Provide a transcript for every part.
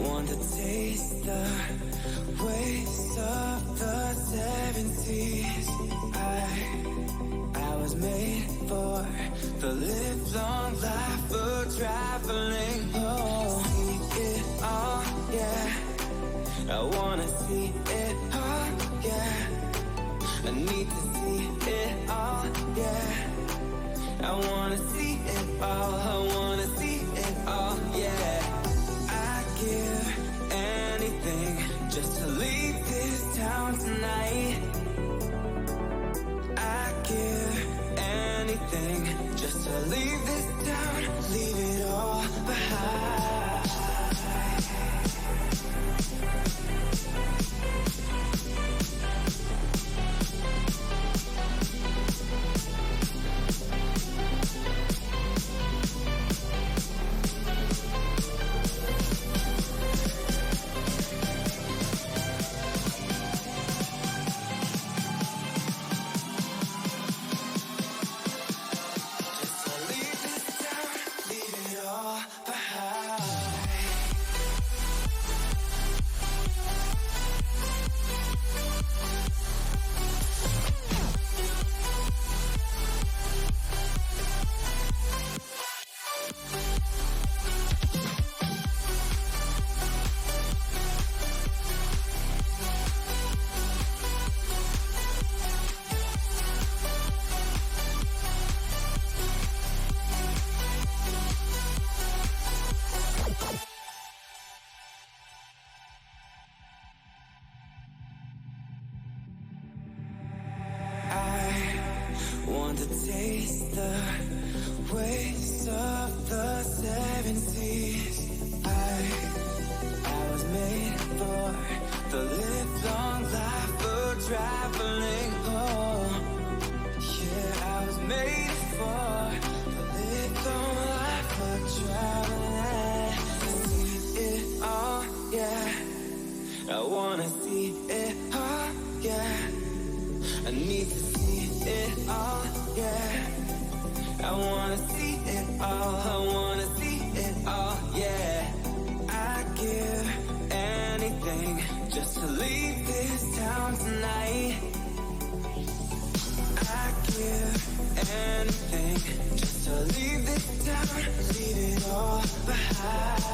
Want to taste the waste of the 70s. I was made for the live-long life of traveling. Oh, see it all, yeah. I wanna see it all, yeah. I need to see it all, yeah. I wanna see it all, I wanna see it all, yeah. I'd give anything just to leave this town tonight. I'd give anything just to leave this town, leave it all behind. Want to taste the waste of the 70s. I was made for the live-long life of traveling. Oh, yeah, I was made for the live-long life of traveling. See it all, yeah. I wanna see it all, yeah. I need to see it all, yeah. I wanna see it all, I wanna see it all, yeah. I'd give anything just to leave this town tonight. I'd give anything just to leave this town, leave it all behind.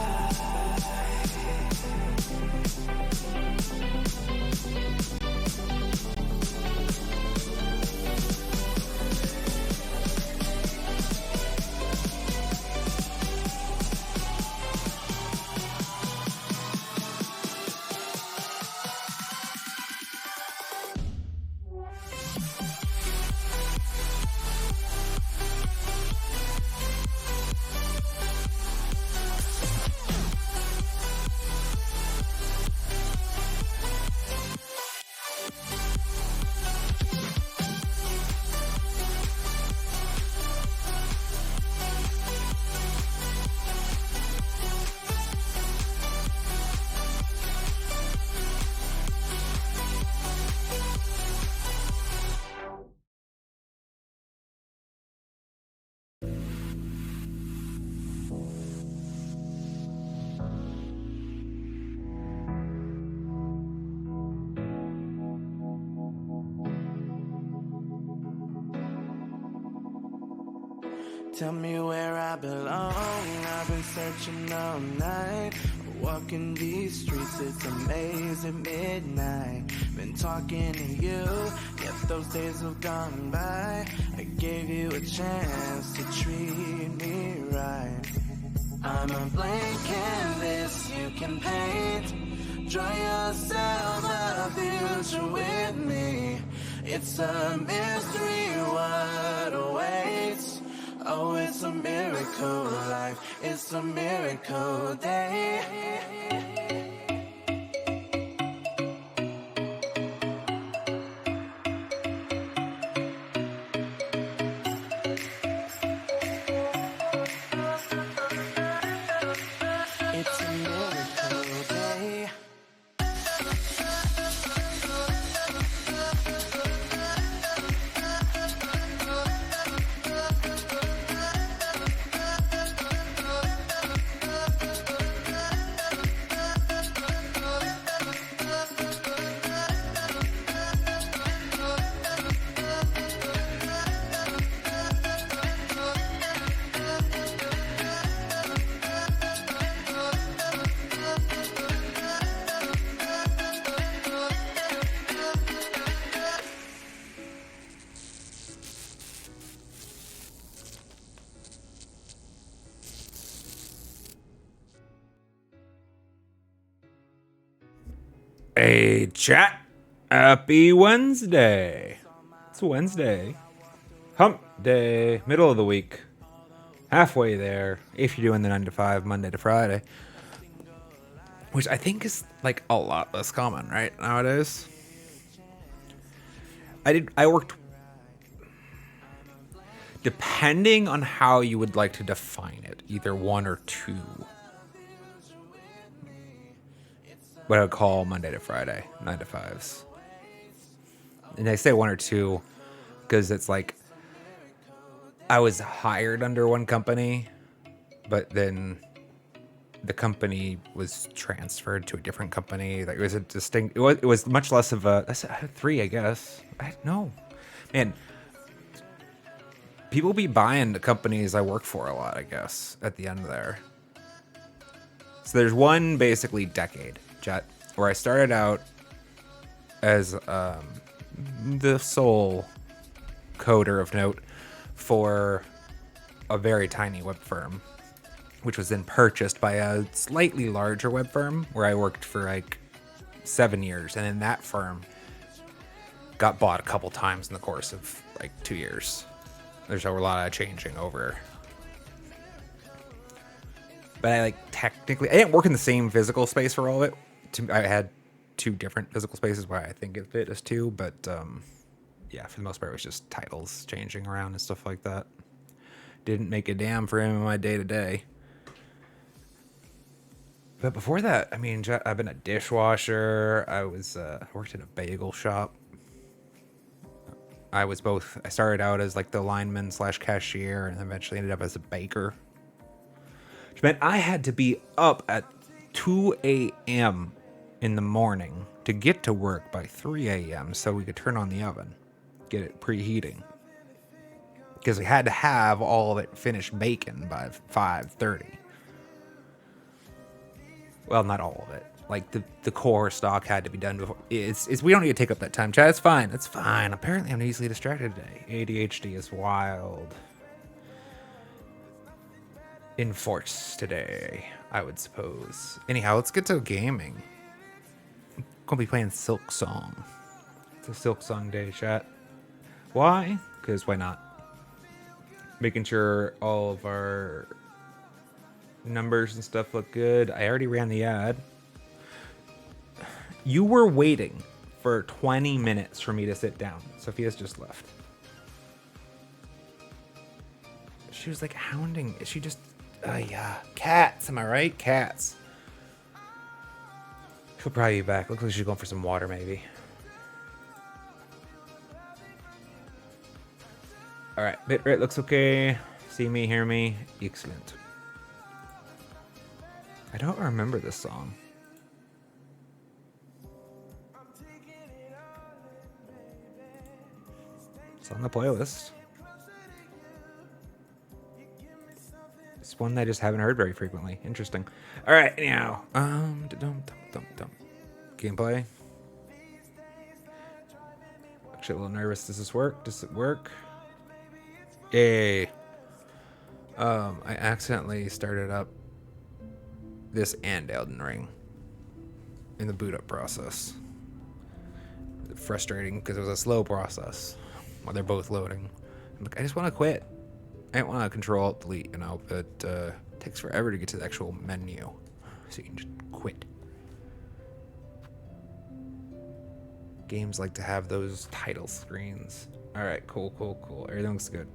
Tell me where I belong. I've been searching all night, walking these streets. It's amazing midnight. Been talking to you, yet those days have gone by. I gave you a chance to treat me right. I'm a blank canvas you can paint. Draw yourself a future with me. It's a mystery what awaits. Oh, it's a miracle life. It's a miracle day. Hey, chat. Happy Wednesday. It's Wednesday. Hump day. Middle of the week. Halfway there. If you're doing the 9 to 5, Monday to Friday. Which I think is like a lot less common, right? Nowadays. I worked. Depending on how you would like to define it, either 1 or 2. What I would call Monday to Friday, 9 to 5s. And I say 1 or 2 because it's like I was hired under one company, but then the company was transferred to a different company. Like it was a distinct. It was much less of a. That's a 3, I guess. I no, man. People be buying the companies I work for a lot, I guess. At the end there. So there's one basically decade, Jet, where I started out as the sole coder of note for a very tiny web firm, which was then purchased by a slightly larger web firm where I worked for like 7 years. And then that firm got bought a couple times in the course of like 2 years. There's a lot of changing over. But I I didn't work in the same physical space for all of it. I had 2 different physical spaces where I think it fit as 2, but yeah, for the most part, it was just titles changing around and stuff like that. Didn't make a damn for him in my day to day. But before that, I mean, I've been a dishwasher. I worked in a bagel shop. I started out as like the lineman / cashier and eventually ended up as a baker. Which meant I had to be up at 2 a.m. in the morning to get to work by 3 a.m. so we could turn on the oven, get it preheating. Because we had to have all of it finished baking by 5:30. Well, not all of it. Like the core stock had to be done before. We don't need to take up that time, Chad. It's fine. It's fine. Apparently, I'm easily distracted today. ADHD is wild. In force today, I would suppose. Anyhow, let's get to gaming. I'm gonna be playing Silksong. It's a Silksong day, chat. Why? Because why not? Making sure all of our numbers and stuff look good. I already ran the ad. You were waiting for 20 minutes for me to sit down. Sophia's just left. She was like hounding. She just... yeah. Cats, am I right? Cats. She'll probably be back. Looks like she's going for some water, maybe. Alright, bitrate looks okay. See me, hear me. Excellent. I don't remember this song. It's on the playlist. It's one that I just haven't heard very frequently. Interesting. All right, anyhow. Gameplay. Actually, a little nervous. Does this work? Does it work? Yay. I accidentally started up this and Elden Ring in the boot up process. Frustrating because it was a slow process while they're both loading. I'm like, I just want to quit. I don't want to control alt delete, but it takes forever to get to the actual menu, so you can just quit. Games like to have those title screens. All right, cool. Everything looks good.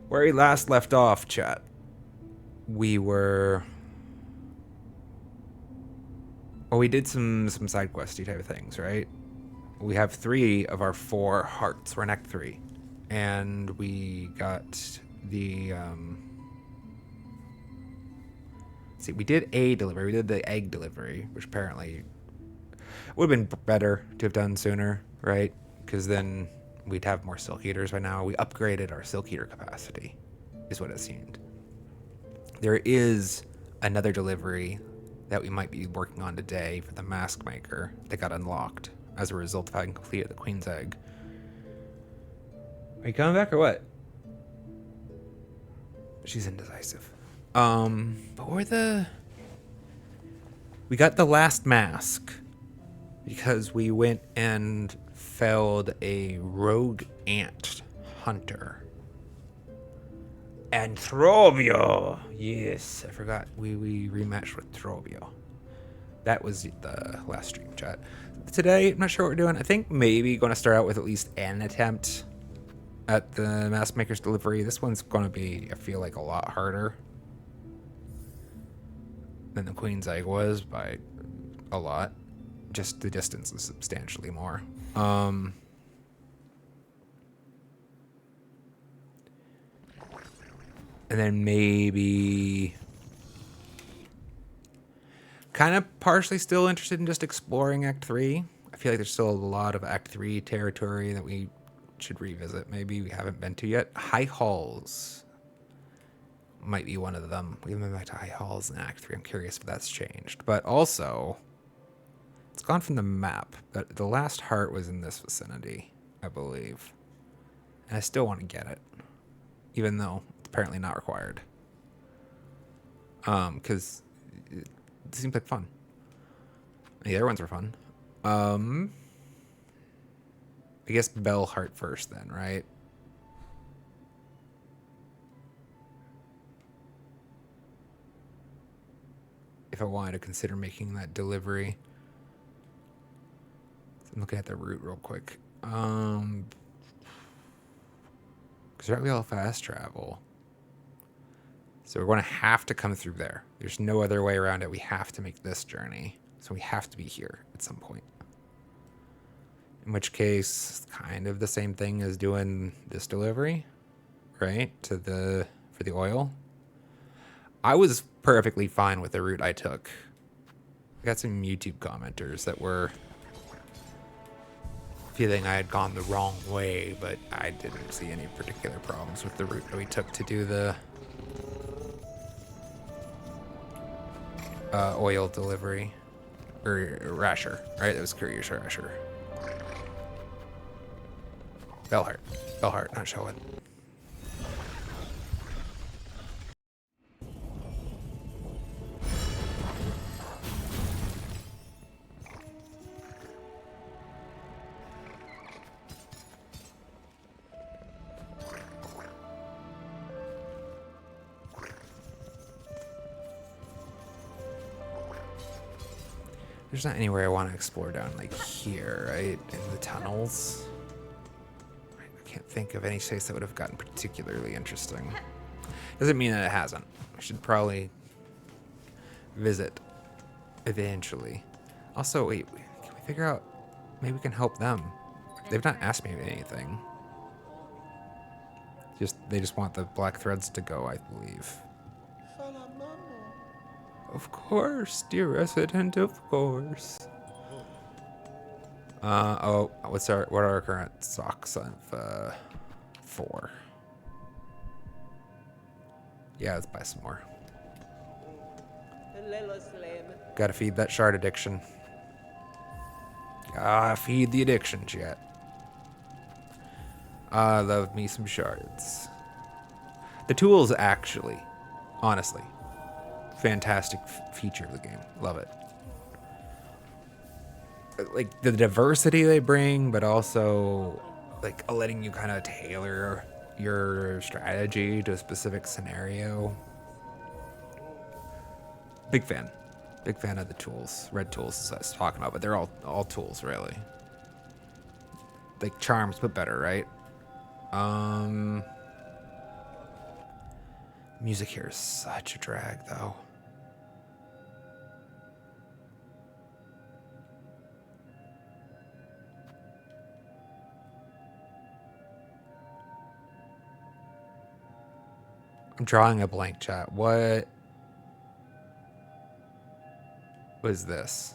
Where we last left off, chat, we did some side questy type of things, right? We have 3 of our 4 hearts. We're in Act 3. And we got the... we did a delivery. We did the egg delivery, which apparently would have been better to have done sooner, right? Because then we'd have more silk eaters by now. We upgraded our silk eater capacity, is what it seemed. There is another delivery that we might be working on today for the mask maker that got unlocked as a result of having completed the queen's egg. Are you coming back or what? She's indecisive. But we We got the last mask because we went and felled a rogue ant hunter. And Trovio! Yes, I forgot. We rematched with Trovio. That was the last stream chat. Today, I'm not sure what we're doing. I think maybe going to start out with at least an attempt at the Mask Maker's Delivery. This one's going to be, I feel like, a lot harder than the Queen's Egg was by a lot. Just the distance is substantially more. And then maybe kind of partially still interested in just exploring Act 3. I feel like there's still a lot of Act 3 territory that we should revisit. Maybe we haven't been to yet. High Halls might be one of them. We haven't been back to High Halls in Act 3. I'm curious if that's changed. But also, it's gone from the map. But the last heart was in this vicinity, I believe. And I still want to get it. Even though it's apparently not required. Because it seems like fun. The other ones were fun. I guess Bell Heart first then, right? If I wanted to consider making that delivery. I'm looking at the route real quick. Because we all fast travel. So we're going to have to come through there. There's no other way around it. We have to make this journey. So we have to be here at some point. In which case, it's kind of the same thing as doing this delivery, right? For the oil. I was perfectly fine with the route I took. I got some YouTube commenters that were feeling I had gone the wrong way, but I didn't see any particular problems with the route that we took to do the oil delivery. Or Rasher, right? That was Courier's Rasher. Bellheart, not Showin. There's not anywhere I want to explore down like here, right? In the tunnels. I can't think of any space that would have gotten particularly interesting. Doesn't mean that it hasn't. I should probably visit eventually. Also, wait, can we figure out, maybe we can help them. They've not asked me anything. They just want the black threads to go, I believe. Of course, dear resident, of course. What are our current stocks of 4? Yeah, let's buy some more. Gotta feed that shard addiction. Gotta feed the addiction, chat. I love me some shards. The tools, actually, honestly, fantastic feature of the game. Love it. Like the diversity they bring, but also like letting you kind of tailor your strategy to a specific scenario. Big fan of the tools. Red tools, as I was talking about, but they're all tools really. Like charms, but better, right? Music here is such a drag, though. I'm drawing a blank, chat. What was this?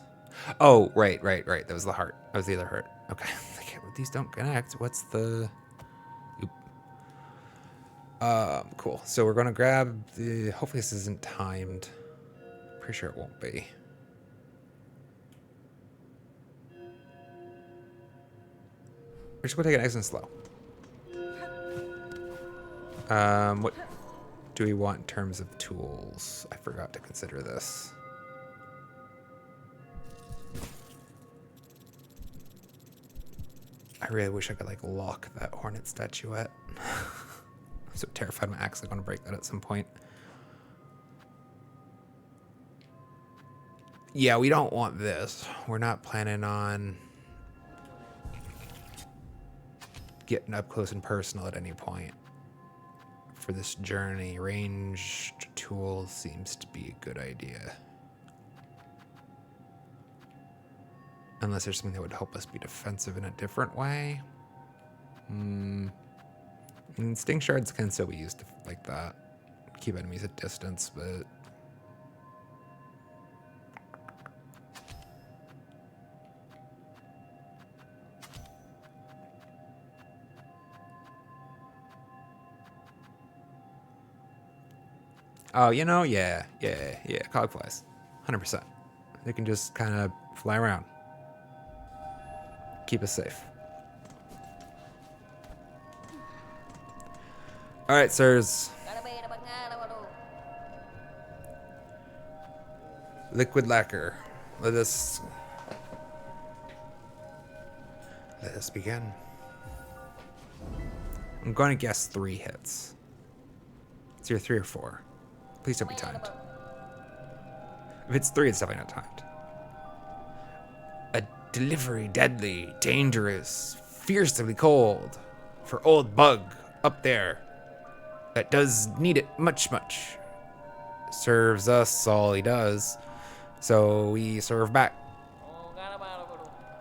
Oh, right. That was the heart. That was the other heart. Okay. These don't connect. What's the... Oop. Cool. So we're going to grab the... Hopefully this isn't timed. Pretty sure it won't be. We're just going to take it nice and slow. What do we want in terms of tools? I forgot to consider this. I really wish I could like lock that hornet statuette. I'm so terrified I'm actually going to break that at some point. Yeah, we don't want this. We're not planning on getting up close and personal at any point for this journey. Ranged tools seems to be a good idea. Unless there's something that would help us be defensive in a different way. And sting shards can still be used like that. Keep enemies at distance, but... Oh, you know, yeah. Cogflies. 100%. They can just kind of fly around. Keep us safe. Alright, sirs. Liquid lacquer. Let us begin. I'm going to guess 3 hits. It's either 3 or 4. Please don't be timed. If it's 3, it's definitely not timed. A delivery deadly, dangerous, fiercely cold for old bug up there that does need it much. Serves us all he does, so we serve back.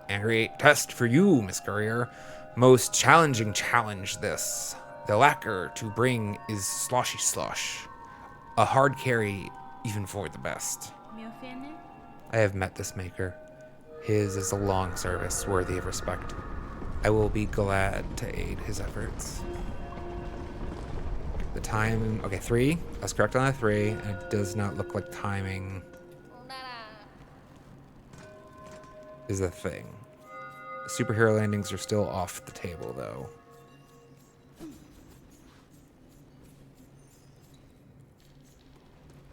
And create test for you, Miss Courier. Most challenging challenge this. The lacquer to bring is sloshy slosh. A hard carry even for the best. I have met this maker. His is a long service worthy of respect. I will be glad to aid his efforts. The time, okay, 3. I was correct on the 3, and it does not look like timing is a thing. Superhero landings are still off the table, though.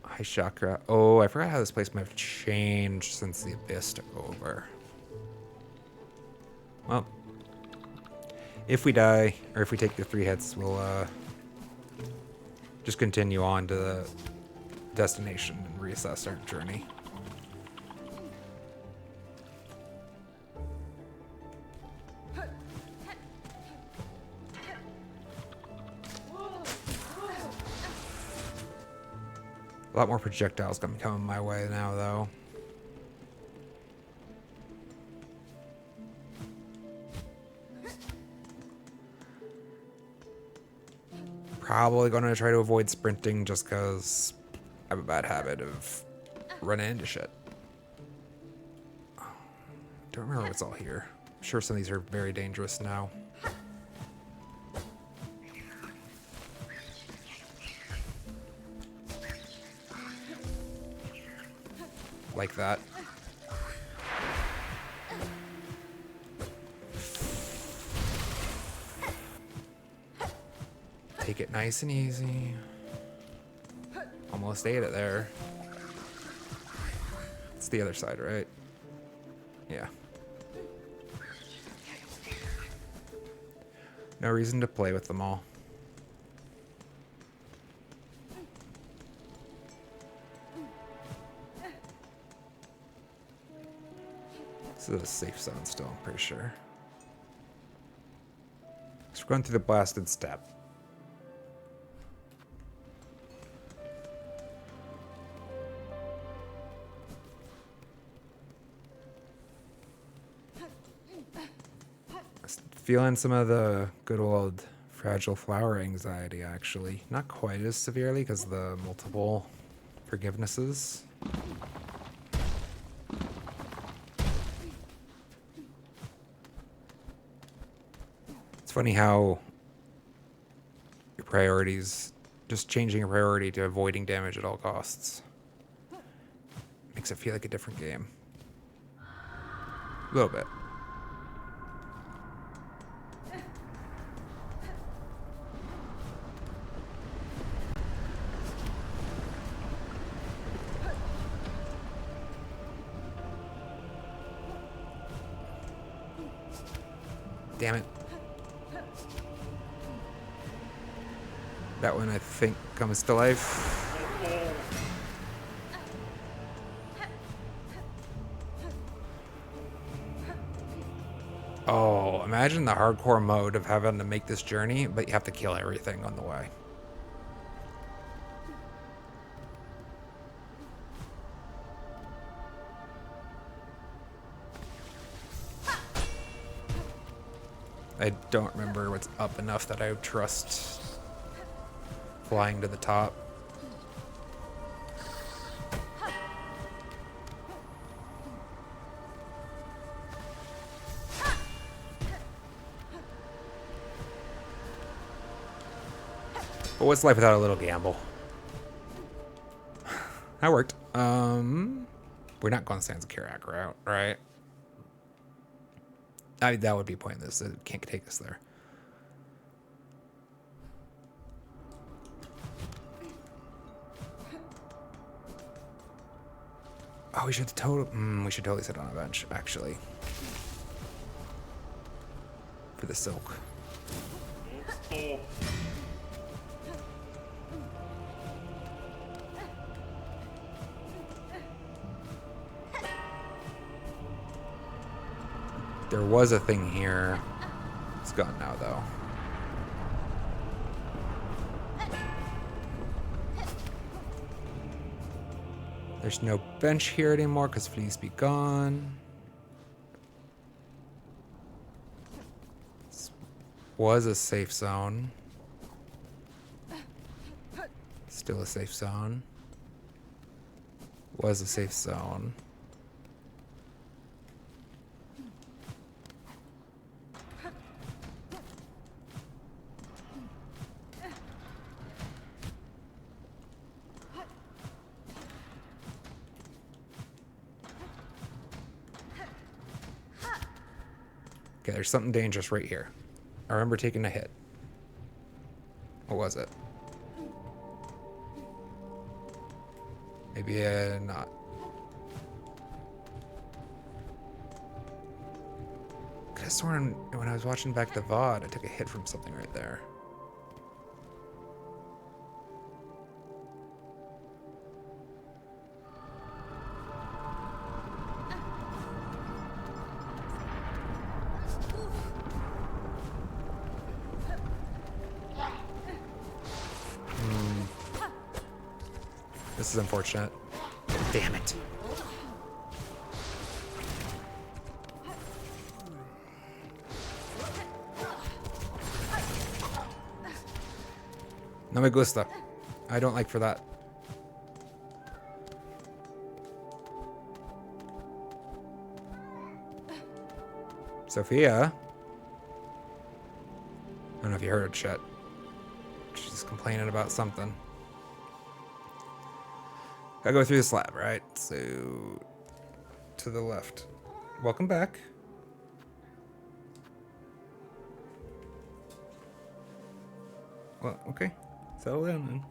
High chakra. Oh, I forgot how this place might have changed since the Abyss took over. Well, if we die, or if we take the 3 hits, we'll just continue on to the destination and reassess our journey. A lot more projectiles gonna be coming my way now, though. Probably gonna try to avoid sprinting just because I have a bad habit of running into shit. Don't remember what's all here. I'm sure some of these are very dangerous now. Like that. Take it nice and easy. Almost ate it there. It's the other side, right? Yeah. No reason to play with them all. This is a safe zone still, I'm pretty sure. So we're going through the blasted steppe. Feeling some of the good old fragile flower anxiety, actually. Not quite as severely because of the multiple forgivenesses. It's funny how your priorities, just changing your priority to avoiding damage at all costs, makes it feel like a different game. A little bit. Damn it. That one, I think, comes to life. Oh, imagine the hardcore mode of having to make this journey, but you have to kill everything on the way. I don't remember what's up enough that I would trust flying to the top. But what's life without a little gamble? That worked. We're not going Sans Kirak route, right? That would be pointless. It can't take us there. Oh, we should totally sit on a bench, actually. For the silk. There was a thing here. It's gone now, though. There's no bench here anymore because Fleas be gone. This was a safe zone. Still a safe zone. Was a safe zone. Okay, there's something dangerous right here. I remember taking a hit. What was it? Maybe not. Could have sworn when I was watching back the VOD, I took a hit from something right there. This is unfortunate. Damn it. No me gusta. I don't like for that. Sophia. I don't know if you heard shit. She's complaining about something. I go through the slab, right? So, to the left. Welcome back. Well, okay. Settle down then.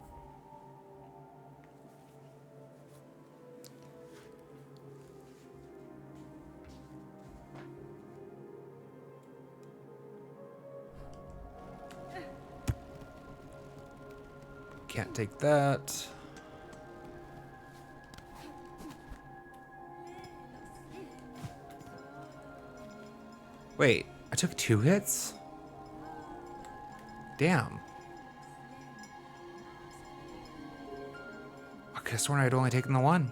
Can't take that. Wait, I took 2 hits? Damn. I could have sworn I'd only taken the 1.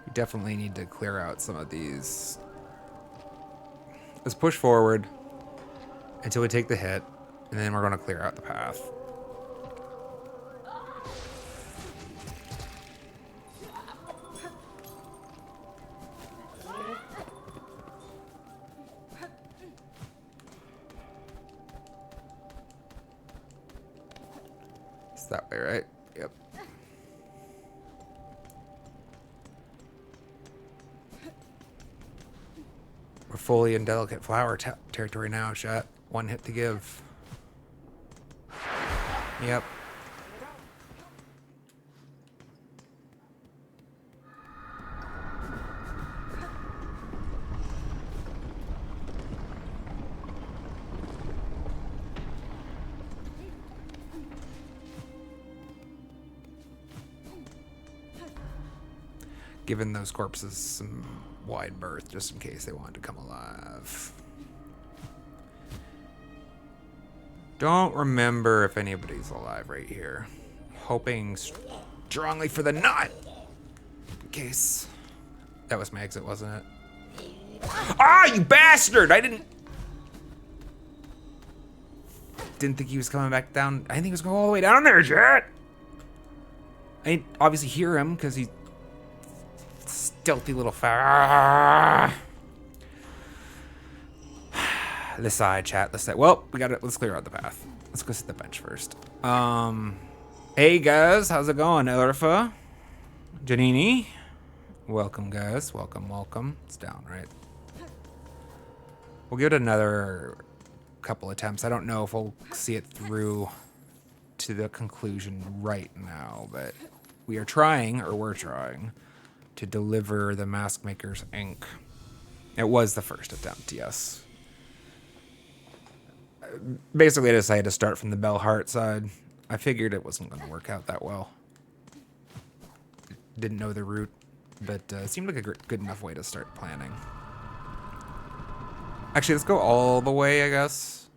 We definitely need to clear out some of these. Let's push forward until we take the hit, and then we're going to clear out the path. It's that way, right? Yep. We're fully in delicate flower territory now, chat. One hit to give. Yep. Giving those corpses some wide berth just in case they wanted to come alive. Don't remember if anybody's alive right here. Hoping strongly for the not. In case. That was my exit, wasn't it? Ah, you bastard! I didn't think he was coming back down. I didn't think he was going all the way down there, Jet. I didn't obviously hear him because he's stealthy little This side, chat. This side. Well, let's clear out the path. Let's go sit the bench first. Hey guys, how's it going? Elrifa? Janini? Welcome, guys. Welcome. It's down, right? We'll give it another couple attempts. I don't know if we'll see it through to the conclusion right now, but we're trying to deliver the Mask Maker's ink. It was the first attempt, yes. Basically, I decided to start from the Bellheart side. I figured it wasn't going to work out that well. Didn't know the route, but it seemed like a good enough way to start planning. Actually, let's go all the way, I guess.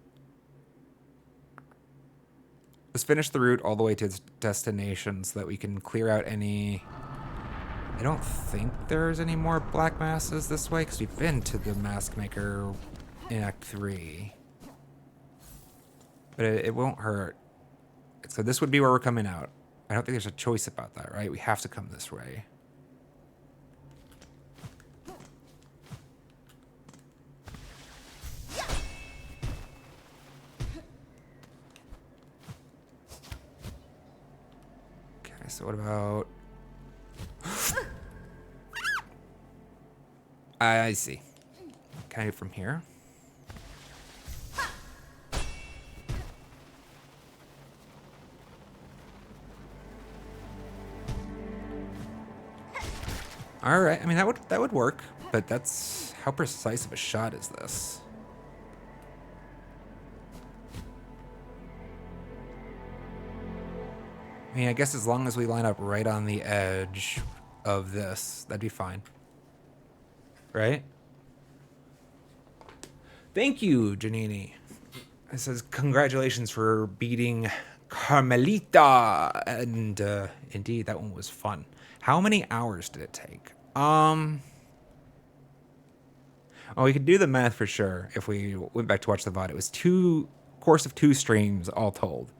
Let's finish the route all the way to its destination so that we can clear out any... I don't think there's any more black masses this way, because we've been to the Mask Maker in Act 3. But it won't hurt. So this would be where we're coming out. I don't think there's a choice about that, right? We have to come this way. Okay, so what about... I see. Can I do it from here? All right. I mean, that would work, but that's how precise of a shot is this? I mean, I guess as long as we line up right on the edge of this, that'd be fine. Right? Thank you, Janini. It says, congratulations for beating Carmelita. And indeed, that one was fun. How many hours did it take? Oh, we could do the math for sure if we went back to watch the VOD. It was course of 2 streams all told.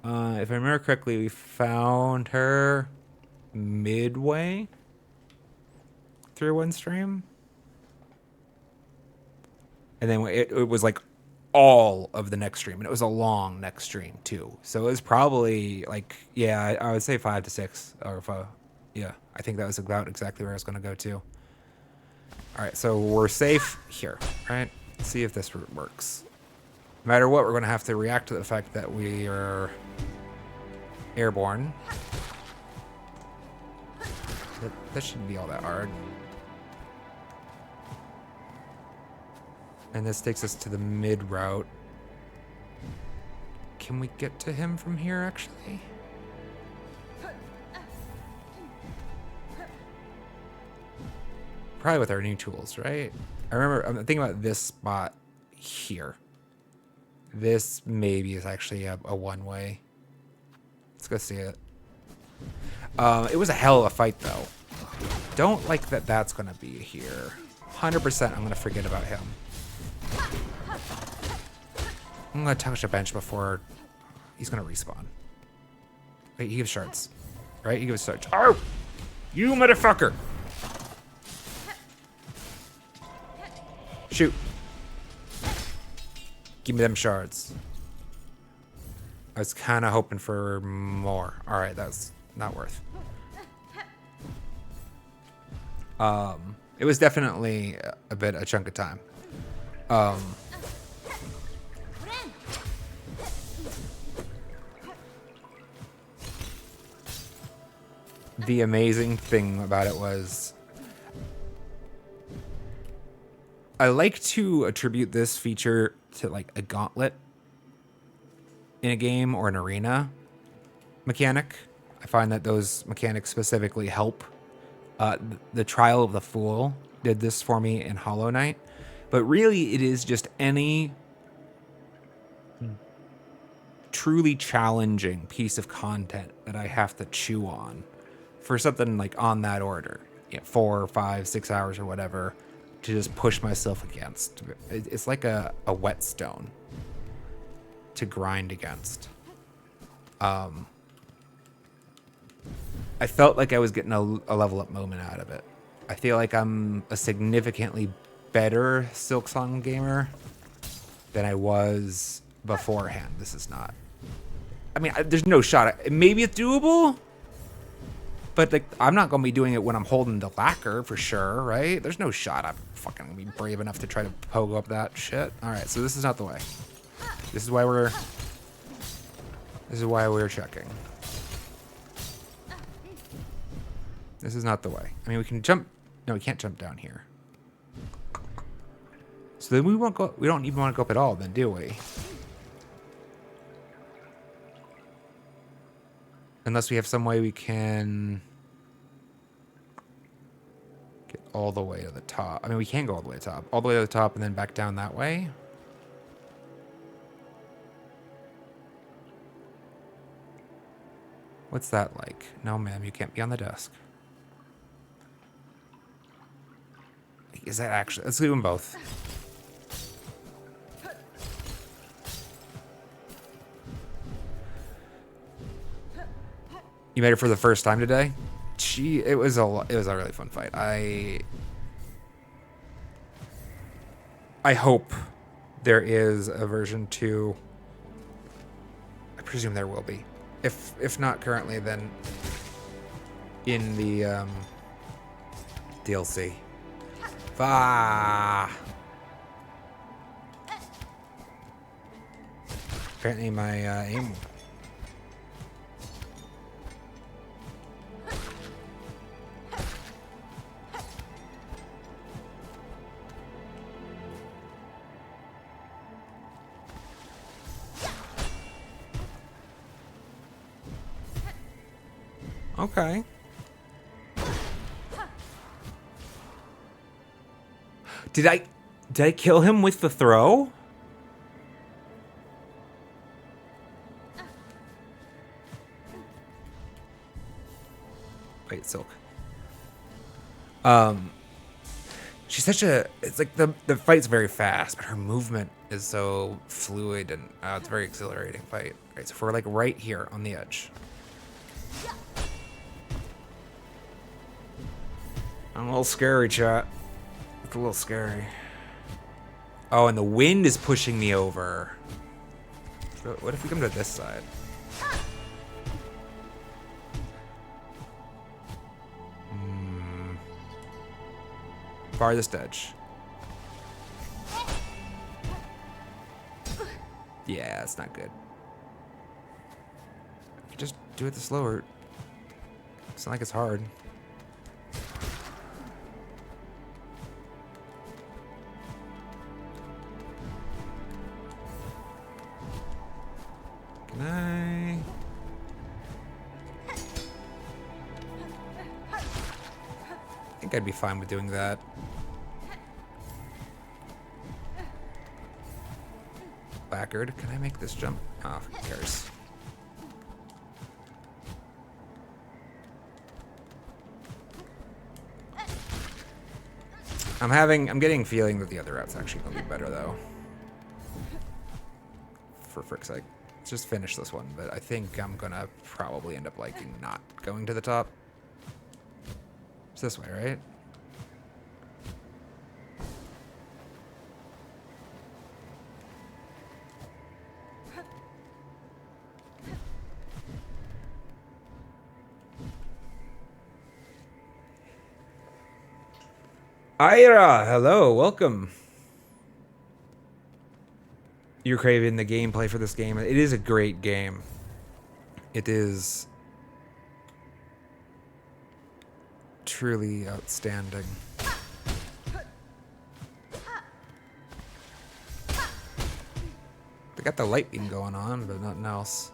If I remember correctly, we found her midway through one stream. And then it was like all of the next stream, and it was a long next stream too. So it was probably like, yeah, I would say 5 to 6, or yeah, I think that was about exactly where I was going to go to. All right, so we're safe here, right? Let's see if this route works. No matter what, we're going to have to react to the fact that we are airborne. That shouldn't be all that hard. And this takes us to the mid route. Can we get to him from here, actually? Probably with our new tools, right? I'm thinking about this spot here. This maybe is actually a one-way. Let's go see it. It was a hell of a fight, though. Don't like that that's going to be here. 100% I'm going to forget about him. I'm going to touch a bench before he's going to respawn. Wait, he gives shards. Right? He gives shards. Oh! You motherfucker! Shoot. Give me them shards. I was kind of hoping for more. Alright, that's not worth. It was definitely a chunk of time. The amazing thing about it was I like to attribute this feature to like a gauntlet in a game or an arena mechanic. I find that those mechanics specifically help. The Trial of the Fool did this for me in Hollow Knight, but really it is just any truly challenging piece of content that I have to chew on for something like on that order, 4, 5, 6 hours or whatever, to just push myself against. It's like a whetstone to grind against. I felt like I was getting a level up moment out of it. I feel like I'm a significantly better Silksong gamer than I was beforehand. This is not. I mean, there's no shot. Maybe it's doable, but like I'm not gonna be doing it when I'm holding the lacquer for sure, right? There's no shot I'm fucking gonna be brave enough to try to poke up that shit. All right, so this is not the way. This is why we're checking. This is not the way. I mean, we can jump. No, we can't jump down here. So then we won't go. We don't even want to go up at all, then, do we? Unless we have some way we can get all the way to the top. I mean, we can go all the way to the top. All the way to the top and then back down that way. What's that like? No, ma'am, you can't be on the desk. Is that actually... Let's do them both. You made it for the first time today? It was a really fun fight. I hope there is a version 2. I presume there will be. If not currently, then in the DLC. Apparently my aim... Okay. Did I kill him with the throw? Wait, Silk. She's such a... It's like the fight's very fast, but her movement is so fluid and it's a very exhilarating fight. All right, so if we're like right here on the edge. I'm a little scary, chat. It's a little scary. Oh, and the wind is pushing me over. So what if we come to this side? Farthest edge. Yeah, it's not good. If you just do it the slower, it's not like it's hard. Can I? I think I'd be fine with doing that. Backward. Can I make this jump? Oh, who cares? I'm getting a feeling that the other route's actually gonna be better though. For frick's sake. Let's just finish this one, but I think I'm gonna probably end up liking not going to the top. It's this way, right? Ira, hello, welcome. You're craving the gameplay for this game. It is a great game. It is truly outstanding. They got the light beam going on, but nothing else.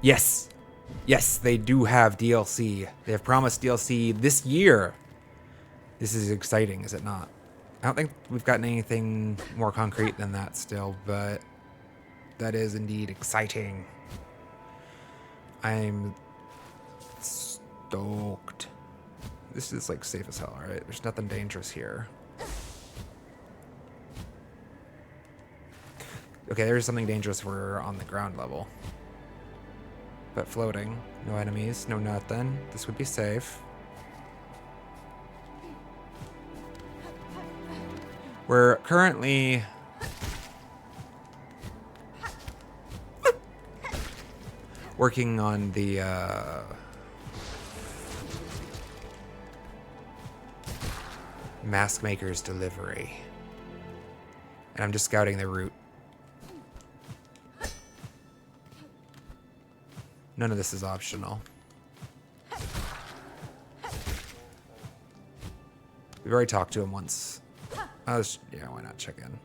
Yes. Yes, they do have DLC. They have promised DLC this year. This is exciting, is it not? I don't think we've gotten anything more concrete than that still, but that is indeed exciting. I'm stoked. This is like safe as hell, right? There's nothing dangerous here. Okay, there's something dangerous if we're on the ground level. But floating, no enemies, no nothing. This would be safe. We're currently working on the mask maker's delivery. And I'm just scouting the route. None of this is optional. We've already talked to him once. Yeah, why not check in?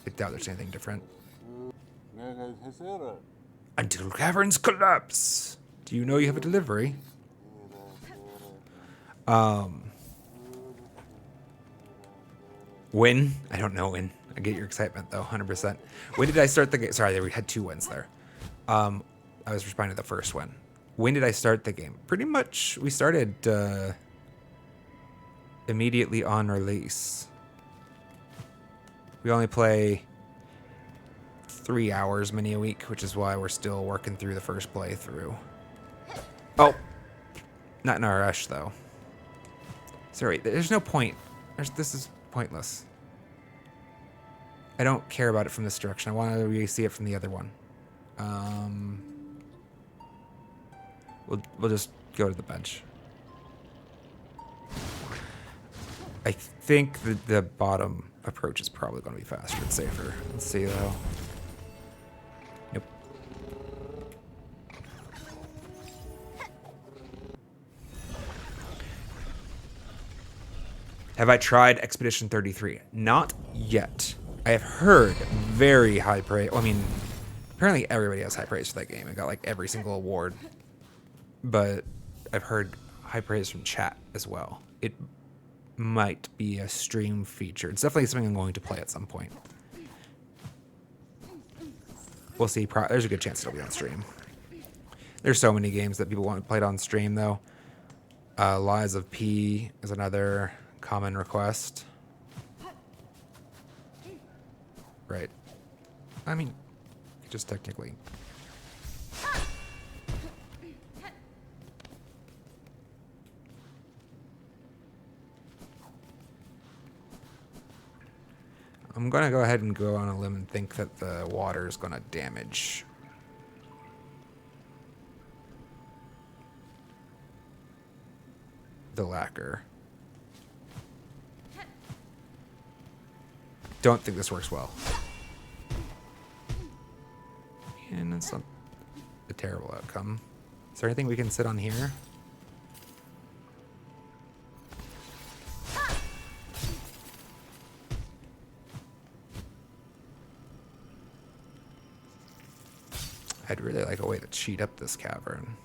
I doubt there's anything different. Until caverns collapse. Do you know you have a delivery? When? I don't know when. I get your excitement though, 100%. When did I start the game? Sorry, we had 2 wins there. I was responding to the first one. When did I start the game? Pretty much, we started immediately on release. We only play 3 hours many a week, which is why we're still working through the first playthrough. Oh, not in a rush though. Sorry, there's no point. This is pointless. I don't care about it from this direction. I want to really see it from the other one. We'll just go to the bench. I think the bottom approach is probably going to be faster and safer. Let's see though. Nope. Have I tried Expedition 33? Not yet. I have heard very high praise. Well, I mean, apparently everybody has high praise for that game. It got like every single award. But I've heard high praise from chat as well. It might be a stream feature. It's definitely something I'm going to play at some point. We'll see. There's a good chance it'll be on stream. There's so many games that people want to play it on stream, though. Lies of P is another common request. Right. I mean, just technically. I'm going to go ahead and go on a limb and think that the water is going to damage the lacquer. Don't think this works well. And it's not a terrible outcome. Is there anything we can sit on here? I'd really like a way to cheat up this cavern.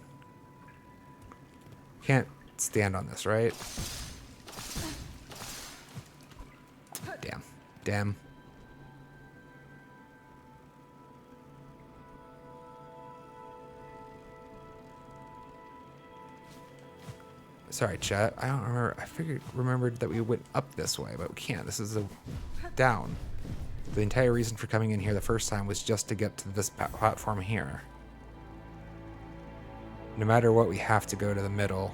Can't stand on this, right? Damn. Damn. Sorry, chat. I don't remember. Remembered that we went up this way, but we can't. This is a down. The entire reason for coming in here the first time was just to get to this platform here. No matter what, we have to go to the middle.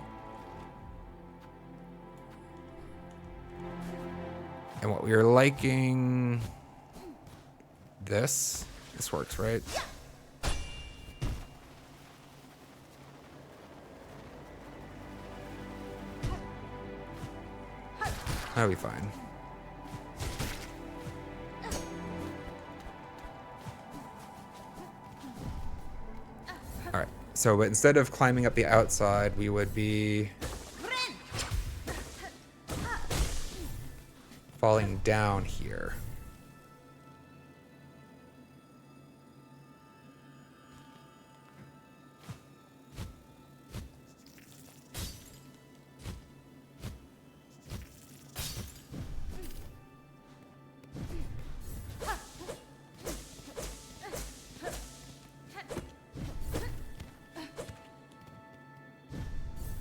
And what we are liking... This works, right? That'll be fine. Alright, so but instead of climbing up the outside, we would be falling down here.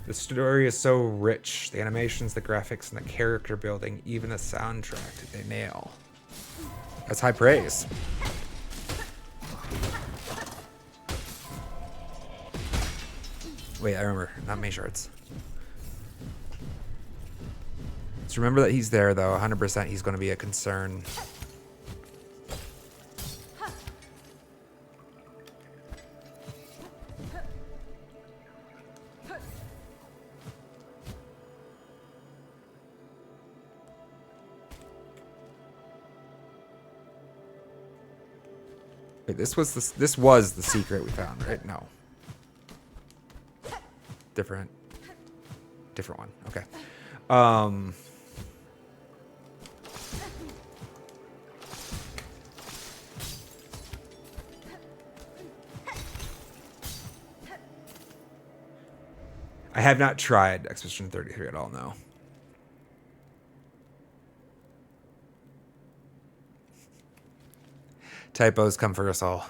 The story is so rich. The animations, the graphics, and the character building, even the soundtrack, they nail. That's high praise. Wait, I remember. Not mage arts. Just remember that he's there, though. 100% he's going to be a concern. Wait, this was the secret we found, right? No. Different one. Okay. I have not tried Expedition 33 at all, no. Typos come for us all.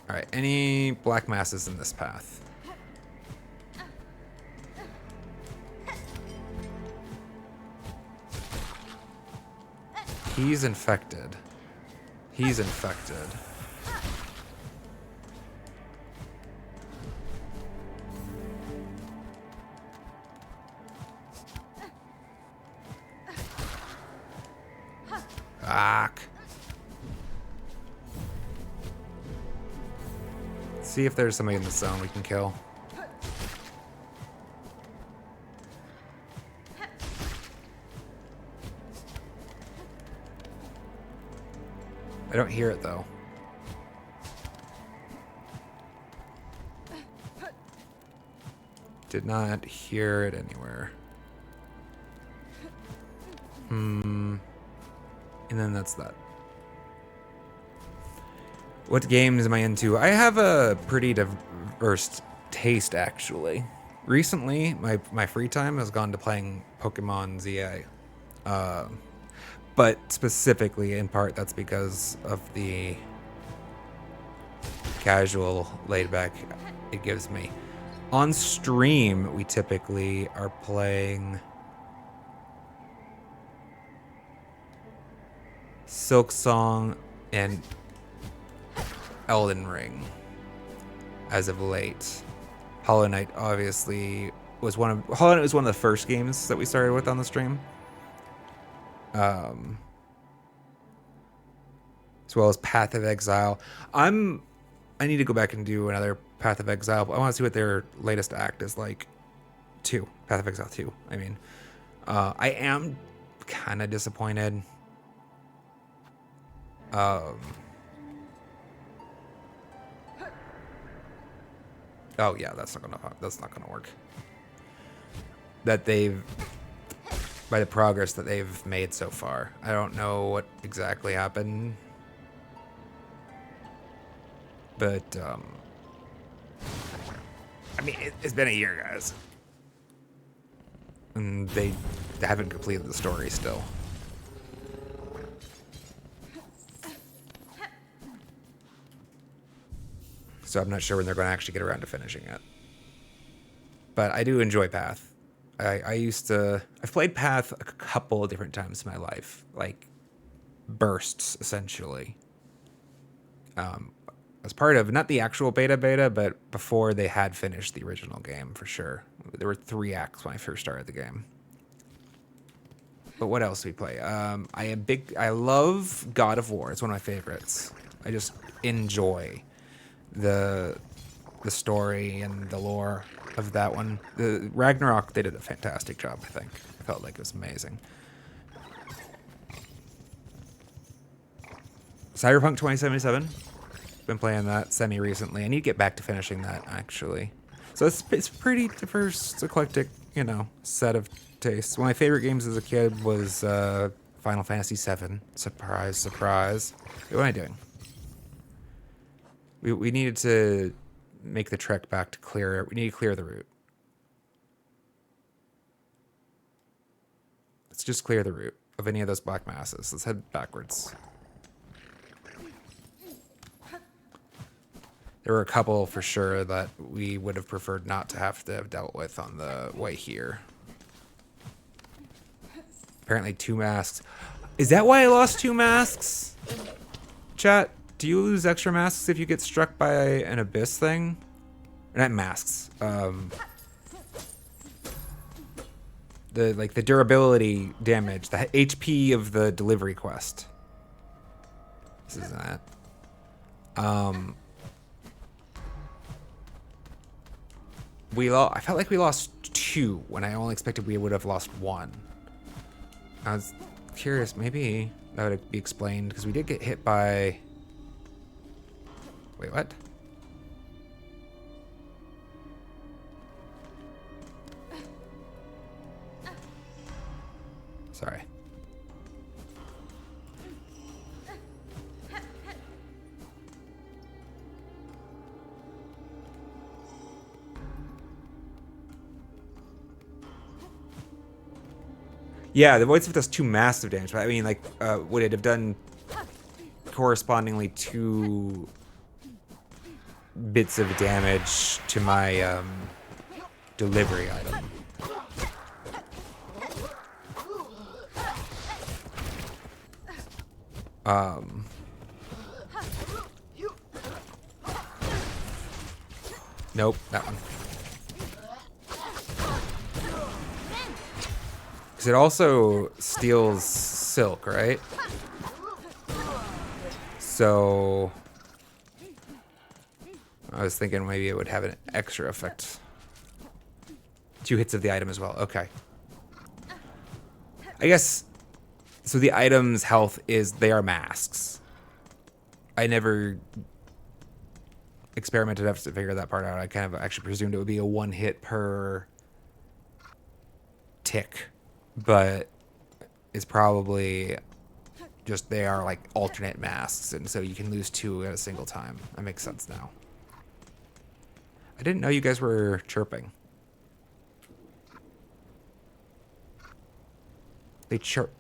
Alright, any black masses in this path? He's infected. He's infected. Fuck. See if there's somebody in the zone we can kill. I don't hear it though. Did not hear it anywhere. And then that's that. What games am I into? I have a pretty diverse taste, actually. Recently, my free time has gone to playing Pokemon ZA. But specifically, in part, that's because of the casual, laid-back it gives me. On stream, we typically are playing Silksong and Elden Ring as of late. Hollow Knight obviously was one of the first games that we started with on the stream. As well as Path of Exile. I need to go back and do another Path of Exile, but I want to see what their latest act is like. Path of Exile 2. I mean, I am kind of disappointed. Oh yeah, that's not gonna work. That by the progress that they've made so far. I don't know what exactly happened, but I mean, it's been a year, guys, and they haven't completed the story still. So I'm not sure when they're going to actually get around to finishing it. But I do enjoy Path. I've played Path a couple of different times in my life, like bursts, essentially. As part of, not the actual beta, but before they had finished the original game, for sure. There were 3 acts when I first started the game. But what else do we play? I love God of War. It's one of my favorites. I just enjoy the the story and the lore of that one. The Ragnarok, they did a fantastic job, I think. I felt like it was amazing. Cyberpunk 2077. Been playing that semi-recently. I need to get back to finishing that, actually. So it's pretty diverse, eclectic, you know, set of tastes. One of my favorite games as a kid was Final Fantasy VII. Surprise, surprise. Wait, what am I doing? We needed to make the trek back to clear. We need to clear the route. Let's just clear the route of any of those black masses. Let's head backwards. There were a couple for sure that we would have preferred not to have dealt with on the way here. Apparently 2 masks. Is that why I lost 2 masks? Chat, do you lose extra masks if you get struck by an abyss thing? Not masks. The durability damage, the HP of the delivery quest. This is that. I felt like we lost 2 when I only expected we would have lost 1. I was curious, maybe that would be explained because we did get hit by. Wait, what? Sorry. Yeah, the Void Stuff does 2 massive damage, but I mean, like, would it have done correspondingly 2 bits of damage to my delivery item? Nope, that one. Because it also steals silk, right? So I was thinking maybe it would have an extra effect. 2 hits of the item as well. Okay. I guess, so the item's health is, they are masks. I never experimented enough to figure that part out. I kind of actually presumed it would be a 1 hit per tick. But it's probably just they are like alternate masks, and so you can lose 2 at a single time. That makes sense now. I didn't know you guys were chirping. They chirp.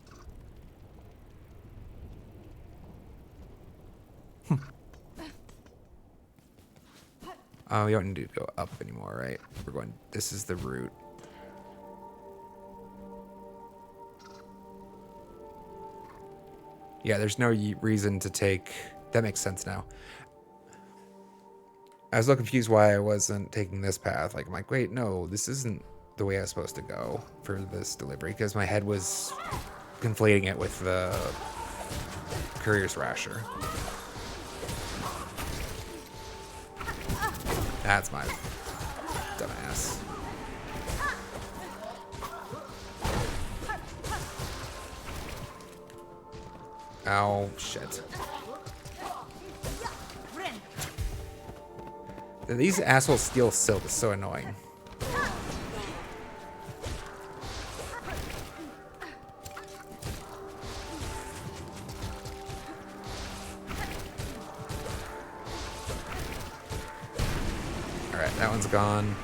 Oh, we don't need to go up anymore, right? We're going, this is the route. Yeah, there's no reason to take... That makes sense now. I was a little confused why I wasn't taking this path. Like, I'm like, wait, no, this isn't the way I was supposed to go for this delivery, because my head was conflating it with the courier's rasher. That's my dumbass. Ow, shit. These assholes steal silk. It's so annoying. Alright, that one's gone.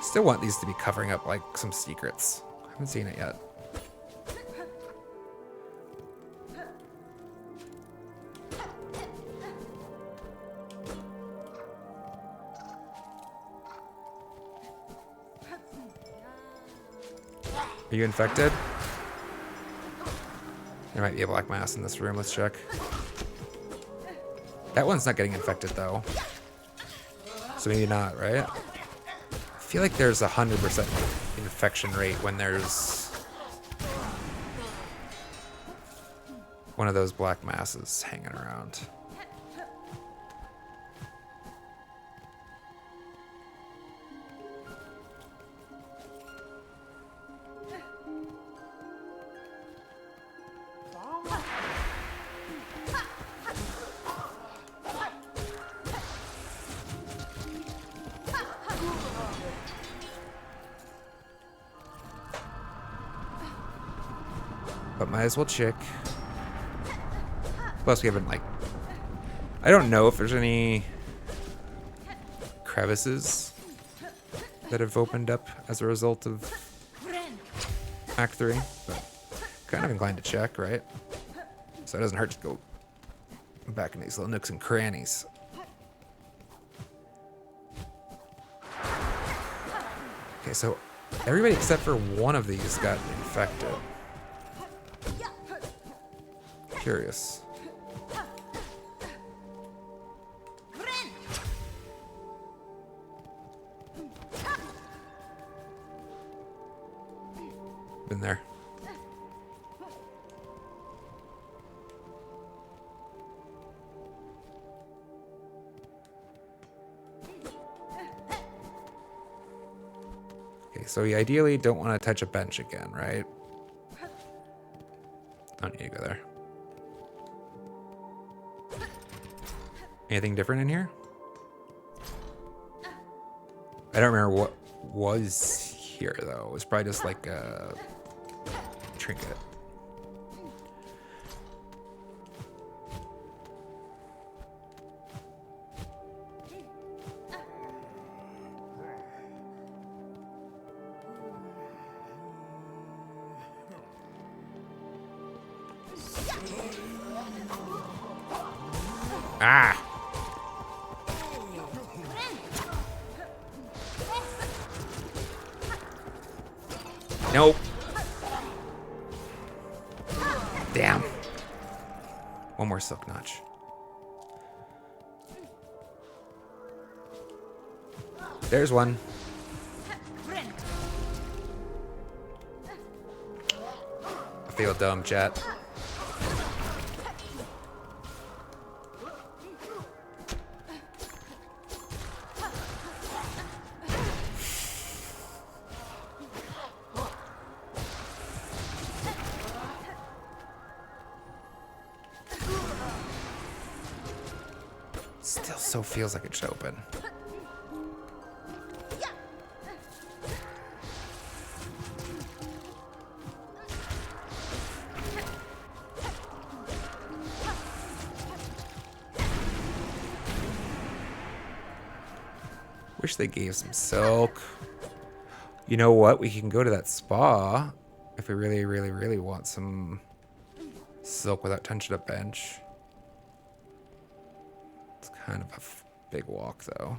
Still want these to be covering up like some secrets. I haven't seen it yet. Are you infected? There might be a black mass in this room. Let's check. That one's not getting infected, though. So maybe not, right? I feel like there's 100% infection rate when there's one of those black masses hanging around. but might as well check. Plus we haven't, like... I don't know if there's any crevices that have opened up as a result of Act 3, but kind of inclined to check, right? So it doesn't hurt to go back in these little nooks and crannies. Okay, so everybody except for one of these got infected. Curious. Been there. Okay, so you ideally don't want to touch a bench again, right? Don't need to go there. Anything different in here? I don't remember what was here, though. It was probably just like a trinket. Ah! Nope. Damn. One more silk notch. There's one. I feel dumb, chat. Still so feels like it should open. Wish they gave some silk. You know what? We can go to that spa if we really, really, really want some silk without touching a bench. It's kind of a big walk, though.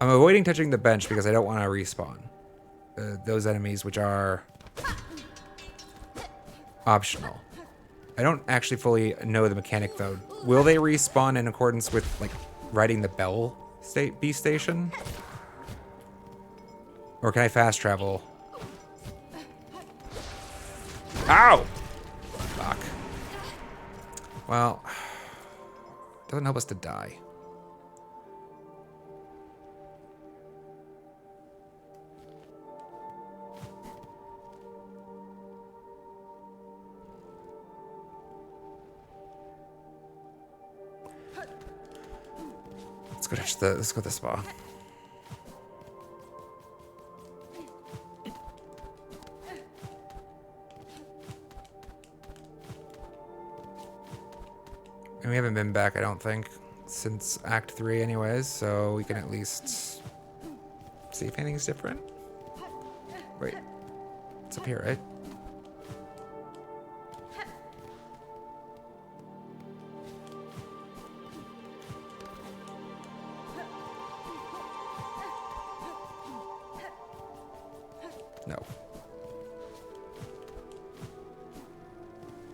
I'm avoiding touching the bench because I don't want to respawn those enemies, which are optional. I don't actually fully know the mechanic, though. Will they respawn in accordance with, like, riding the Bell Beast Station? Or can I fast travel? Ow! Fuck. Well, doesn't help us to die. Let's go to the spa. And we haven't been back, I don't think, since Act 3 anyways, so we can at least see if anything's different. Wait, it's up here, right? No.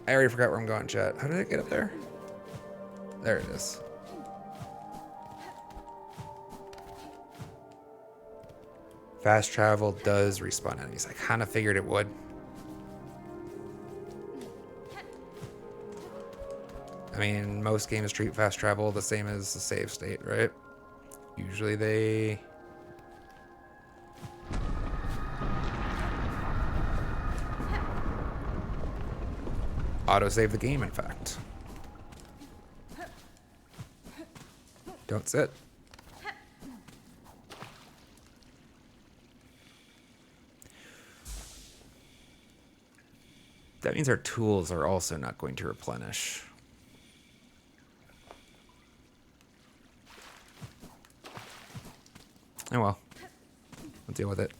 I already forgot where I'm going, chat. How did I get up there? There it is. Fast travel does respawn enemies. I kind of figured it would. I mean, most games treat fast travel the same as the save state, right? Usually they... auto-save the game, in fact. Don't sit. That means our tools are also not going to replenish. Oh well. We'll deal with it.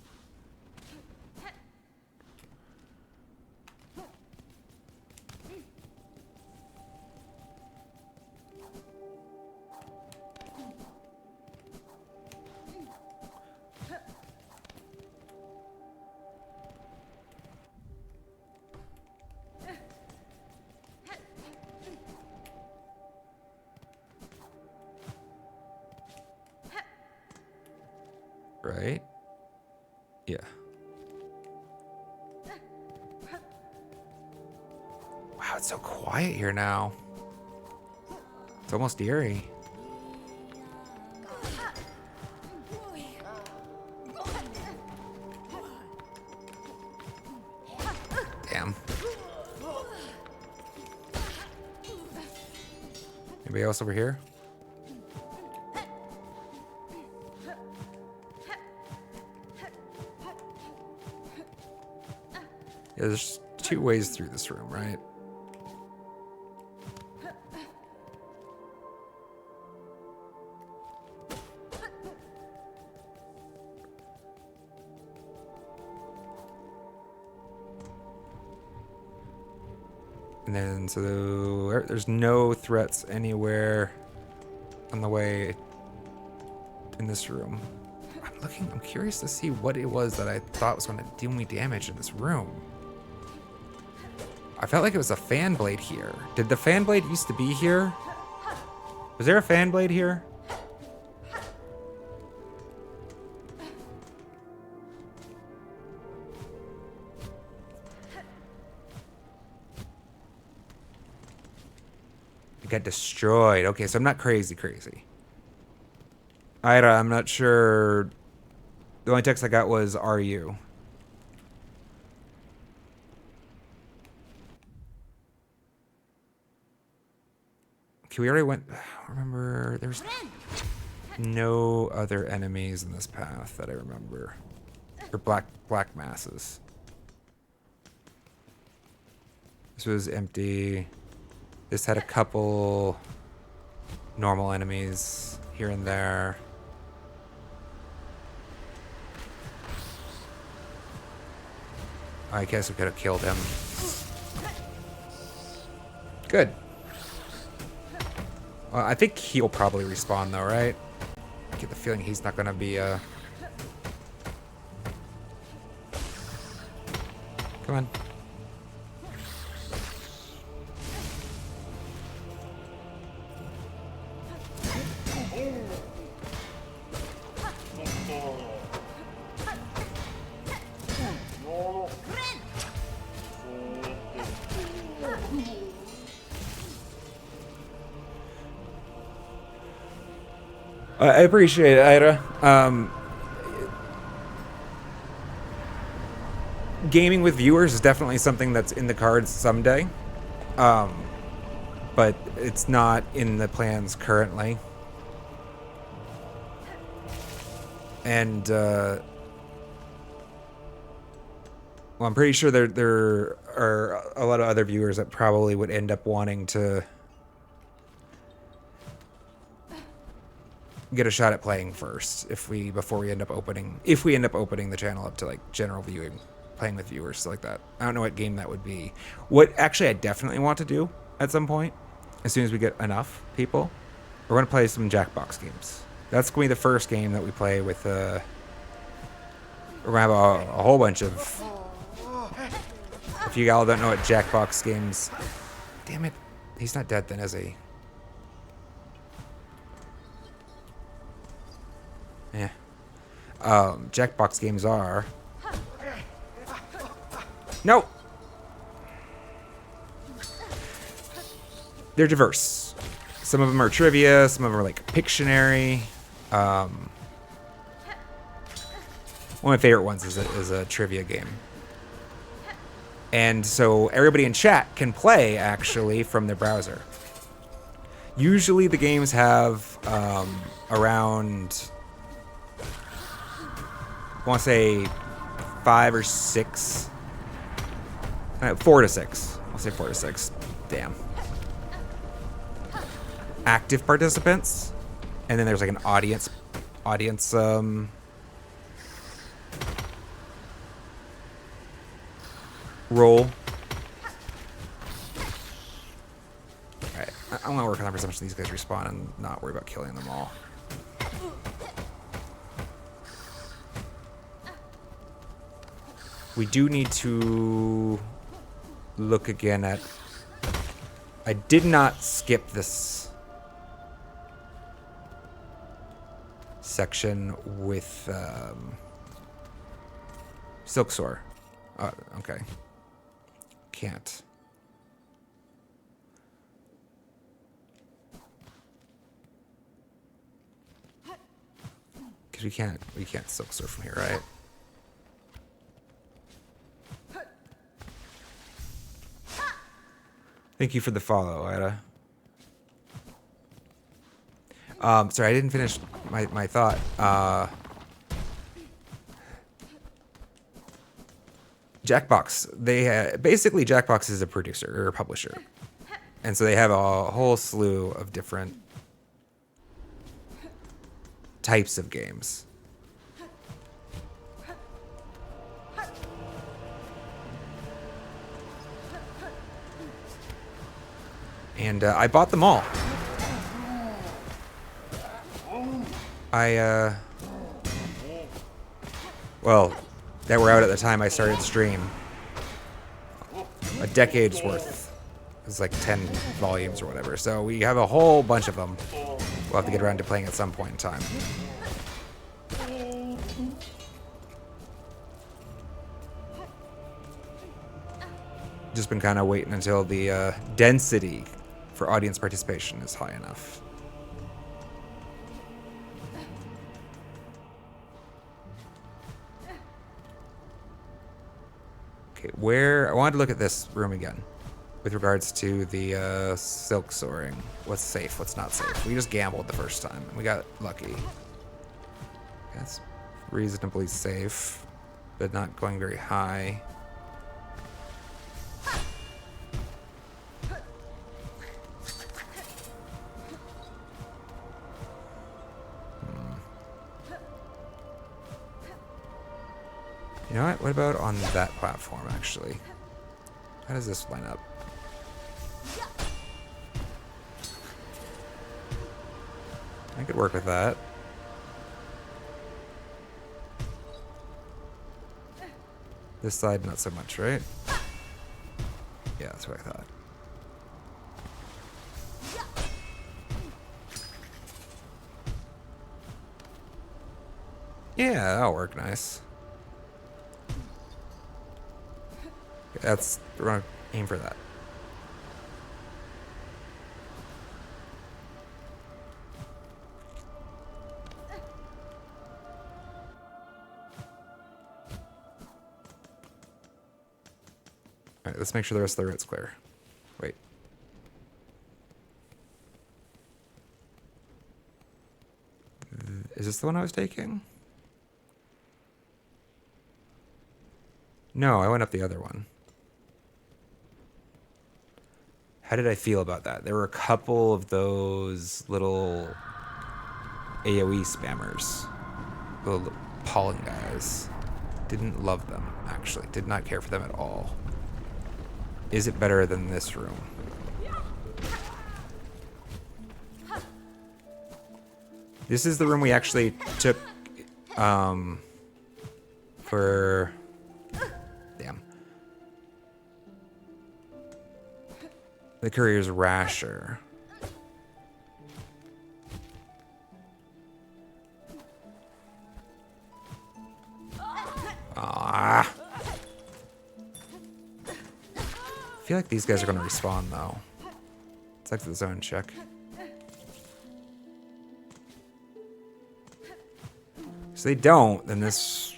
Right? Yeah. Wow, it's so quiet here now. It's almost eerie. Damn. Anybody else over here? Yeah, there's 2 ways through this room, right? And then, so there's no threats anywhere on the way in this room. I'm curious to see what it was that I thought was going to do me damage in this room. I felt like it was a fan blade here. Did the fan blade used to be here? Was there a fan blade here? It got destroyed. Okay, so I'm not crazy. Ida, I'm not sure. The only text I got was, "Are you?" Okay, we already went. Remember, there's no other enemies in this path that I remember. Or black masses. This was empty. This had a couple normal enemies here and there. I guess we could have killed him. Good. Well, I think he'll probably respawn though, right? I get the feeling he's not gonna be Come on. I appreciate it, Ida. Gaming with viewers is definitely something that's in the cards someday. But it's not in the plans currently. And, well, I'm pretty sure there are a lot of other viewers that probably would end up wanting to get a shot at playing first before we end up opening the channel up to like general viewing, playing with viewers like that. I don't know what game that would be. What actually I definitely want to do at some point, as soon as we get enough people, we're gonna play some Jackbox games. That's gonna be the first game that we play with. We're gonna have a whole bunch of. If you all don't know what Jackbox games, damn it, he's not dead then, is he? Yeah. Jackbox games are. No! They're diverse. Some of them are trivia, some of them are like Pictionary. One of my favorite ones is a trivia game. And so everybody in chat can play actually from their browser. Usually the games have around, I want to say 5 or 6 4 to 6. I'll say 4 to 6. Damn. Active participants, and then there's like an audience roll. Alright, I want to work on how much these guys respawn and not worry about killing them all. We do need to look again at... I did not skip this section with Silksong. Oh, okay. Can't. Because we can't Silksong from here, right? Thank you for the follow, Ida. Sorry, I didn't finish my thought. Jackbox. Basically Jackbox is a producer or a publisher, and so they have a whole slew of different types of games. And I bought them all. Well, that were out at the time I started stream. A decade's worth. It's like 10 volumes or whatever. So we have a whole bunch of them. We'll have to get around to playing at some point in time. Just been kind of waiting until the density for audience participation is high enough. Okay, I wanted to look at this room again with regards to the Silksong. What's safe, what's not safe. We just gambled the first time and we got lucky. That's reasonably safe, but not going very high. You know what? What about on that platform, actually? How does this line up? I could work with that. This side, not so much, right? Yeah, that's what I thought. Yeah, that'll work nice. We're gonna aim for that. Alright, let's make sure the rest of the road's clear. Wait. Is this the one I was taking? No, I went up the other one. How did I feel about that? There were a couple of those little AoE spammers. Little pollen guys. Didn't love them, actually. Did not care for them at all. Is it better than this room? This is the room we actually took for... Damn. The courier's rasher. Ah. I feel like these guys are going to respawn, though. Let's exit the zone check. If they don't, then this...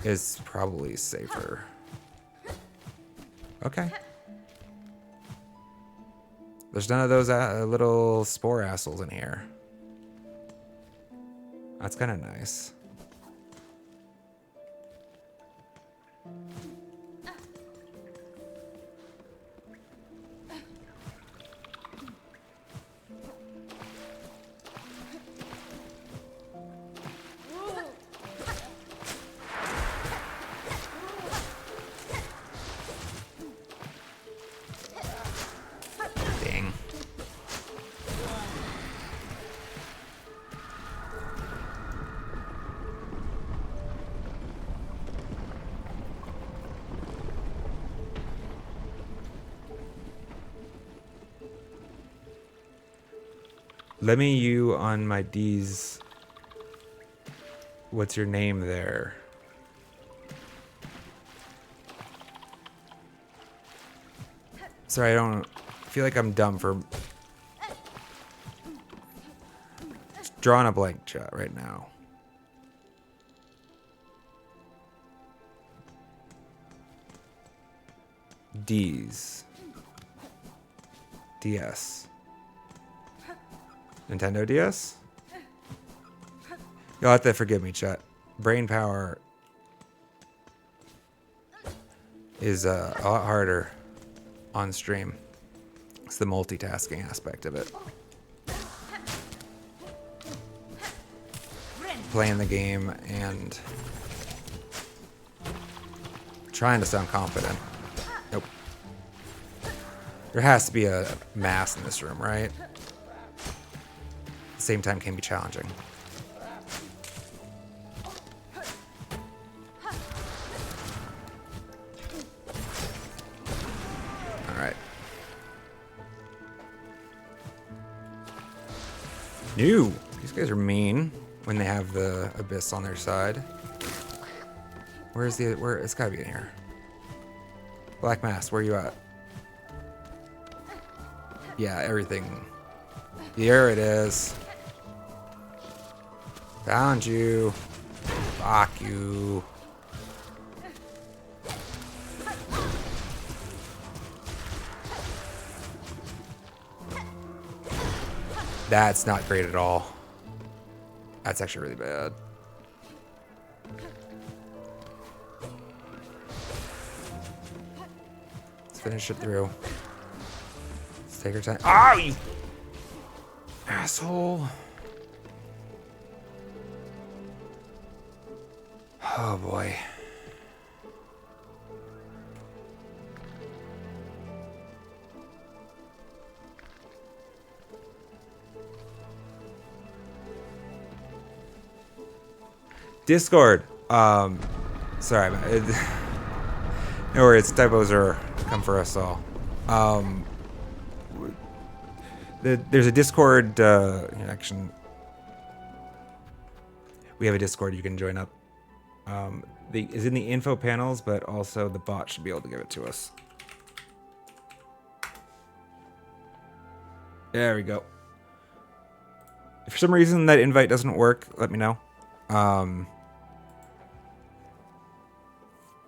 is probably safer. Okay. There's none of those little spore assholes in here. That's kind of nice. Let me you on my D's. What's your name there? Sorry, I don't feel like I'm dumb for drawing a blank chat right now. D's. DS. Nintendo DS? You'll have to forgive me, chat. Brain power is a lot harder on stream. It's the multitasking aspect of it. Playing the game and trying to sound confident. Nope. There has to be a mass in this room, right? At the same time can be challenging. Alright. New! These guys are mean when they have the abyss on their side. Where's the... where? It's gotta be in here. Black Mass, where are you at? Yeah, everything. Here it is. Found you. Fuck you. That's not great at all. That's actually really bad. Let's finish it through. Let's take our time. Oh, you asshole. Oh boy. Discord. Sorry, man. No worries. Typos are come for us all. There's a Discord connection. We have a Discord. You can join up. Is in the info panels, but also the bot should be able to give it to us. There we go. If for some reason that invite doesn't work, let me know.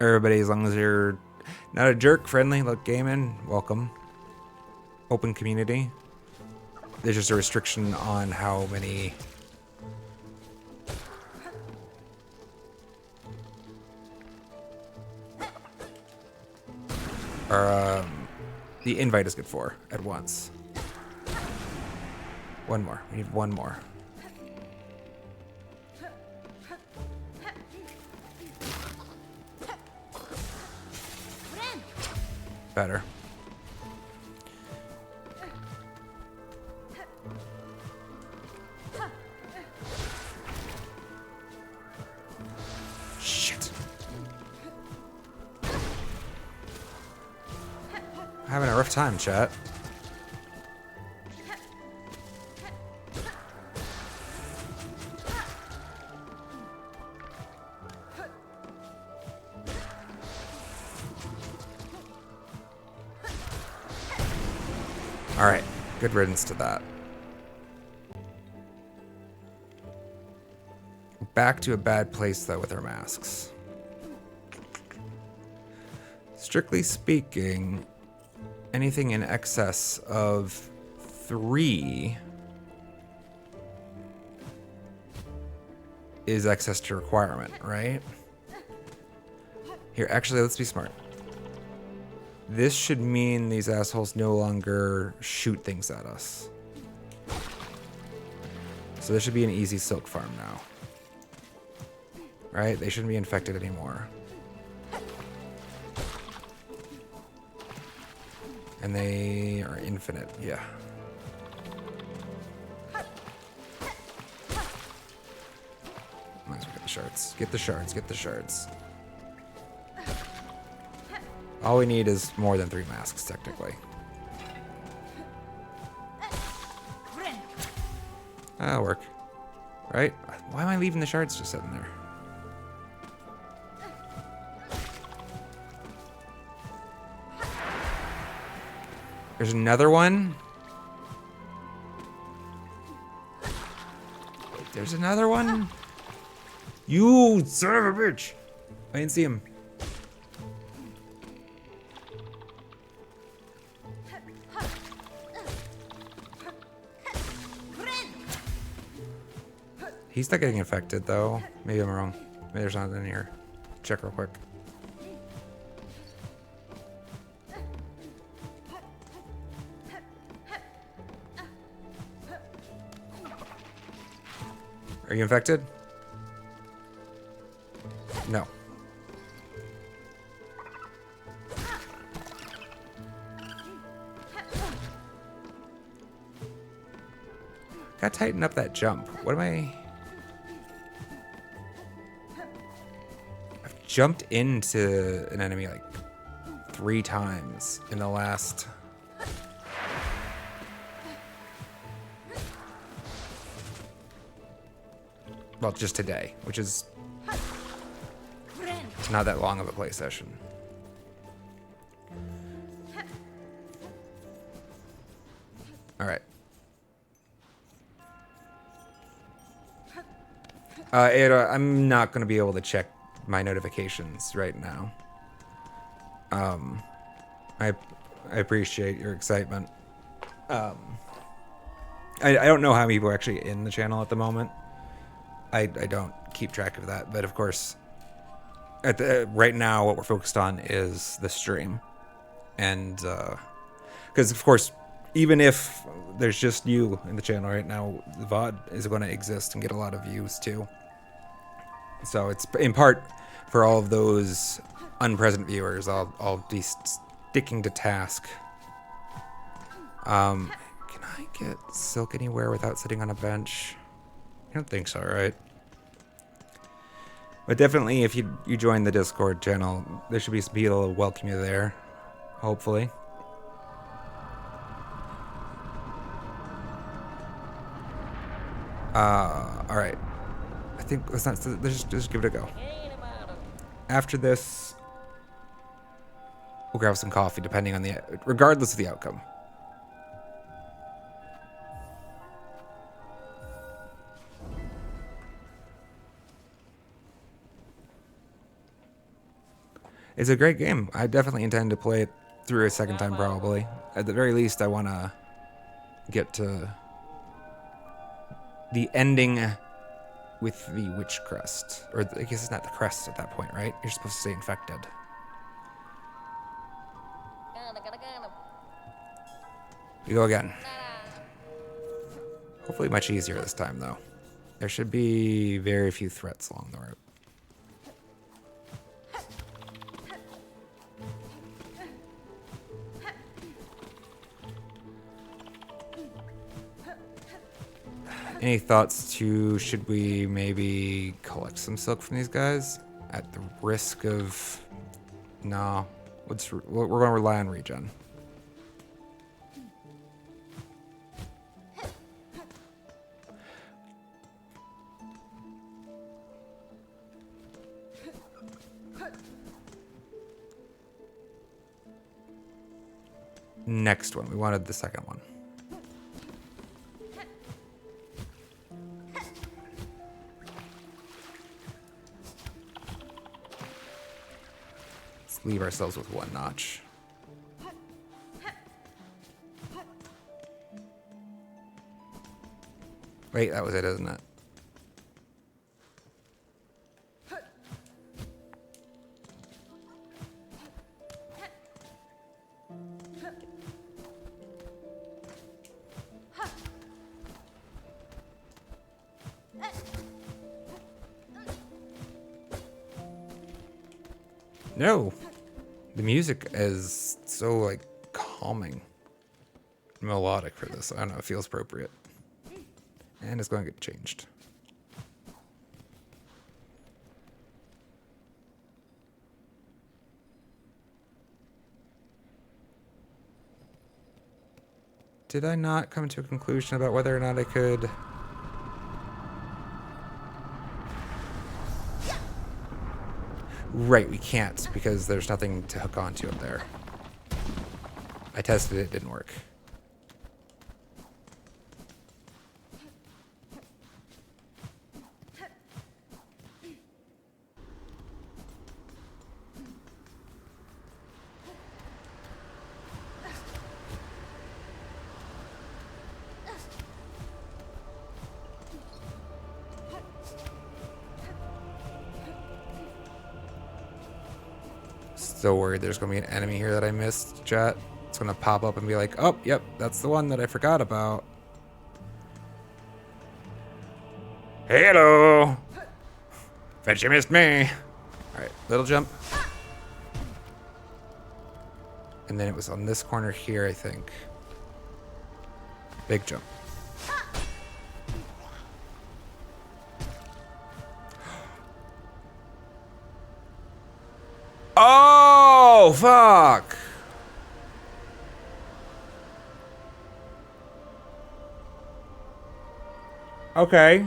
Everybody, as long as you're not a jerk, friendly, like gaming, welcome. Open community. There's just a restriction on how many the invite is good for at once. One more. We need one more. Better. Shit. Having a rough time, chat. Alright, good riddance to that. Back to a bad place, though, with our masks. Strictly speaking, anything in excess of 3 is excess to requirement, right? Here, actually, let's be smart. This should mean these assholes no longer shoot things at us. So this should be an easy silk farm now. Right? They shouldn't be infected anymore. And they are infinite, yeah. Might as well get the shards. Get the shards, get the shards. All we need is more than 3 masks, technically. That'll work. Right? Why am I leaving the shards just sitting there? There's another one. There's another one. You son of a bitch. I didn't see him. He's not getting infected though. Maybe I'm wrong. Maybe there's nothing in here. Check real quick. Are you infected? No. Gotta tighten up that jump. What am I... I've jumped into an enemy like 3 times in the last... Well, just today, which is not that long of a play session. All right. Ada, I'm not going to be able to check my notifications right now. I appreciate your excitement. I don't know how many people are actually in the channel at the moment. I don't keep track of that, but of course, right now what we're focused on is the stream, and because of course, even if there's just you in the channel right now, the VOD is going to exist and get a lot of views too. So it's in part for all of those unpresent viewers. I'll be sticking to task. Can I get Silk anywhere without sitting on a bench? I don't think so, right? But definitely, if you join the Discord channel, there should be some people to welcome you there. Hopefully. All right. I think let's just give it a go. After this, we'll grab some coffee, depending on regardless of the outcome. It's a great game. I definitely intend to play it through a second time, probably. At the very least, I want to get to the ending with the witch crest. Or I guess it's not the crest at that point, right? You're supposed to stay infected. We go again. Hopefully much easier this time, though. There should be very few threats along the route. Any thoughts to, should we maybe collect some silk from these guys? At the risk of... No. We're going to rely on regen. Next one. We wanted the second one. Leave ourselves with 1 notch. Wait, that was it, isn't it? No. The music is so, like, calming. Melodic for this. I don't know, it feels appropriate. And it's going to get changed. Did I not come to a conclusion about whether or not I could Right, we can't because there's nothing to hook onto up there. I tested it, didn't work. Still worried there's going to be an enemy here that I missed, chat. It's going to pop up and be like, oh, yep, that's the one that I forgot about. Hello! Bet you missed me. Alright, little jump. And then it was on this corner here, I think. Big jump. Oh, fuck! Okay.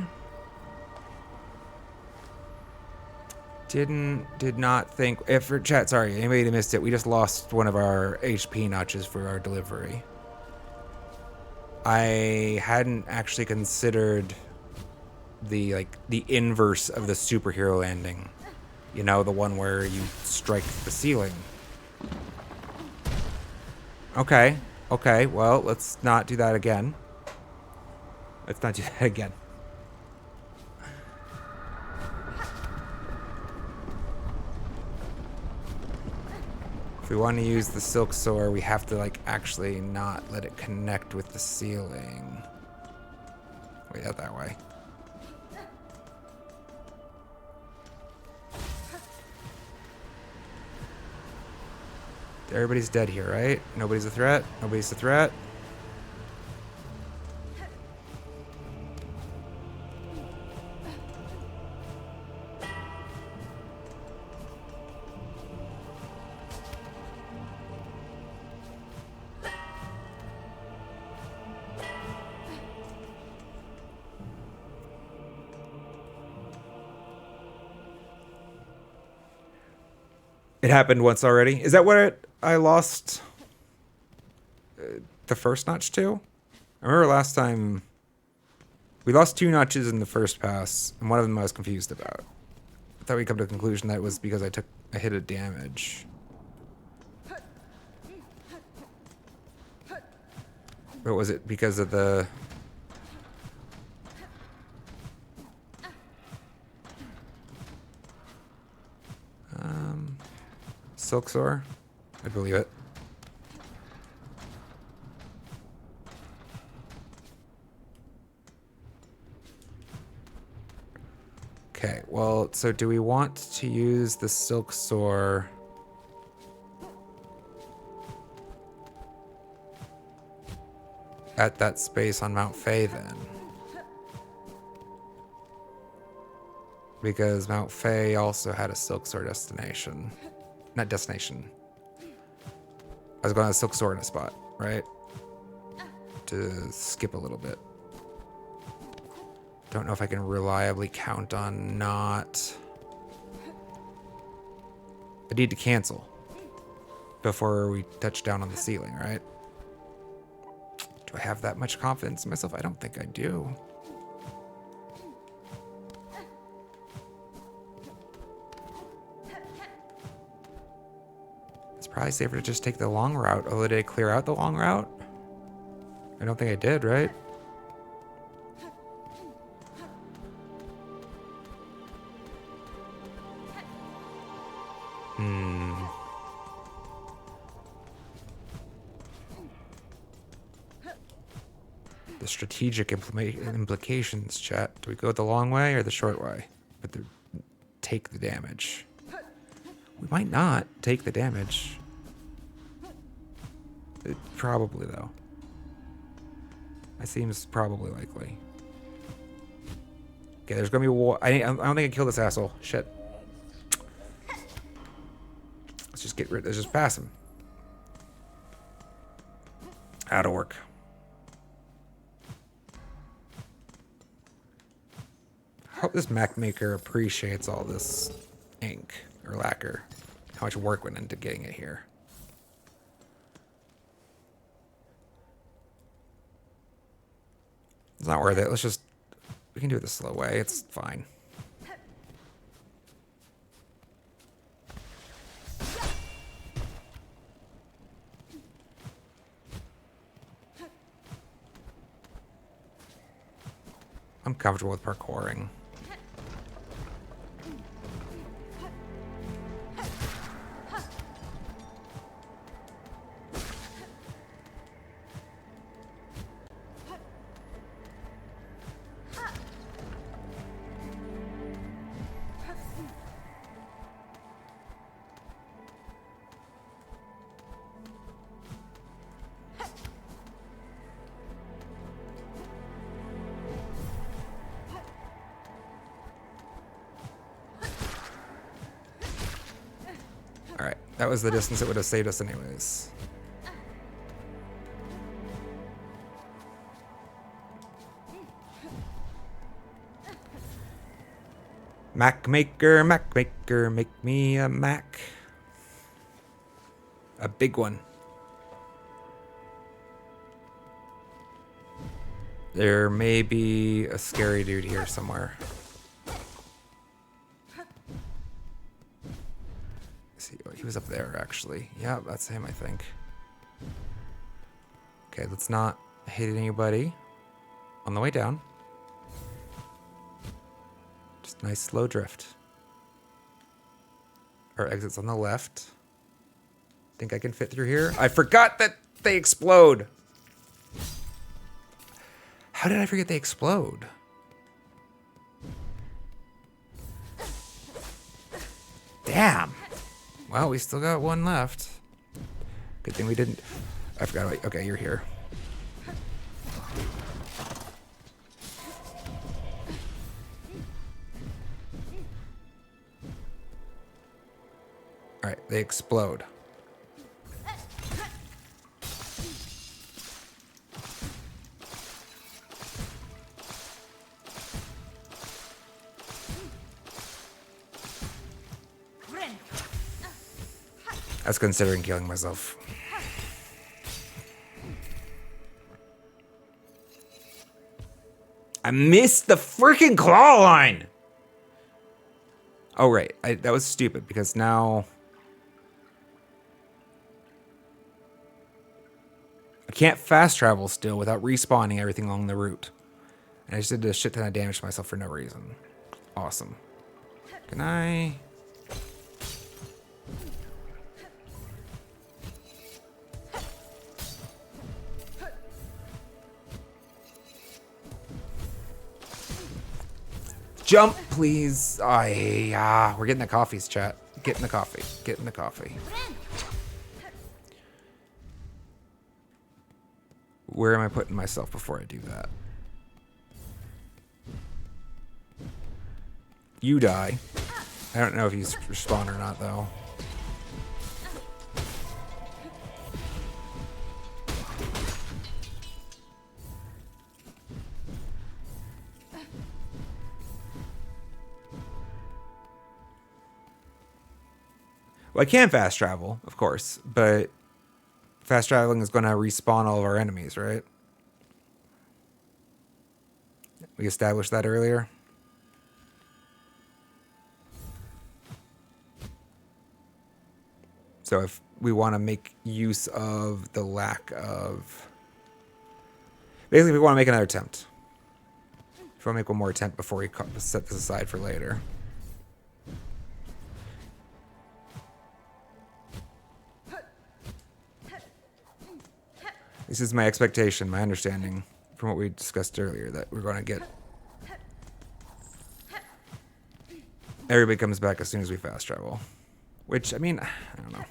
Did not think. If for chat, sorry, anybody that missed it, we just lost one of our HP notches for our delivery. I hadn't actually considered the inverse of the superhero landing. You know, the one where you strike the ceiling. Okay. Okay, well, let's not do that again. Let's not do that again. If we want to use the Silksong, we have to, like, actually not let it connect with the ceiling. Wait, out that way. Everybody's dead here, right? Nobody's a threat? Nobody's a threat? It happened once already. Is that what I lost the first notch to? I remember last time we lost 2 notches in the first pass, and one of them I was confused about. I thought we'd come to the conclusion that it was because I hit a damage. But was it because of the... Silksong? I believe it. Okay, well, so do we want to use the Silksong at that space on Mount Fay then? Because Mount Fay also had a Silksong destination. Not destination. I was going to Silksong in a spot, right? To skip a little bit. Don't know if I can reliably count on not... I need to cancel before we touch down on the ceiling, right? Do I have that much confidence in myself? I don't think I do. It's probably safer to just take the long route. Although, did I clear out the long route? I don't think I did, right? The strategic implications, chat. Do we go the long way or the short way? But take the damage. We might not take the damage. Probably, though. That seems probably likely. Okay, there's gonna be a war. I don't think I can kill this asshole. Shit. Let's just get rid. Let's just pass him. Out of work. I hope this Mac maker appreciates all this ink. or lacquer. How much work went into getting it here. It's not worth it. Let's just... We can do it the slow way. It's fine. I'm comfortable with parkouring. Alright, that was the distance it would have saved us anyways. Mac maker, make me a Mac. A big one. There may be a scary dude here somewhere. See, he was up there actually. Yeah, that's him, I think. Okay, let's not hit anybody on the way down. Just nice slow drift. Our exit's on the left. Think I can fit through here? I forgot that they explode. How did I forget they explode? Damn. Well, we still got one left. Good thing we didn't. I forgot about. Okay, you're here. All right, they explode. I was considering killing myself. I missed the freaking claw line! Oh, right. That was stupid because now... I can't fast travel still without respawning everything along the route. And I just did a shit ton of damage to myself for no reason. Awesome. Can I... Jump, please. We're getting the coffees, chat. Getting the coffee. Getting the coffee. Where am I putting myself before I do that? You die. I don't know if you respawn or not, though. Well, I can fast travel, of course, but fast traveling is going to respawn all of our enemies, right? We established that earlier. So if we want to make use of the lack of... Basically, we want to make another attempt. If we want to make one more attempt before we set this aside for later. This is my expectation, my understanding from what we discussed earlier, that we're going to get... Everybody comes back as soon as we fast travel. Which, I mean, I don't know.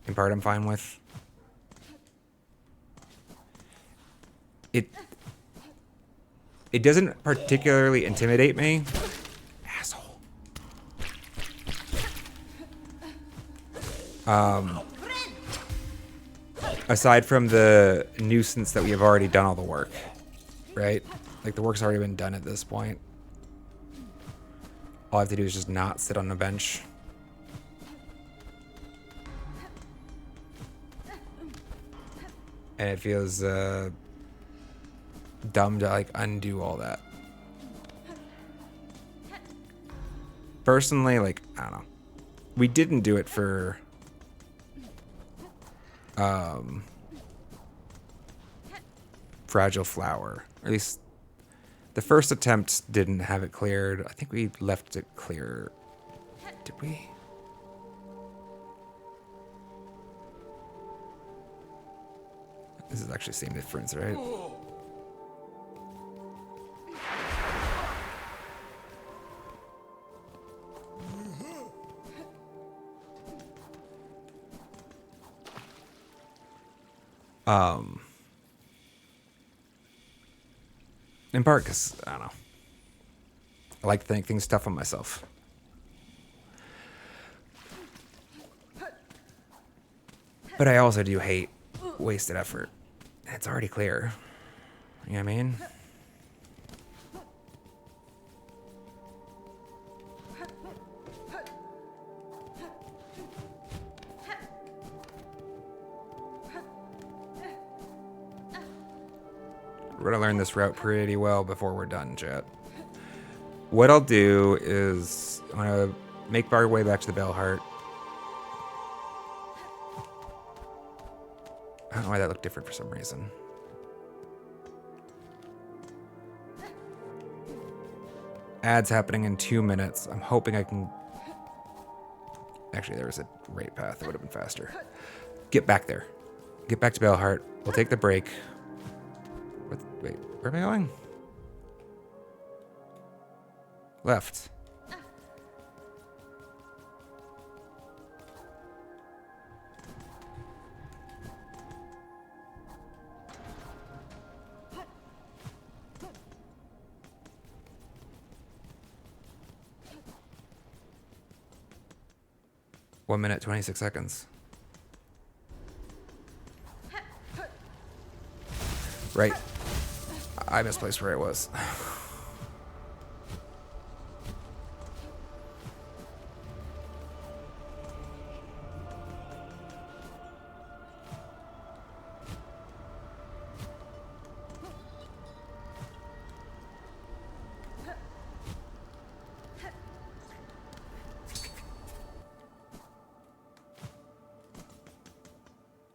In part, I'm fine with. It doesn't particularly intimidate me. Asshole. Aside from the nuisance that we have already done all the work, right? Like, the work's already been done at this point. All I have to do is just not sit on the bench. And it feels dumb to like undo all that. Personally, like, I don't know. We didn't do it for Fragile Flower. Or at least the first attempt didn't have it cleared. I think we left it clear. Did we? This is actually the same difference, right? In part because, I don't know. I like to think things tough on myself. But I also do hate wasted effort. It's already clear. You know what I mean? We're gonna learn this route pretty well before we're done, chat. What I'll do is I'm gonna make our way back to the Bell Heart. I don't know why that looked different for some reason. Ads happening in 2 minutes. I'm hoping I can... Actually, there was a right path that would have been faster. Get back there. Get back to Bell Heart. We'll take the break. Wait, where am I going? Left. One minute, 26 seconds. Right. I misplaced where it was.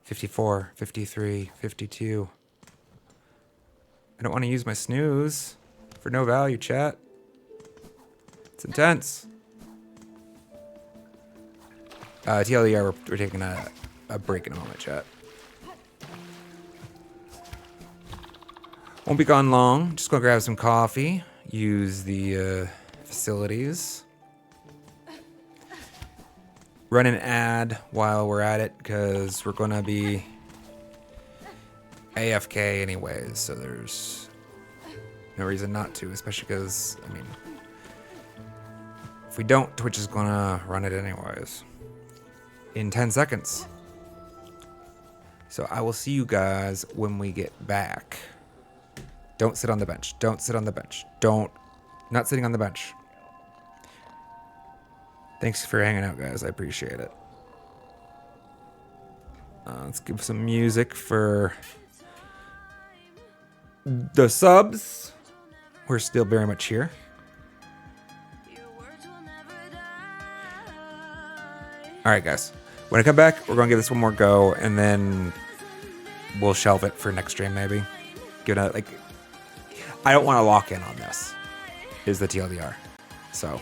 $54, $53, $52. I don't want to use my snooze for no value, chat. It's intense. TLDR, we're taking a break in a moment, chat. Won't be gone long. Just gonna grab some coffee. Use the facilities. Run an ad while we're at it, because we're gonna be AFK anyways, so there's no reason not to, especially because, I mean, if we don't, Twitch is gonna run it anyways. In 10 seconds. So I will see you guys when we get back. Don't sit on the bench. Don't sit on the bench. Not sitting on the bench. Thanks for hanging out, guys. I appreciate it. Let's give some music for the subs. We're still very much here. All right, guys. When I come back, we're going to give this one more go, and then we'll shelve it for next stream, maybe. Give it a, like... I don't want to lock in on this, is the TLDR. So...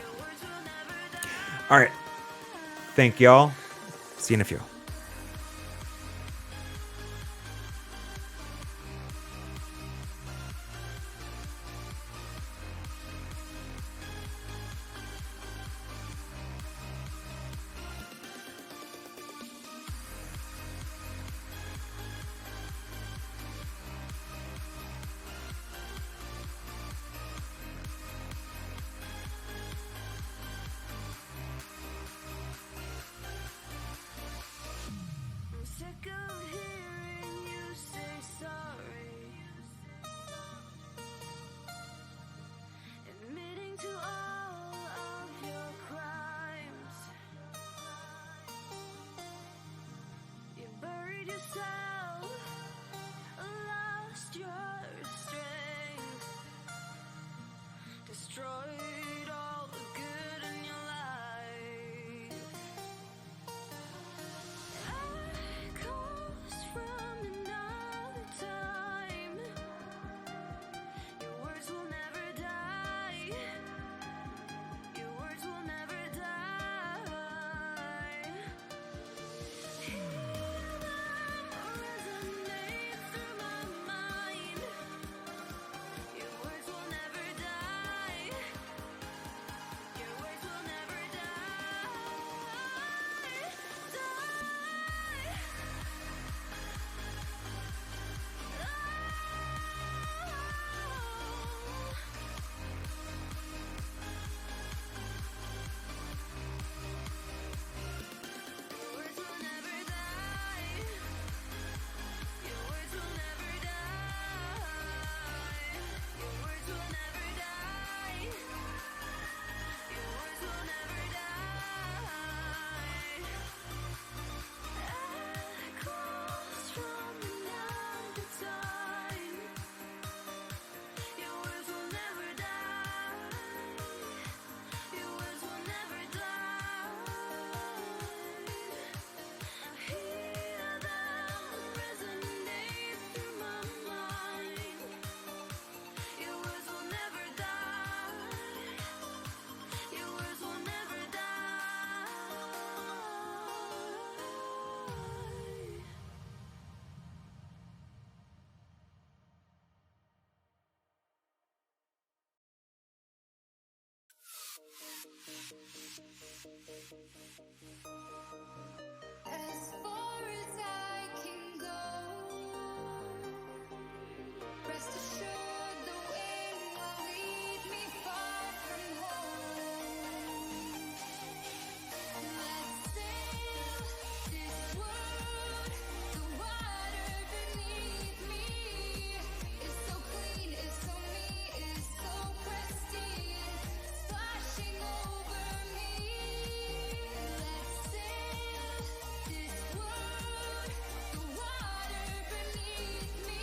All right. Thank y'all. See you in a few. As far as I can go, rest assured the wind will lead me far from home. Let's sail this world, the water beneath me is so clean, is so neat, is so pristine, splashing over me. Let's sail this world, the water beneath me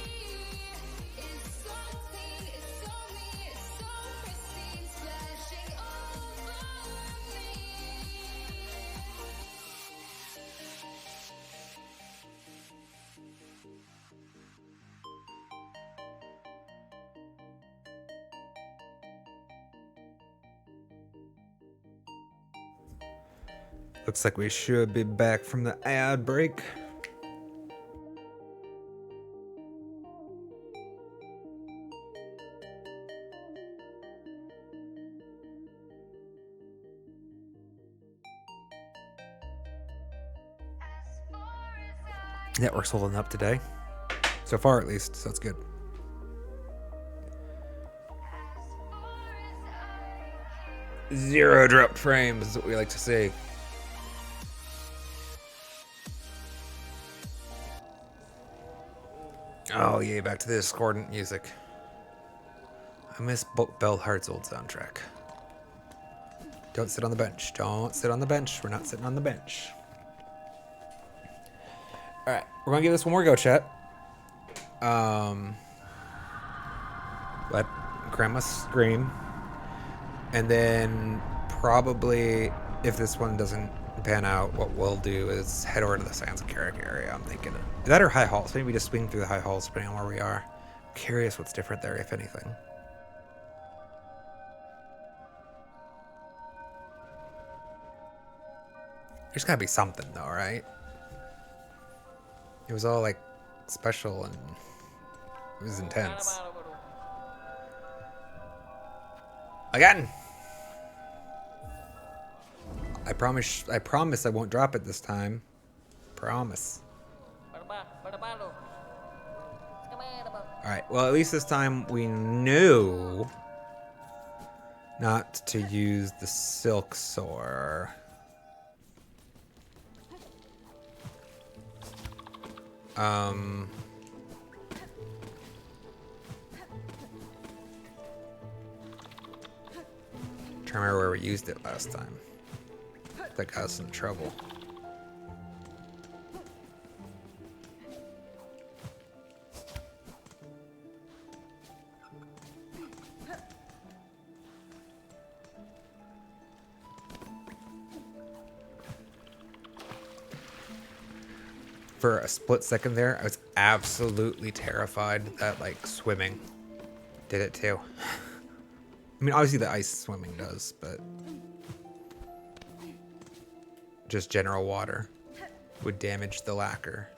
is so clean, is so neat, is so pristine, splashing over me. Looks like we should be back from the ad break. As far as I Network's holding up today. So far, at least, so it's good. Zero drop frames is what we like to see. Oh, yeah, back to the discordant music. I miss Bell Hart's old soundtrack. Don't sit on the bench. Don't sit on the bench. We're not sitting on the bench. Alright, we're gonna give this one more go, chat. Let Grandma scream. And then probably, if this one doesn't pan out, what we'll do is head over to the Sands of Carrick area, I'm thinking. Is that our high halls? Maybe we just swing through the high halls depending on where we are. I'm curious what's different there, if anything. There's gotta be something though, right? It was all like special and it was intense. Again! I promise I won't drop it this time. Promise. Alright, well at least this time we knew not to use the Silksong. Trying to remember where we used it last time. That got us in trouble. For a split second there, I was absolutely terrified that like swimming did it too. I mean, obviously the ice swimming does, but just general water would damage the lacquer.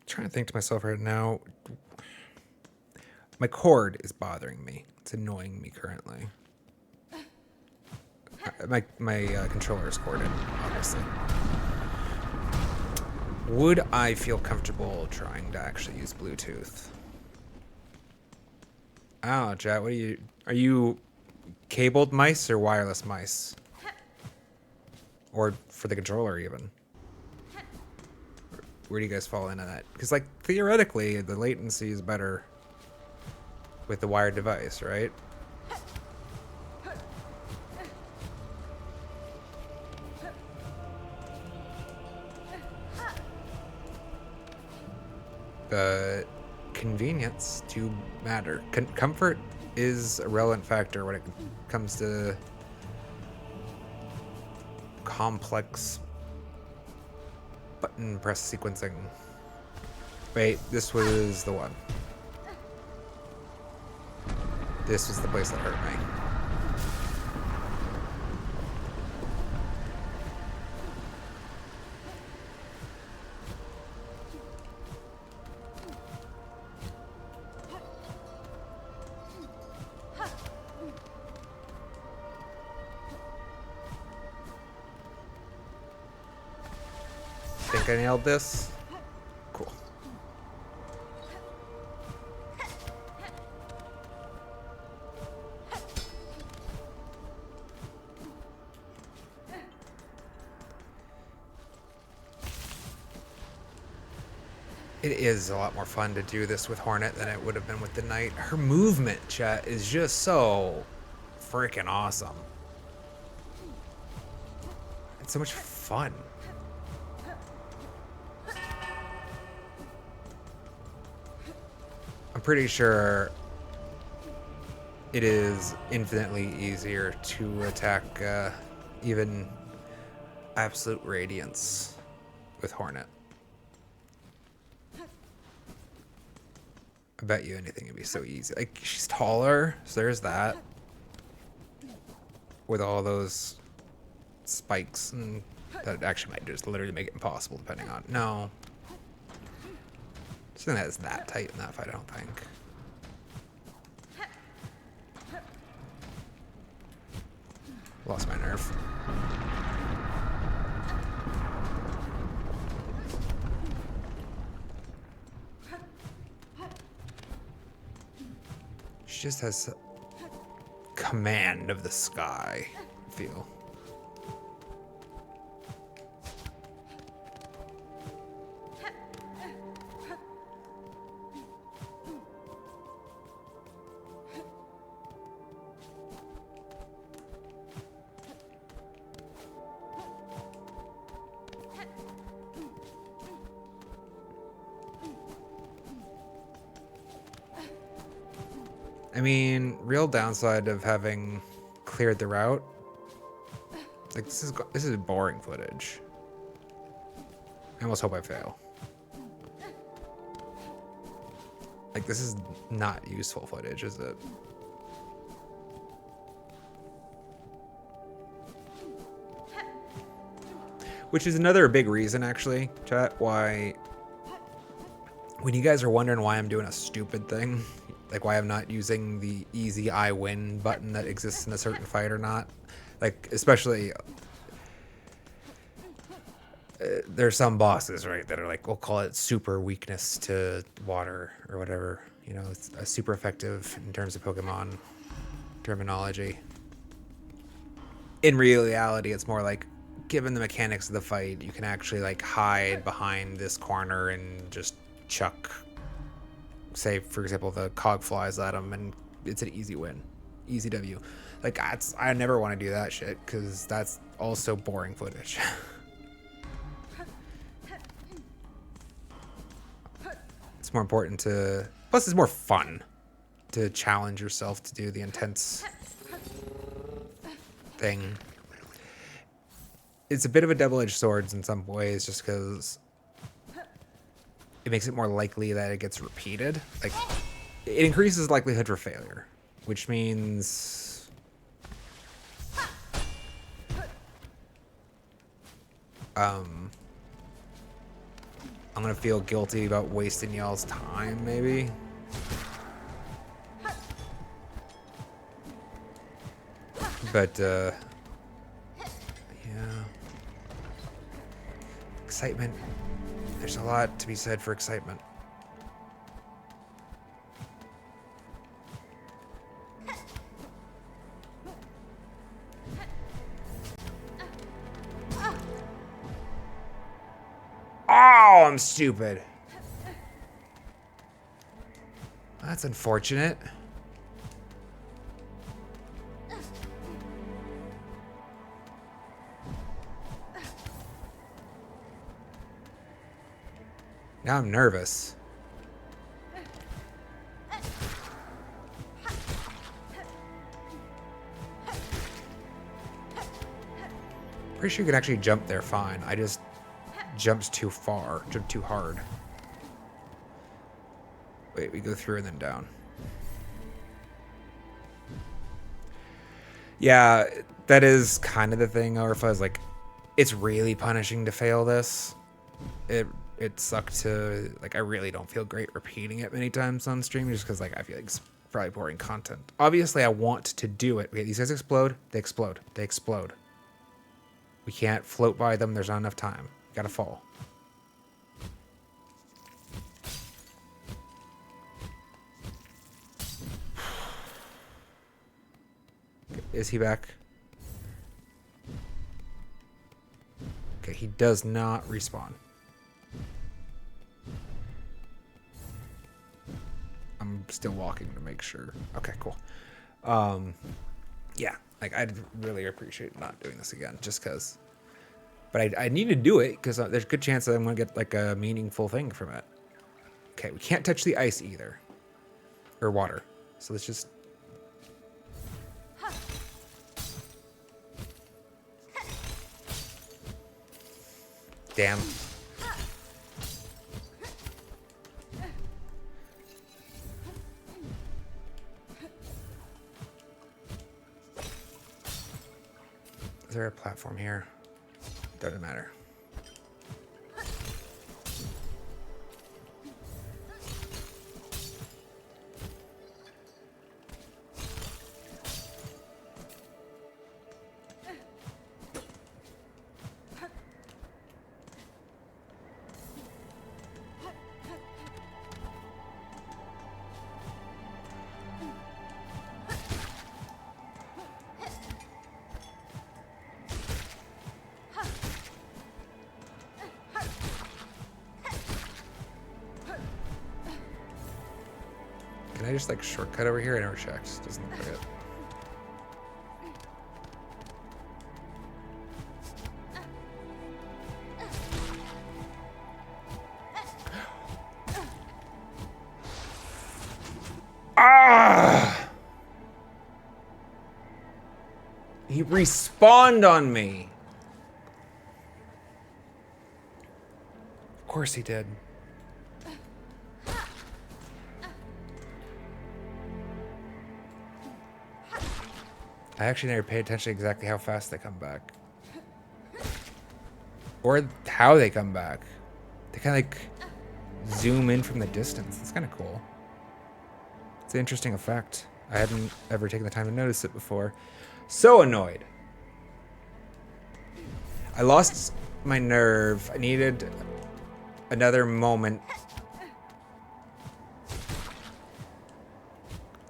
Trying to think to myself right now. My cord is bothering me. It's annoying me currently. My controller is corded, obviously. Would I feel comfortable trying to actually use Bluetooth? Oh, chat, what are you cabled mice or wireless mice? Or for the controller even? Where do you guys fall into that? Because like theoretically the latency is better with the wired device, right? But convenience do matter. Comfort is a relevant factor when it comes to complex button press sequencing. Wait, this was the one. This was the place that hurt me. think I nailed this. Cool. It is a lot more fun to do this with Hornet than it would have been with the Knight. Her movement, chat, is just so freaking awesome. It's so much fun. I'm pretty sure it is infinitely easier to attack even Absolute Radiance with Hornet. I bet you anything would be so easy. Like, she's taller, so there's that. With all those spikes, and that actually might just literally make it impossible depending on... No. Something that's that tight in that fight, I don't think. Lost my nerve. She just has command of the sky, I feel. I mean, real downside of having cleared the route, like this is boring footage. I almost hope I fail. Like, this is not useful footage, is it? Which is another big reason, actually, chat, why when you guys are wondering why I'm doing a stupid thing, like why I'm not using the easy I win button that exists in a certain fight or not, like especially there's some bosses, right, that are like, we'll call it super weakness to water or whatever, you know, it's a super effective in terms of Pokemon terminology. In reality, it's more like, given the mechanics of the fight, you can actually like hide behind this corner and just chuck, say for example, the cog flies at him, and it's an easy win, easy W. Like, I never want to do that shit because that's also boring footage. It's more important to, plus it's more fun to challenge yourself to do the intense thing. It's a bit of a double-edged sword in some ways, just because it makes it more likely that it gets repeated. Like, it increases likelihood for failure, which means I'm gonna feel guilty about wasting y'all's time, maybe. But yeah, excitement. There's a lot to be said for excitement. Oh, I'm stupid. That's unfortunate. Now I'm nervous. Pretty sure you could actually jump there fine. I just jumped too far, jumped too hard. Wait, we go through and then down. Yeah, that is kind of the thing, Orpha, is like, it's really punishing to fail this. It sucked to, like, I really don't feel great repeating it many times on stream just because, like, I feel like it's probably boring content. Obviously, I want to do it. Okay, these guys explode, they explode, they explode. We can't float by them, there's not enough time. We gotta fall. Is he back? Okay, he does not respawn. I'm still walking to make sure. Okay, cool. Yeah, like I'd really appreciate not doing this again, just because. But I need to do it because there's a good chance that I'm gonna get like a meaningful thing from it. Okay, we can't touch the ice either, or water. So let's just. Damn. Is there a platform here? Doesn't matter. Can I just like shortcut over here? I never checked. Doesn't look like it. Ah! He respawned on me. Of course he did. I actually never paid attention to exactly how fast they come back. Or how they come back. They kind of like zoom in from the distance. It's kind of cool. It's an interesting effect. I hadn't ever taken the time to notice it before. So annoyed. I lost my nerve. I needed another moment.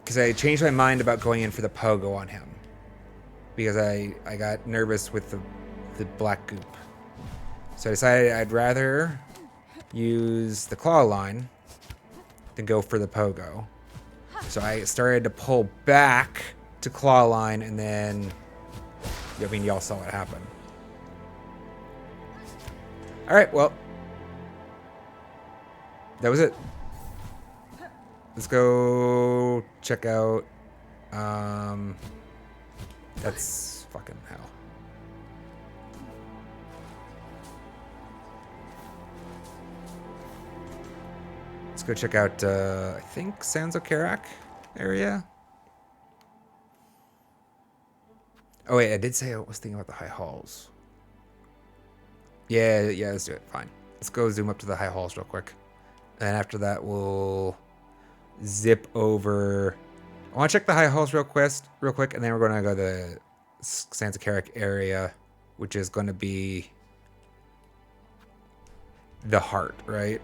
Because I changed my mind about going in for the pogo on him. Because I got nervous with the black goop. So I decided I'd rather use the claw line than go for the pogo. So I started to pull back to claw line, and then, I mean, y'all saw what happened. All right, well, that was it. Let's go check out, that's fucking hell. Let's go check out, I think, Sanzo-Karak area. Oh, wait, I did say I was thinking about the high halls. Yeah, let's do it. Fine. Let's go zoom up to the high halls real quick. And after that, we'll zip over. I want to check the high halls real quick, and then we're going to go to the Sanzo-Karak area, which is going to be the heart, right?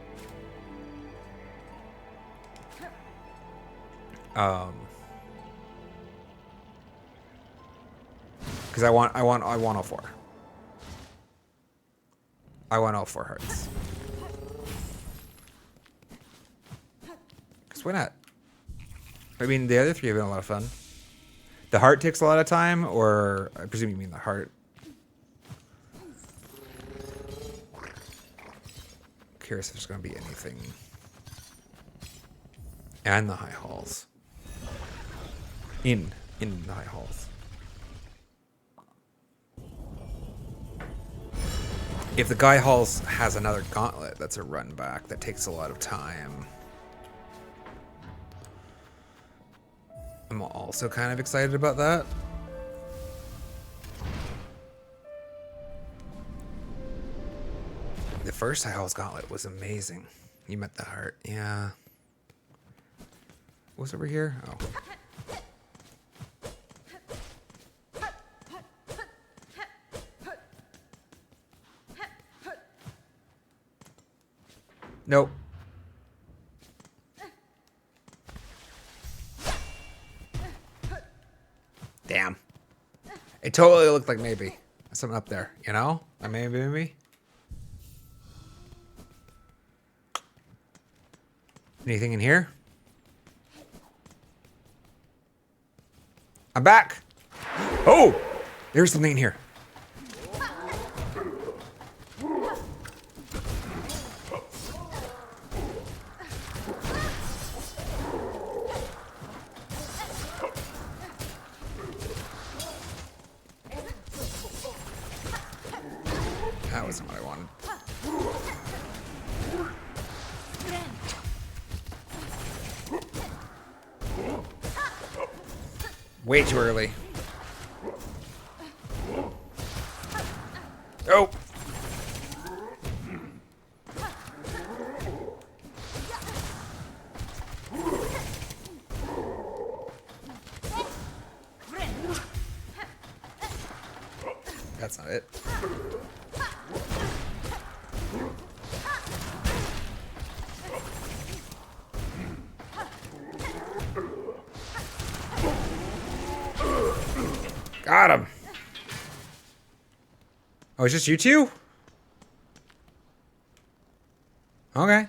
Because I want all four. I want all four hearts. Because why not? I mean, the other three have been a lot of fun. The heart takes a lot of time, or I presume you mean the heart. Curious if there's going to be anything. And the high halls. In the high halls. If the Guy Halls has another gauntlet, that's a run back. That takes a lot of time. I'm also kind of excited about that. The first High Halls gauntlet was amazing. You met the heart. Yeah. What's over here? Oh. Nope. Damn. It totally looked like maybe something up there, you know? Maybe. Anything in here? I'm back. Oh, there's something in here. That wasn't what I wanted. Way too early. Oh. That's not it. Got him. Oh, it's just you two? Okay.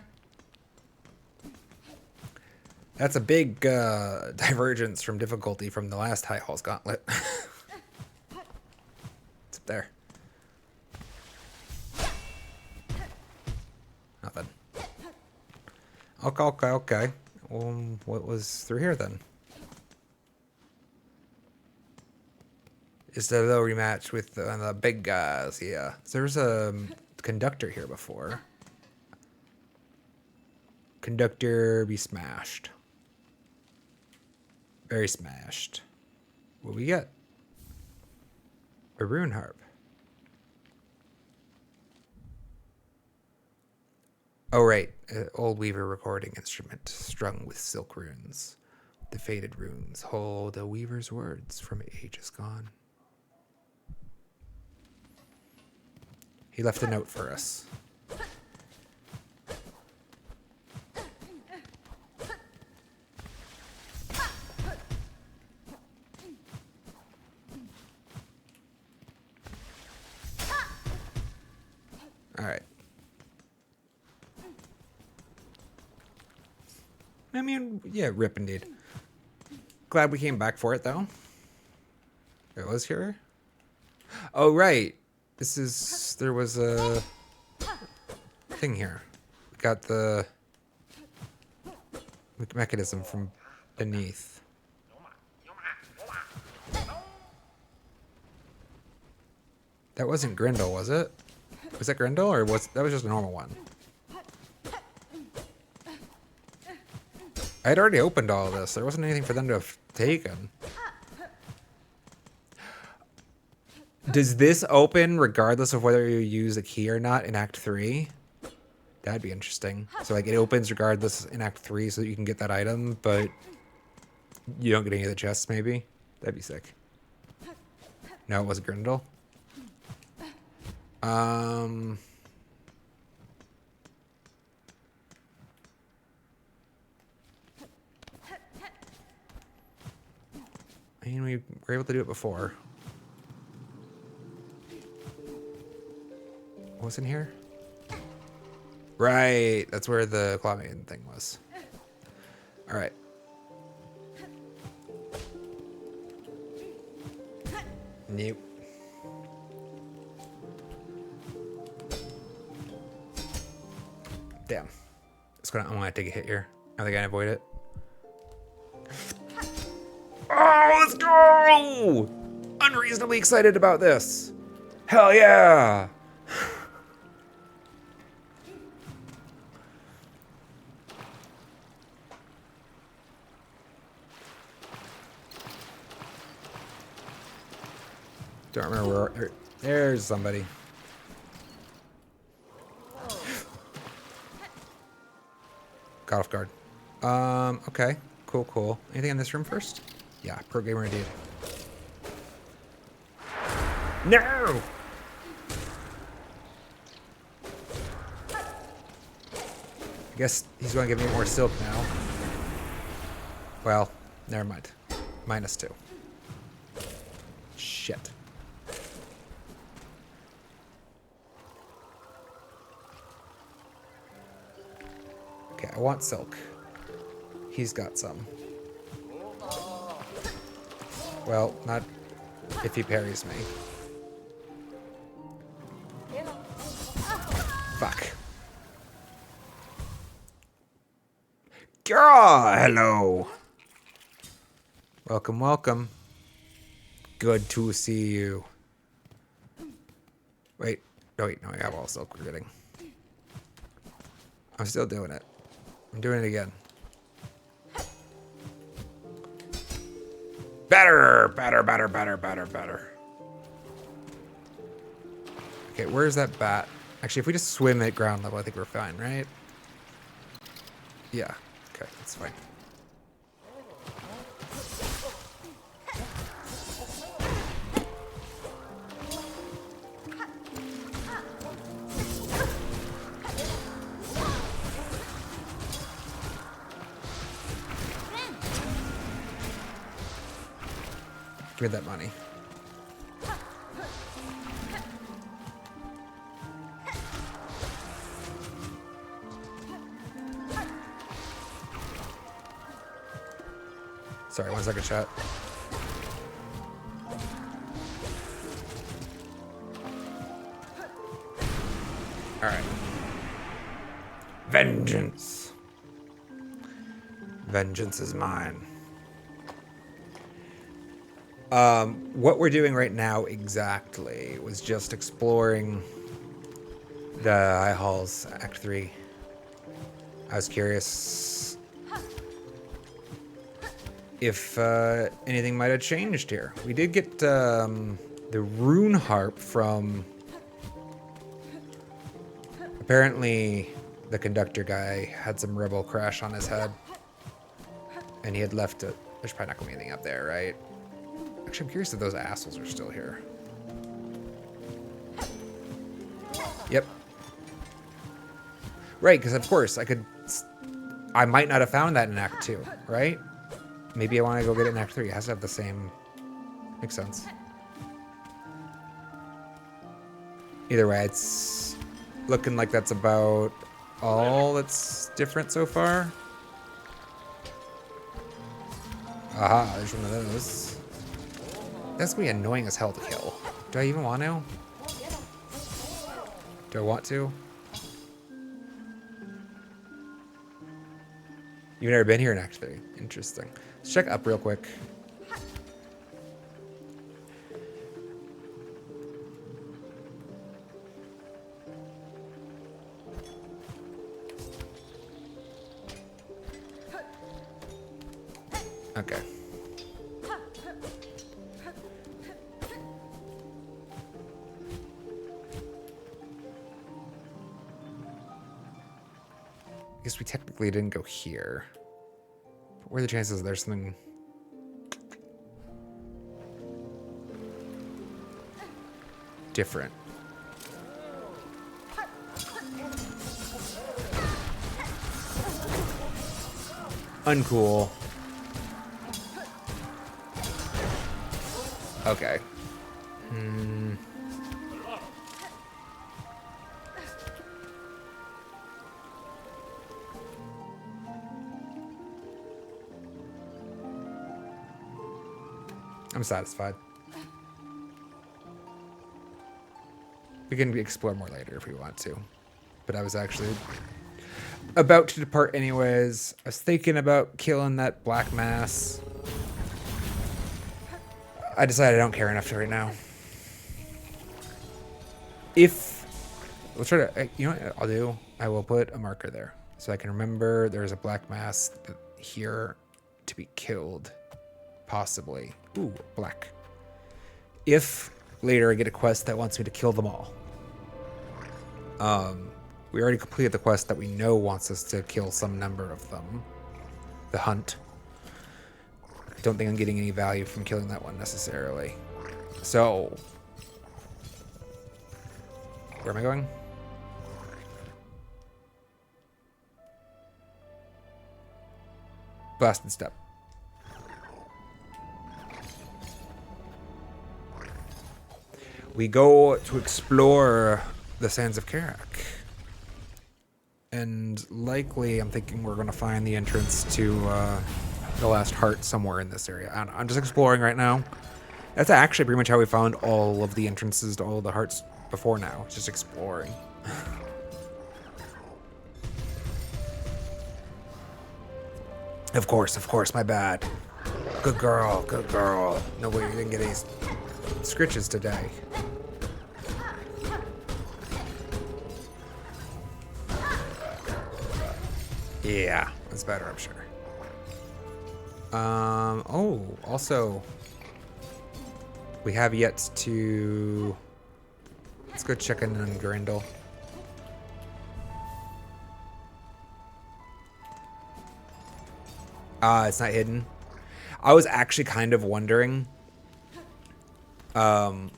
That's a big divergence from difficulty from the last High Halls Gauntlet. It's up there. Nothing. Okay. What was through here then? Is the low rematch with the big guys? Yeah. So there's a conductor here before. Conductor be smashed. Very smashed. What we get? A rune harp. Oh right, old weaver recording instrument strung with silk runes. The faded runes hold a weaver's words from ages gone. He left a note for us. All right. I mean, yeah, rip indeed. Glad we came back for it, though. It was here? Oh, right. There was a thing here. We got the mechanism from beneath. That wasn't Grendel, was it? Was that Grendel, or that was just a normal one? I had already opened all of this. There wasn't anything for them to have taken. Does this open regardless of whether you use a key or not in Act 3? That'd be interesting. So like it opens regardless in Act 3 so that you can get that item, but you don't get any of the chests maybe? That'd be sick. No, it wasn't Grendel. I mean, we were able to do it before. What's in here? Right, that's where the claw maiden thing was. All right. Nope. Damn. I'm gonna take a hit here. I think I can avoid it. Oh, let's go! Unreasonably excited about this. Hell yeah! Don't remember where. There's somebody. Got off guard. Okay. Cool. Anything in this room first? Yeah, pro gamer indeed. No! I guess he's going to give me more silk now. Well, never mind. -2. Shit. Okay, I want silk. He's got some. Well, not if he parries me. Fuck. Girl, hello. Welcome, welcome. Good to see you. Wait. Oh, wait, no, I got all silk recruiting. I'm still doing it. I'm doing it again. Better, better, better, better, better, better. Okay, where's that bat? Actually, if we just swim at ground level, I think we're fine, right? Yeah. Okay, that's fine. Give me that money. Sorry, 1 second, chat. Alright. Vengeance. Vengeance is mine. What we're doing right now exactly was just exploring the High Halls, Act 3. I was curious if anything might have changed here. We did get the rune harp from... Apparently, the conductor guy had some rebel crash on his head. And he had left it. There's probably not going to be anything up there, right? Actually, I'm curious if those assholes are still here. Yep. Right, because of course, I might not have found that in Act 2, right? Maybe I want to go get it in Act 3. It has to have the same... Makes sense. Either way, it's looking like that's about all that's different so far. Aha, there's one of those. That's gonna be annoying as hell to kill. Do I even want to? Do I want to? You've never been here in Act 3. Interesting. Let's check up real quick. Okay. I guess we technically didn't go here. But what are the chances there's something... different? Uncool. Okay. I'm satisfied. We can explore more later if we want to. But I was actually about to depart anyways. I was thinking about killing that black mass. I decided I don't care enough to right now. If... We'll try to... You know what I'll do? I will put a marker there. So I can remember there's a black mass here to be killed. Possibly. Ooh, black. If later I get a quest that wants me to kill them all. We already completed the quest that we know wants us to kill some number of them. The hunt. I don't think I'm getting any value from killing that one necessarily. So... Where am I going? Blasted Step. We go to explore the sands of Karak. And likely, I'm thinking we're going to find the entrance to the last heart somewhere in this area. I'm just exploring right now. That's actually pretty much how we found all of the entrances to all of the hearts before now. Just exploring. Of course, my bad. Good girl, good girl. No way, you didn't get any scritches today. Yeah, that's better, I'm sure. Oh, also, we have yet to... Let's go check in on Grindel. It's not hidden. I was actually kind of wondering. The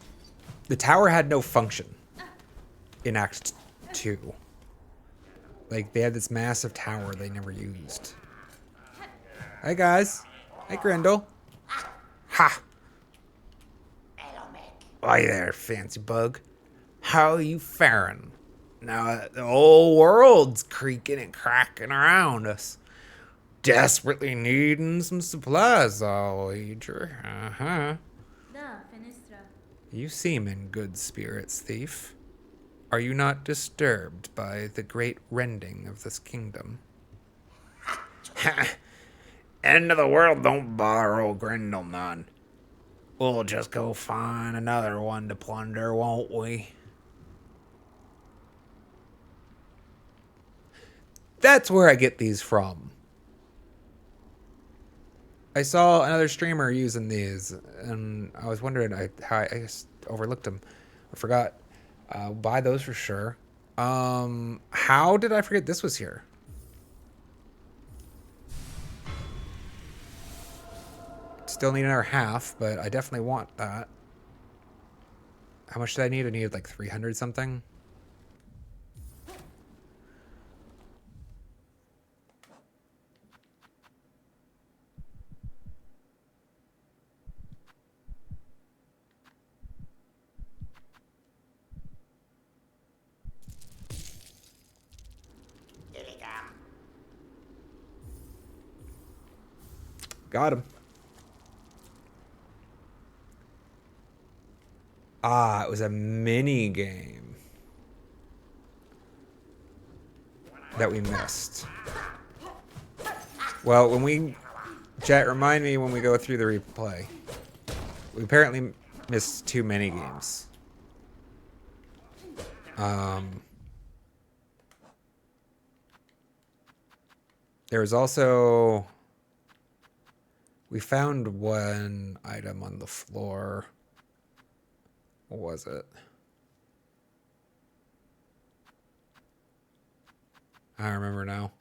tower had no function in Act 2. Like, they had this massive tower they never used. Hi, guys. Hi, Grindel. Ha! Hi there, fancy bug. How are you faring? Now the whole world's creaking and cracking around us. Desperately needing some supplies, I'll wager. Uh-huh. You seem in good spirits, thief. Are you not disturbed by the great rending of this kingdom? End of the world don't bother old Grindel none. We'll just go find another one to plunder, won't we? That's where I get these from. I saw another streamer using these, and I was wondering how I just overlooked them. I forgot. Buy those for sure. How did I forget this was here? Still need another half, but I definitely want that. How much did I need? I needed like 300 something. Got him. Ah, it was a mini game that we missed. Well, when we... Chat, remind me when we go through the replay. We apparently missed 2 mini games. There was also... We found one item on the floor. What was it? I don't remember now.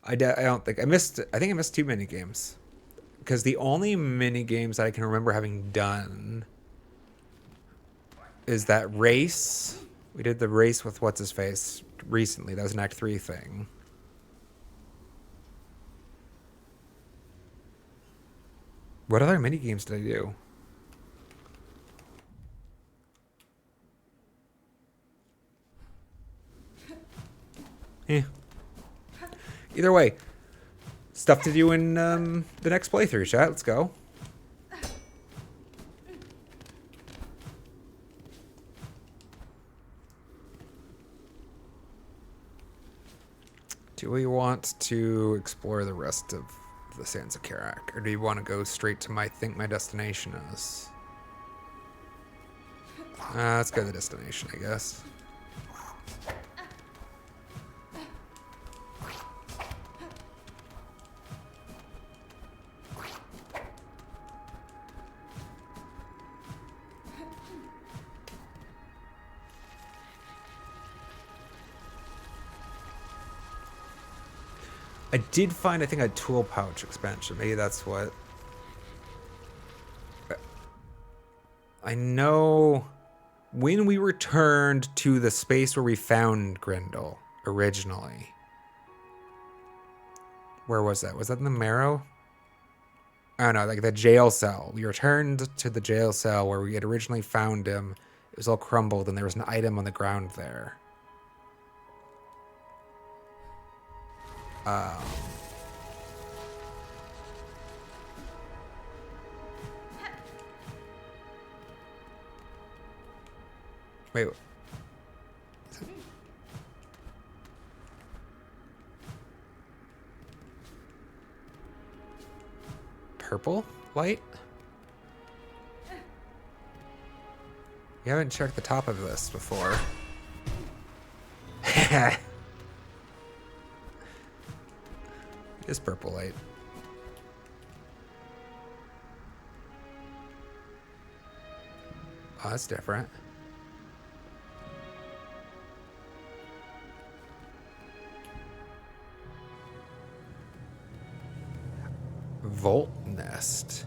I don't think I missed. I think I missed 2 mini games, because the only mini games that I can remember having done is that race. We did the race with what's his face recently. That was an Act 3 thing. What other mini games did I do? Yeah. Either way, stuff to do in the next playthrough, chat. Let's go. Do we want to explore the rest of the Sands of Karak, or do you want to go straight to my destination is? Let's go to the destination, I guess. I did find, I think, a tool pouch expansion. Maybe that's what... I know when we returned to the space where we found Grindel originally. Where was that? Was that in the Marrow? I don't know, like the jail cell. We returned to the jail cell where we had originally found him. It was all crumbled, and there was an item on the ground there. Wait. Purple light? You haven't checked the top of this before. It is purple light. Oh, that's different. Volt nest.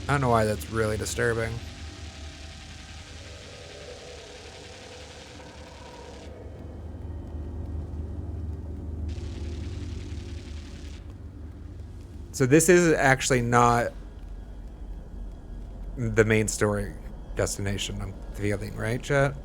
I don't know why that's really disturbing. So this is actually not the main story destination, I'm feeling, right, chat?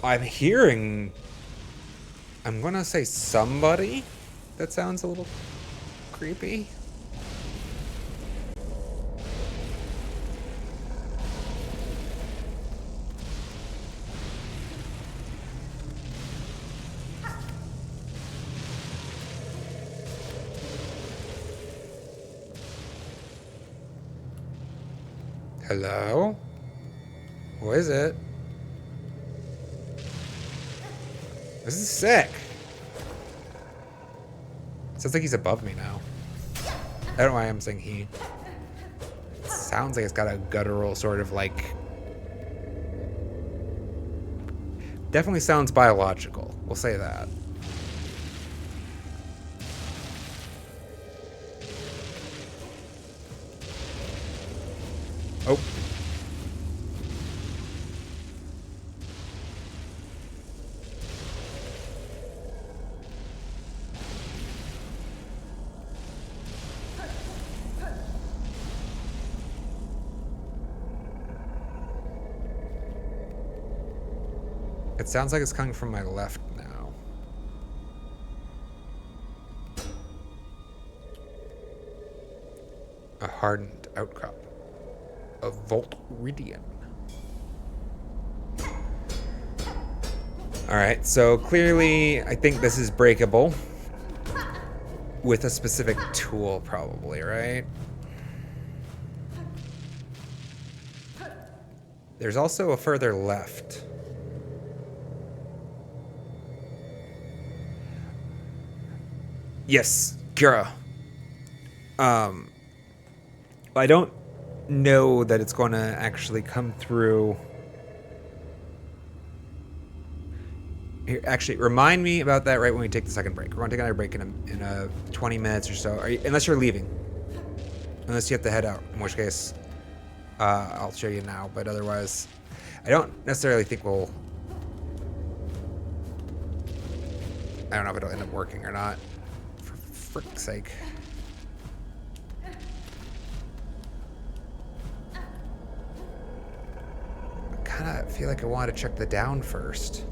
I'm hearing, I'm gonna say somebody. That sounds a little creepy. Hello? What is it? This is sick. Sounds like he's above me now. I don't know why I'm saying he. It sounds like it's got a guttural sort of like... Definitely sounds biological. We'll say that. Oh. It sounds like it's coming from my left now. A hardened outcrop of Voltridian. Alright, so clearly I think this is breakable. With a specific tool, probably, right? There's also a further left. Yes, Kira. I don't know that it's going to actually come through. Here, actually, remind me about that right when we take the second break. We're going to take another break in a 20 minutes or so. Unless you're leaving. Unless you have to head out. In which case, I'll show you now. But otherwise, I don't necessarily think we'll... I don't know if it'll end up working or not. For frick's sake. I kind of feel like I want to check the down first.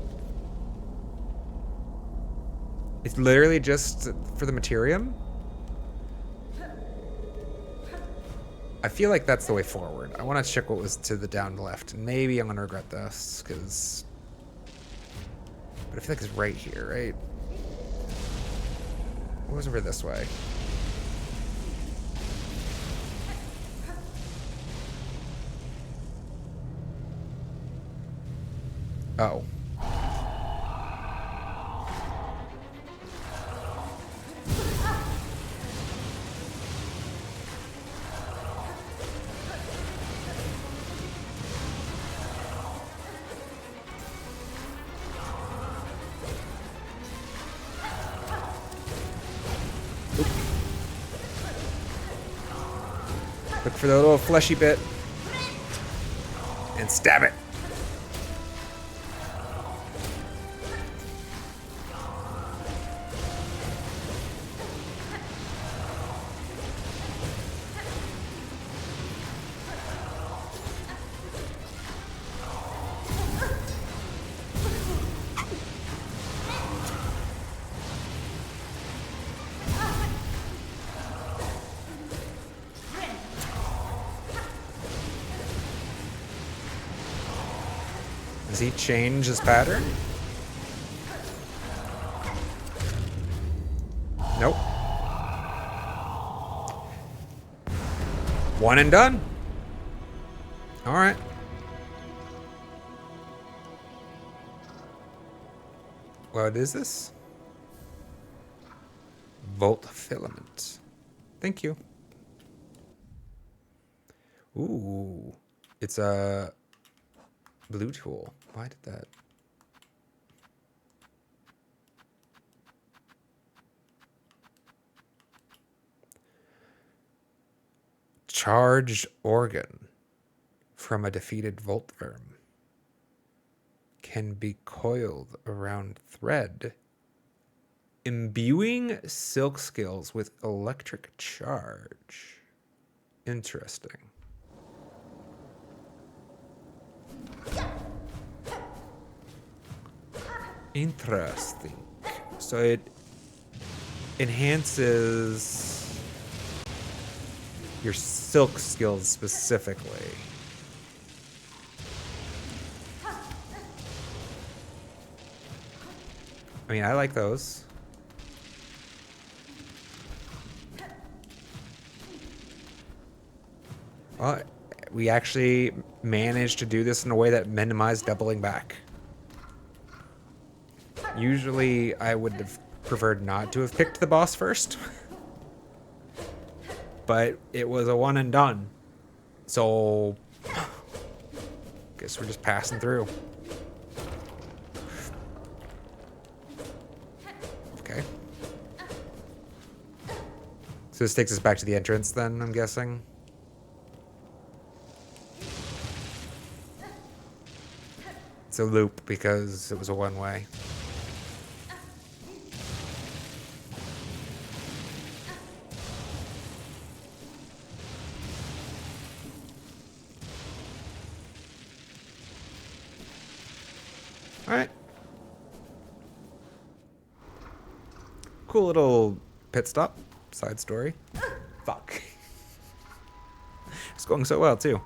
It's literally just for the Materium? I feel like that's the way forward. I want to check what was to the down left. Maybe I'm going to regret this, because... But I feel like it's right here, right? What was over this way? Oh. Look for the little fleshy bit. And stab it. Does he change his pattern? Nope. One and done. All right. What is this? Volt filament. Thank you. Ooh. It's a blue tool. Why did that? Charged organ from a defeated Voltworm can be coiled around thread, imbuing silk skills with electric charge. Interesting. Interesting. So it enhances your silk skills specifically. I mean, I like those. Well, we actually managed to do this in a way that minimized doubling back. Usually, I would have preferred not to have picked the boss first. But it was a one and done. So, guess we're just passing through. Okay. So this takes us back to the entrance then, I'm guessing. It's a loop because it was a one-way. All right. Cool little pit stop, side story. Fuck. It's going so well too.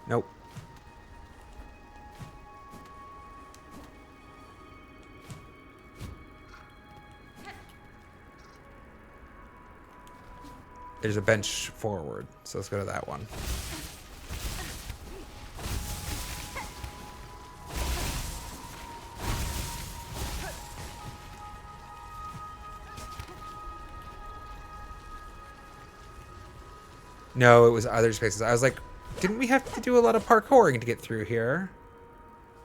Nope. There's a bench forward, so let's go to that one. No, it was other spaces. I was like, didn't we have to do a lot of parkouring to get through here?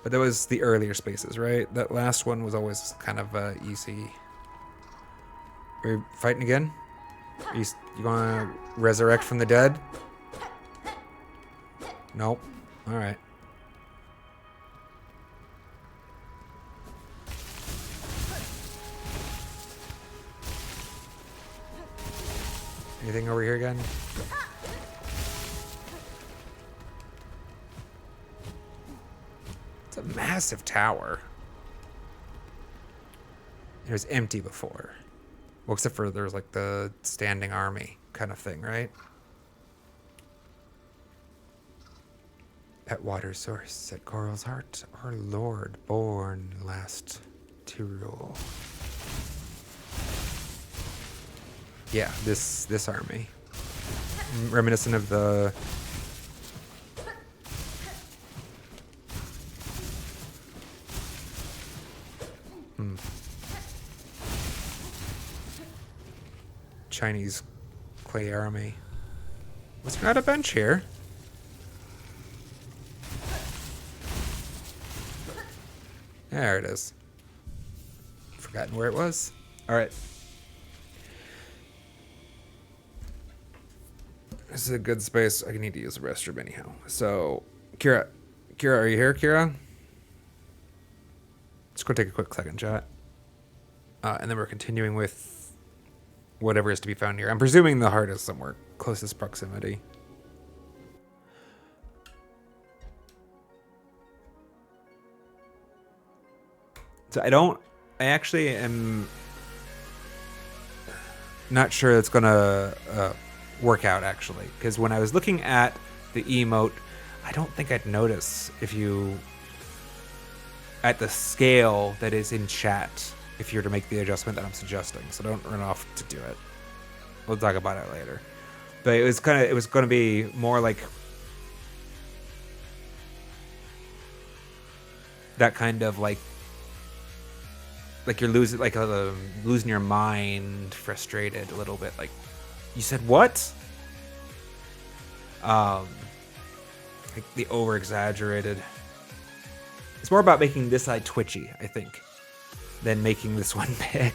But that was the earlier spaces, right? That last one was always kind of easy. Are you fighting again? You want to resurrect from the dead? Nope. All right. Anything over here again? It's a massive tower. It was empty before. Well, except for there's like the standing army kind of thing, right? At water source, at Coral's heart, our lord born last to rule. Yeah, this army. Reminiscent of the Chinese clay army. Was there not a bench here? There it is. Forgotten where it was. All right. This is a good space. I need to use the restroom anyhow. So, Kira, are you here, Kira? Let's go take a quick second, chat. And then we're continuing with whatever is to be found here. I'm presuming the heart is somewhere closest proximity. So I actually am not sure it's gonna work out, actually, because when I was looking at the emote, I don't think I'd notice if you, at the scale that is in chat, if you're to make the adjustment that I'm suggesting. So don't run off to do it. We'll talk about it later. But it was going to be more like that kind of like you're losing your mind, frustrated a little bit. Like, you said what? Like the over exaggerated. It's more about making this side twitchy, I think, than making this one big.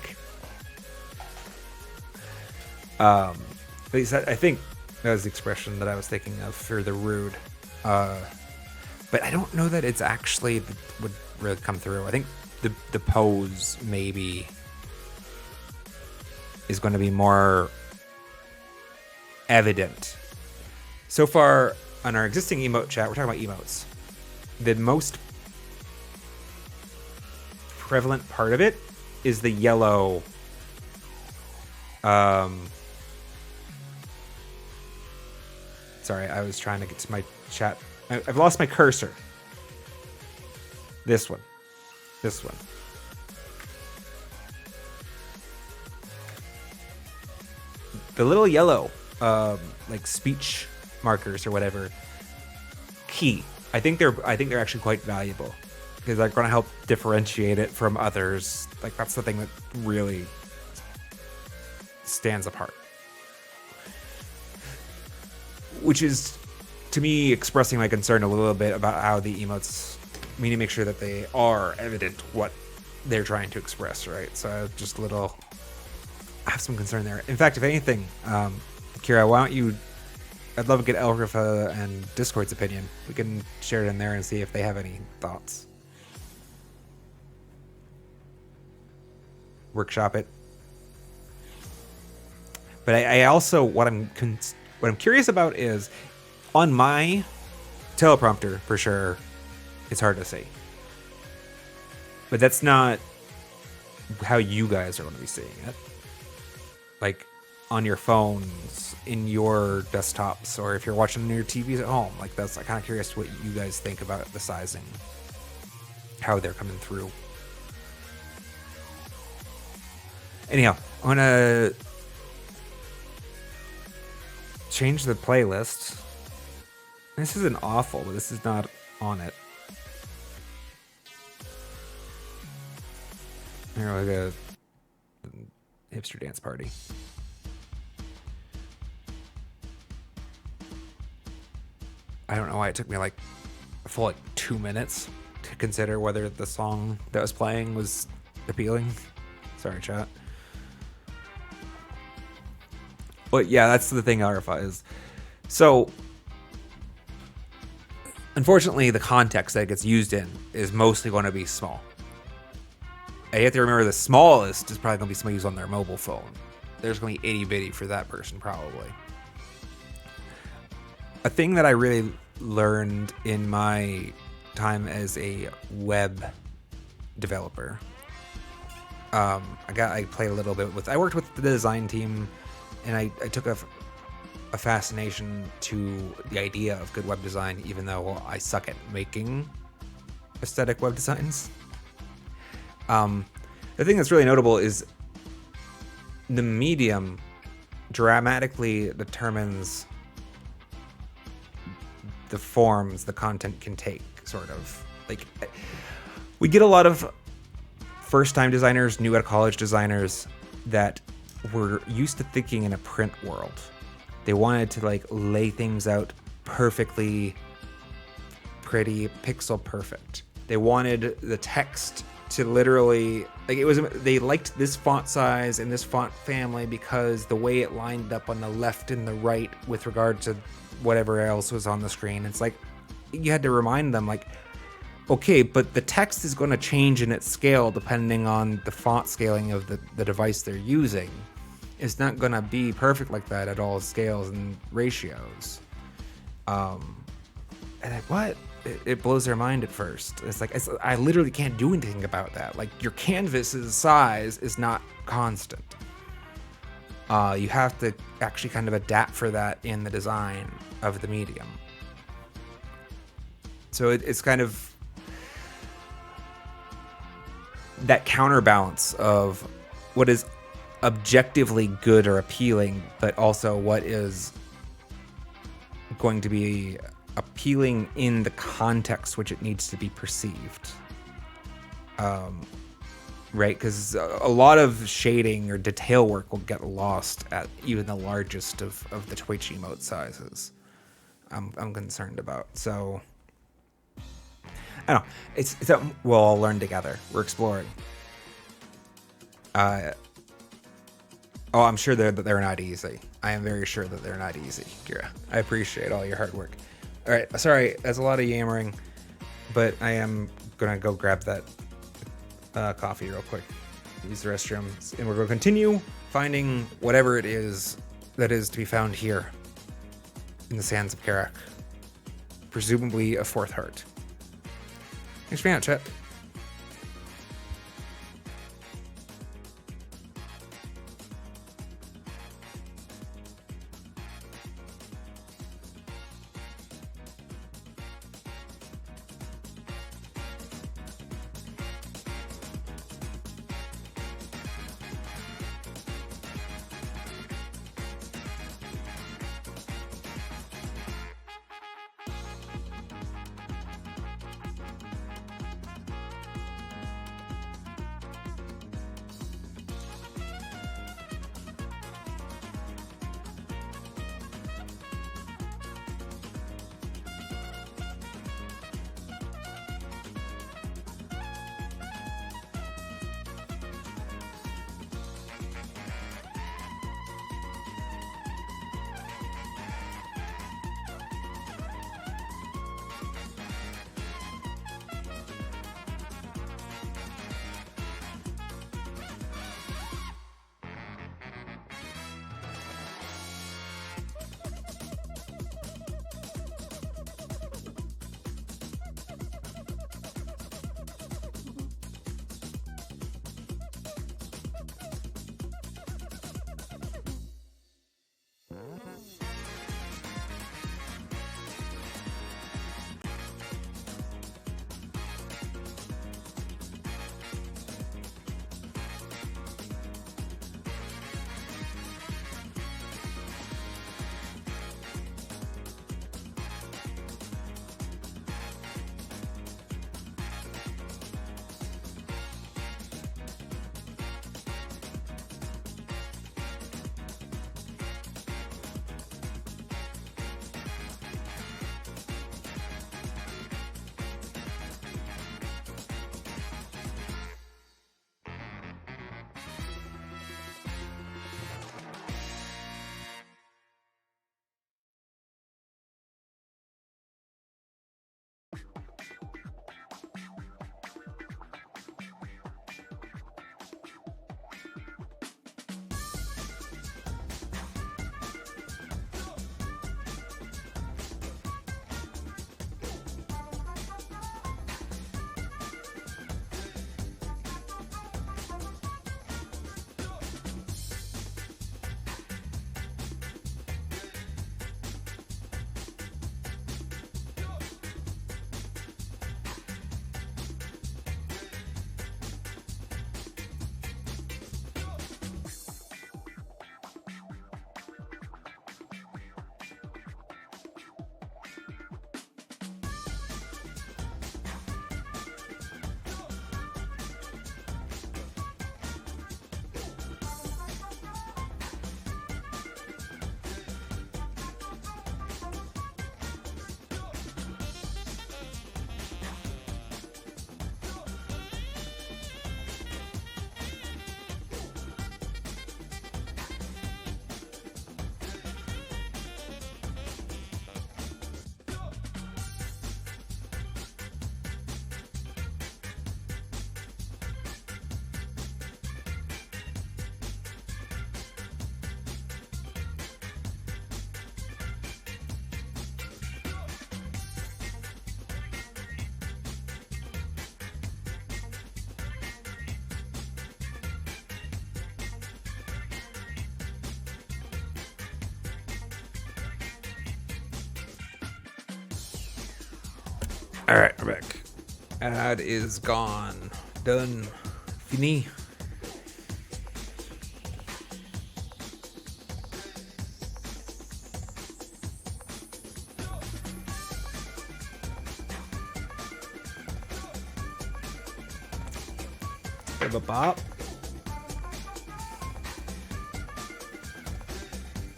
At least I think that was the expression that I was thinking of for the rude. But I don't know that it's actually would really come through. I think the pose maybe is going to be more evident. So far on our existing emote chat, we're talking about emotes. The most prevalent part of it is the yellow sorry, I was trying to get to my chat. I've lost my cursor. This one. The little yellow like speech markers or whatever, key. I think they're actually quite valuable because they're going to help differentiate it from others. Like, that's the thing that really stands apart, which is, to me, expressing my concern a little bit about how the emotes, we need to make sure that they are evident what they're trying to express, right? So just a little, I have some concern there. In fact, if anything, Kira, why don't you, I'd love to get Elrifa and Discord's opinion. We can share it in there and see if they have any thoughts. Workshop it. But I also, what I'm curious about is, on my teleprompter, for sure, it's hard to see. But that's not how you guys are going to be seeing it. Like, on your phones, in your desktops, or if you're watching on your TVs at home. Like, that's, I'm kind of curious what you guys think about the sizing, how they're coming through. Anyhow, I'm gonna change the playlist. This isn't awful, but this is not on it. Here, like a hipster dance party. I don't know why it took me like a full 2 minutes to consider whether the song that was playing was appealing. Sorry, chat. But yeah, that's the thing, RFI is. So, unfortunately, the context that it gets used in is mostly going to be small. And you have to remember the smallest is probably going to be somebody who's on their mobile phone. There's going to be itty bitty for that person, probably. A thing that I really learned in my time as a web developer, I played a little bit with, I worked with the design team, and I took a fascination to the idea of good web design, even though I suck at making aesthetic web designs. The thing that's really notable is the medium dramatically determines the forms the content can take, sort of. Like, we get a lot of first-time designers, new at college designers that were used to thinking in a print world. They wanted to like lay things out perfectly pretty, pixel perfect. They wanted the text to literally, like, it was, they liked this font size and this font family because the way it lined up on the left and the right with regard to whatever else was on the screen. It's like, you had to remind them, like, okay, but the text is going to change in its scale depending on the font scaling of the device they're using. It's not going to be perfect like that at all scales and ratios. And like, what? It blows their mind at first. It's like, I literally can't do anything about that. Like, your canvas's size is not constant. You have to actually kind of adapt for that in the design of the medium. So it's kind of that counterbalance of what is objectively good or appealing, but also what is going to be appealing in the context which it needs to be perceived. Right? Because a lot of shading or detail work will get lost at even the largest of the Twitch emote sizes. I'm concerned about. So I don't know. It's something we'll all learn together. We're exploring. I'm sure they're not easy. I am very sure that they're not easy, Kira. I appreciate all your hard work. All right, sorry, that's a lot of yammering, but I am gonna go grab that coffee real quick, use the restrooms, and we're gonna continue finding whatever it is that is to be found here in the sands of Karak. Presumably a fourth heart. Thanks for being out, chat. All right, we're back. Ad is gone. Done. Fini. Bit of a bop.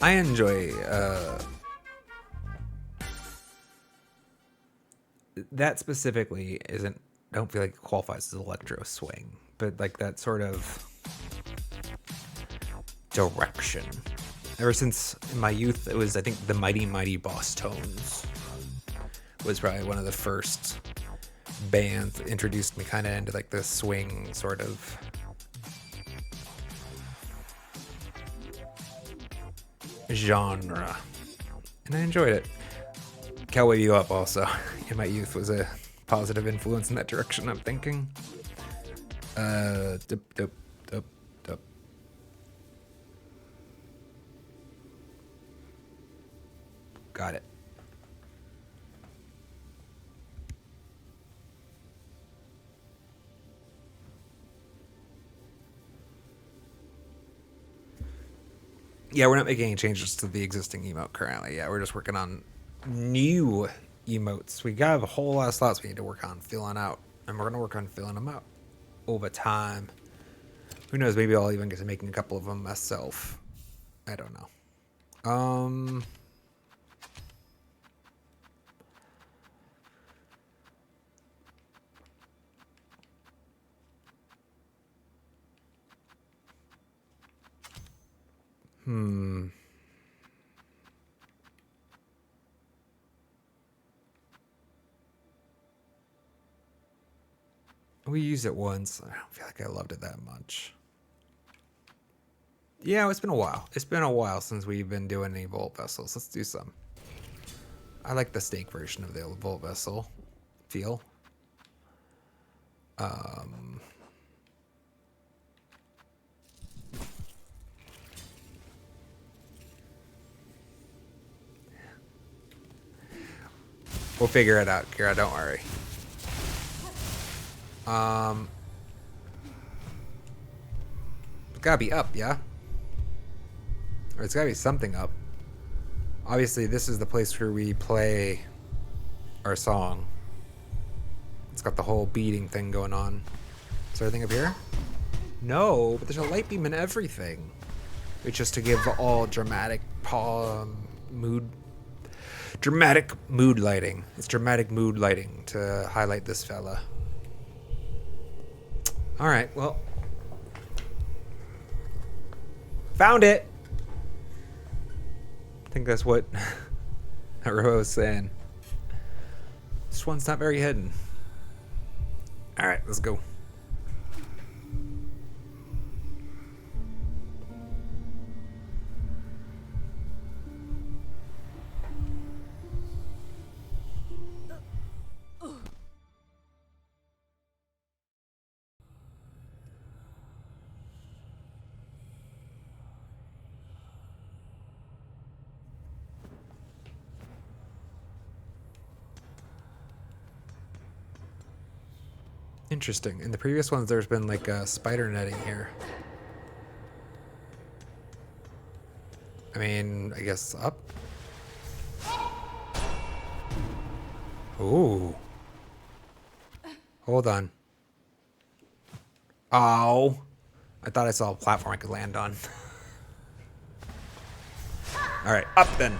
I enjoy that specifically isn't, I don't feel like it qualifies as electro swing, but like that sort of direction. Ever since in my youth, it was, I think, the Mighty Mighty Boss Tones was probably one of the first bands that introduced me kind of into like the swing sort of genre, and I enjoyed it. Cowboy You Up also in my youth was a positive influence in that direction, I'm thinking. Dup, dup, dup, dup. Got it. Yeah, we're not making any changes to the existing emote currently. Yeah, we're just working on new emotes. We got a whole lot of slots we need to work on filling out, and we're going to work on filling them out over time. Who knows, maybe I'll even get to making a couple of them myself. I don't know. We used it once. I don't feel like I loved it that much. Yeah, it's been a while. It's been a while since we've been doing any Volt Vessels. Let's do some. I like the steak version of the Volt Vessel feel. We'll figure it out, Kira. Don't worry. It's gotta be up, yeah? Or it's gotta be something up. Obviously, this is the place where we play our song. It's got the whole beating thing going on. Is there anything up here? No, but there's a light beam in everything. It's just to give all dramatic mood lighting. It's dramatic mood lighting to highlight this fella. All right, well. Found it! I think that's what Ro was saying. This one's not very hidden. All right, let's go. Interesting. In the previous ones, there's been like a spider netting here. I mean, I guess up. Ooh. Hold on. Oh. I thought I saw a platform I could land on. All right, up then.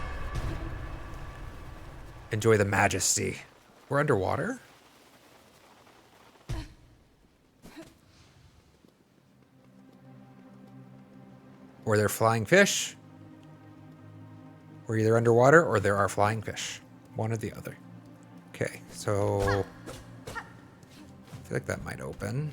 Enjoy the majesty. We're underwater? Or they're flying fish. We're either underwater or there are flying fish. One or the other. Okay, so I feel like that might open.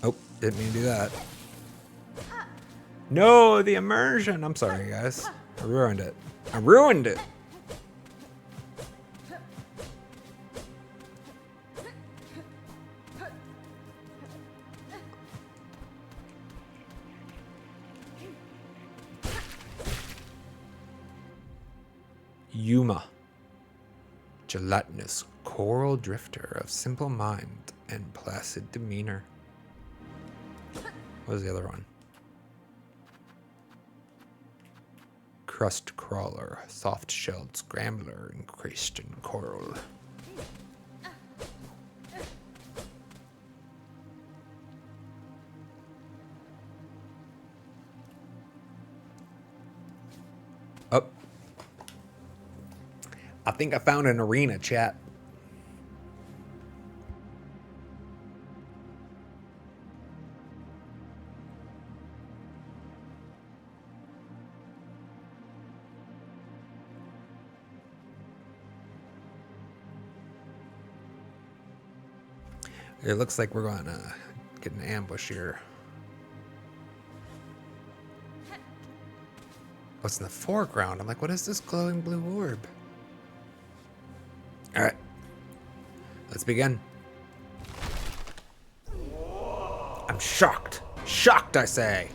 Oh, didn't mean to do that. No, the immersion. I'm sorry, guys. I ruined it. I ruined it. Yuma. Gelatinous coral drifter of simple mind and placid demeanor. What was the other one? Crust crawler, soft-shelled scrambler, encased in coral. Oh. I think I found an arena, chat. It looks like we're going to get an ambush here. What's in the foreground? I'm like, what is this glowing blue orb? All right. Let's begin. I'm shocked. Shocked, I say.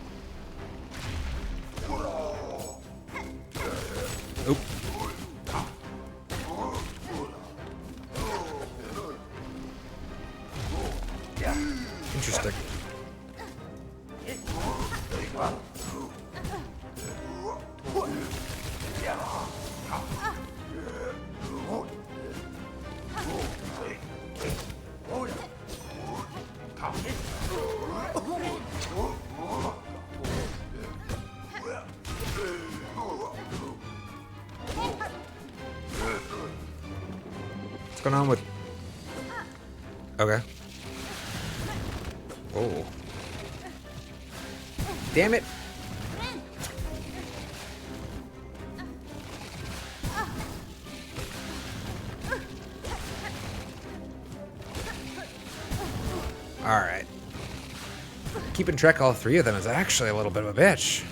Oop. Interesting. What's going on with... Okay. Oh. Damn it. All right. Keeping track of all three of them is actually a little bit of a bitch.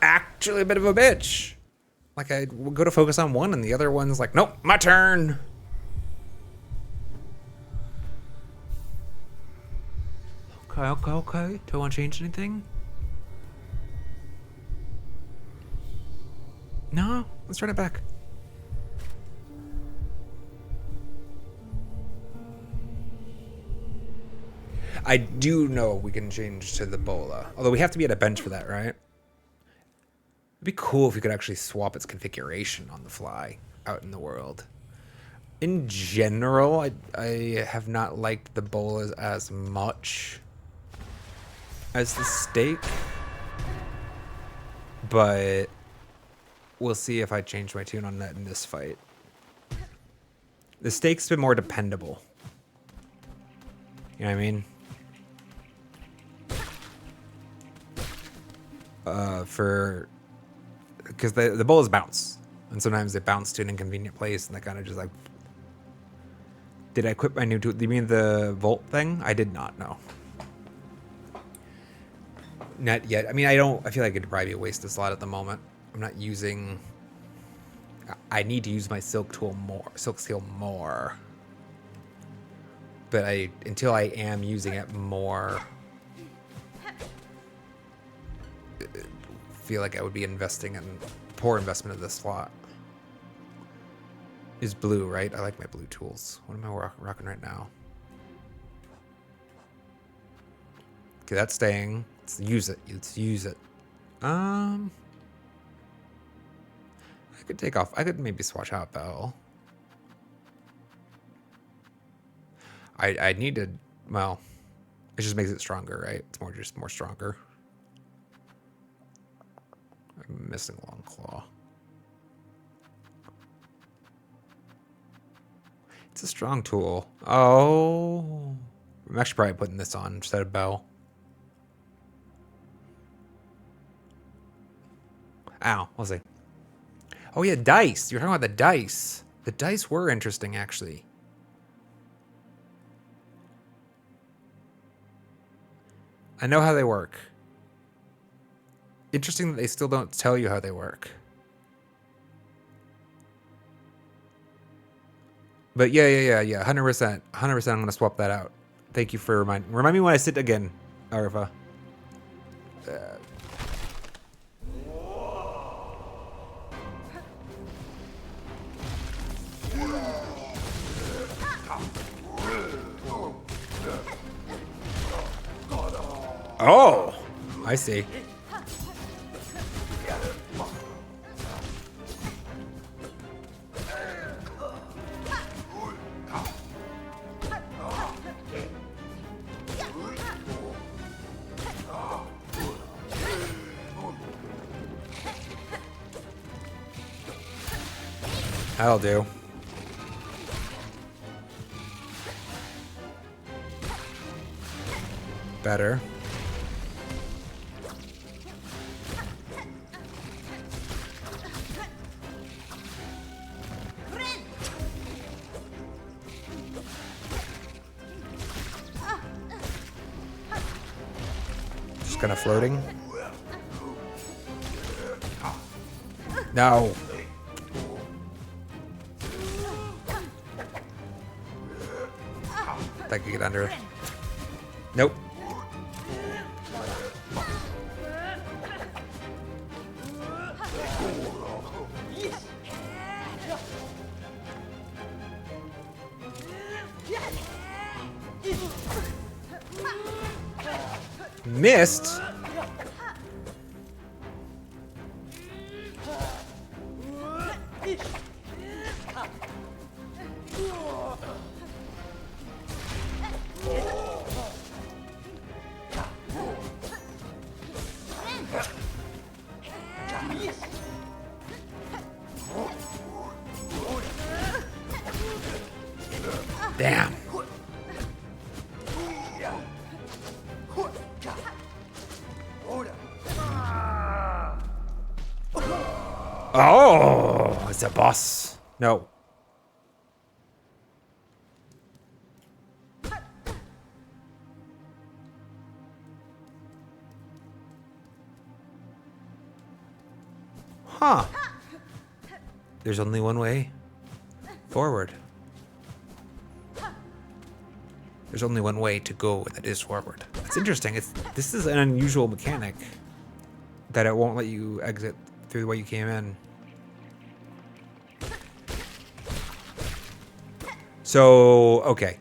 Actually a bit of a bitch. Like I would go to focus on one and the other one's like, nope, my turn. Okay. Do I want to change anything? No, let's run it back. I do know we can change to the bola. Although we have to be at a bench for that, right? It'd be cool if we could actually swap its configuration on the fly out in the world. In general, I have not liked the bolas as much as the stake, but we'll see if I change my tune on that in this fight. The stake's been more dependable. You know what I mean? Because the bolas bounce, and sometimes they bounce to an inconvenient place, and they kind of just like. Did I equip my new tool? Do you mean the Volt thing? I did not know. Not yet. I mean, I feel like it'd probably be a wasted slot at the moment. I'm not using. I need to use my Silk Seal more. But until I am using it more, I feel like I would be investing in poor investment of this slot. Is blue, right? I like my blue tools. What am I rocking right now? Okay, that's staying. Let's use it. I could take off. I could maybe swatch out Bell. I need to. Well, it just makes it stronger, right? It's more stronger. I'm missing Long Claw. It's a strong tool. Oh, I'm actually probably putting this on instead of Bell. Ow, we'll see. Oh yeah, dice. You're talking about the dice. The dice were interesting, actually. I know how they work. Interesting that they still don't tell you how they work. But yeah. 100%. 100% I'm going to swap that out. Thank you for remind me when I sit again, Arifa. Oh, I see. That'll do. Better. Just kind of floating. No. I could get under. Nope. Missed. Damn. Oh, it's a boss. No. Huh. There's only one way forward. There's only one way to go, and that is forward. It's interesting. This is an unusual mechanic that it won't let you exit through the way you came in. So, okay.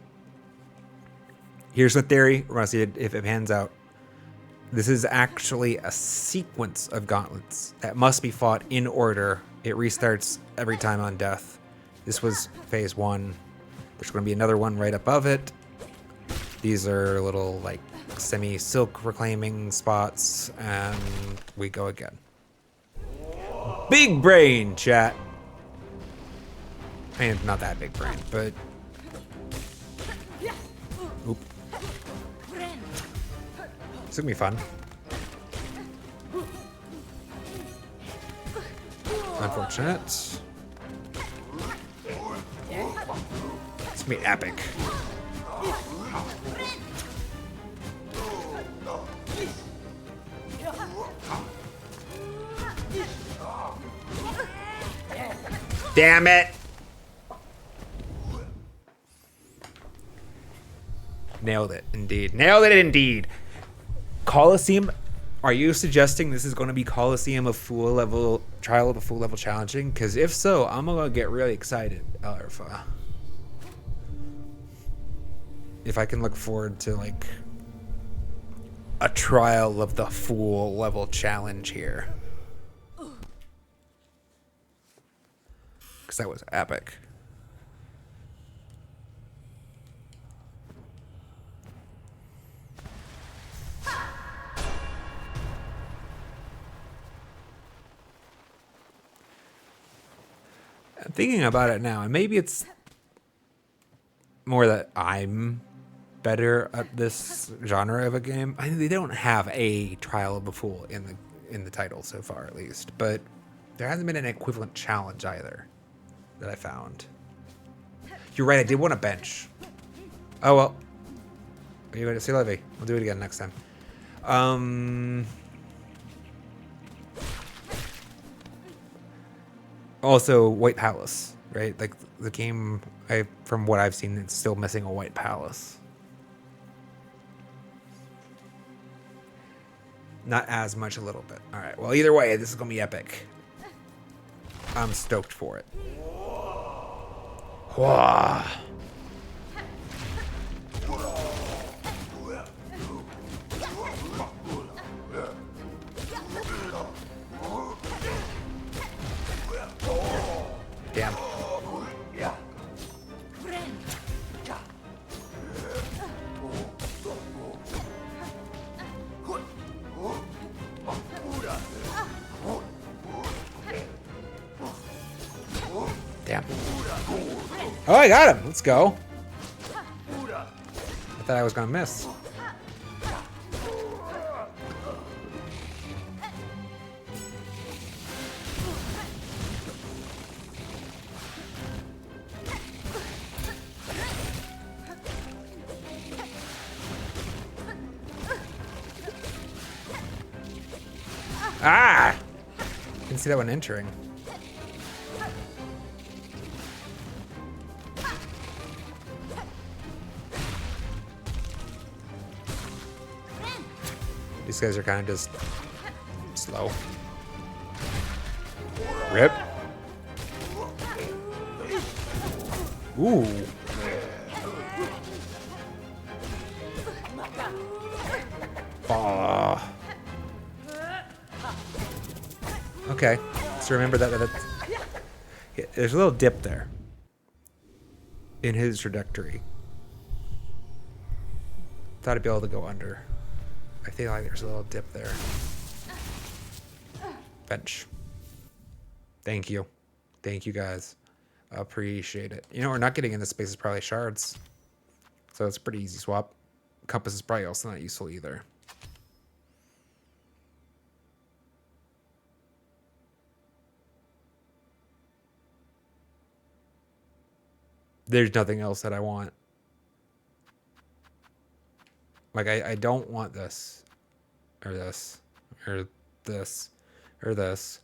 Here's the theory. We're gonna see if it pans out. This is actually a sequence of gauntlets that must be fought in order. It restarts every time on death. This was phase 1. There's going to be another one right above it. These are little, like, semi-silk reclaiming spots, and we go again. Big brain, chat. I mean, not that big brain, but... Oop. It's gonna be fun. Unfortunate. It's gonna be epic. Damn it! Nailed it, indeed. Nailed it, indeed. Coliseum, are you suggesting this is going to be Coliseum of Fool level, Trial of a Fool level challenging? Because if so, I'm going to get really excited, Alpha. If I can look forward to, like, a Trial of the Fool level challenge here. Because that was epic. I'm thinking about it now, and maybe it's more that I'm better at this genre of a game. I mean, they don't have a Trial of a Fool in the title so far, at least, but there hasn't been an equivalent challenge either that I found. You're right, I did want a bench. Oh well. Are you going to see Levy? We'll do it again next time. Also, White Palace, right? Like the game, from what I've seen, it's still missing a White Palace. Not as much, a little bit. All right. Well, either way, this is gonna be epic. I'm stoked for it. Whoa. Damn. Damn. Oh, I got him. Let's go. I thought I was gonna miss. Ah! Didn't see that one entering. These guys are kind of just slow. Rip. Ooh. Ah. Okay, so remember that yeah, there's a little dip there in his trajectory. Thought I'd be able to go under. I feel like there's a little dip there. Bench. Thank you. Thank you guys. I appreciate it. You know, we're not getting in this space is probably shards. So it's a pretty easy swap. Compass is probably also not useful either. There's nothing else that I want. Like, I don't want this. Or this. Or this. Or this.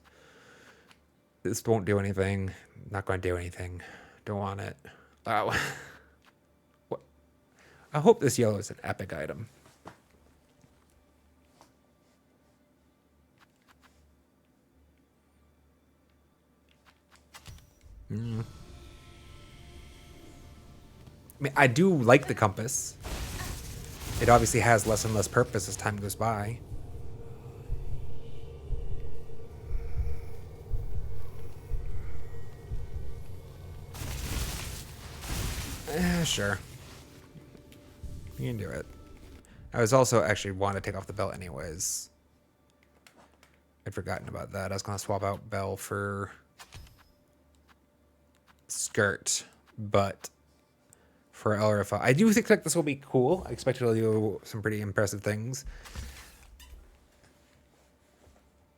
This won't do anything. Not going to do anything. Don't want it. What? I hope this yellow is an epic item. I mean, I do like the compass. It obviously has less and less purpose as time goes by. Sure. You can do it. I was also actually wanting to take off the belt anyways. I'd forgotten about that. I was going to swap out Bell for skirt, but for LRFI, I do expect this will be cool. I expect it'll do some pretty impressive things.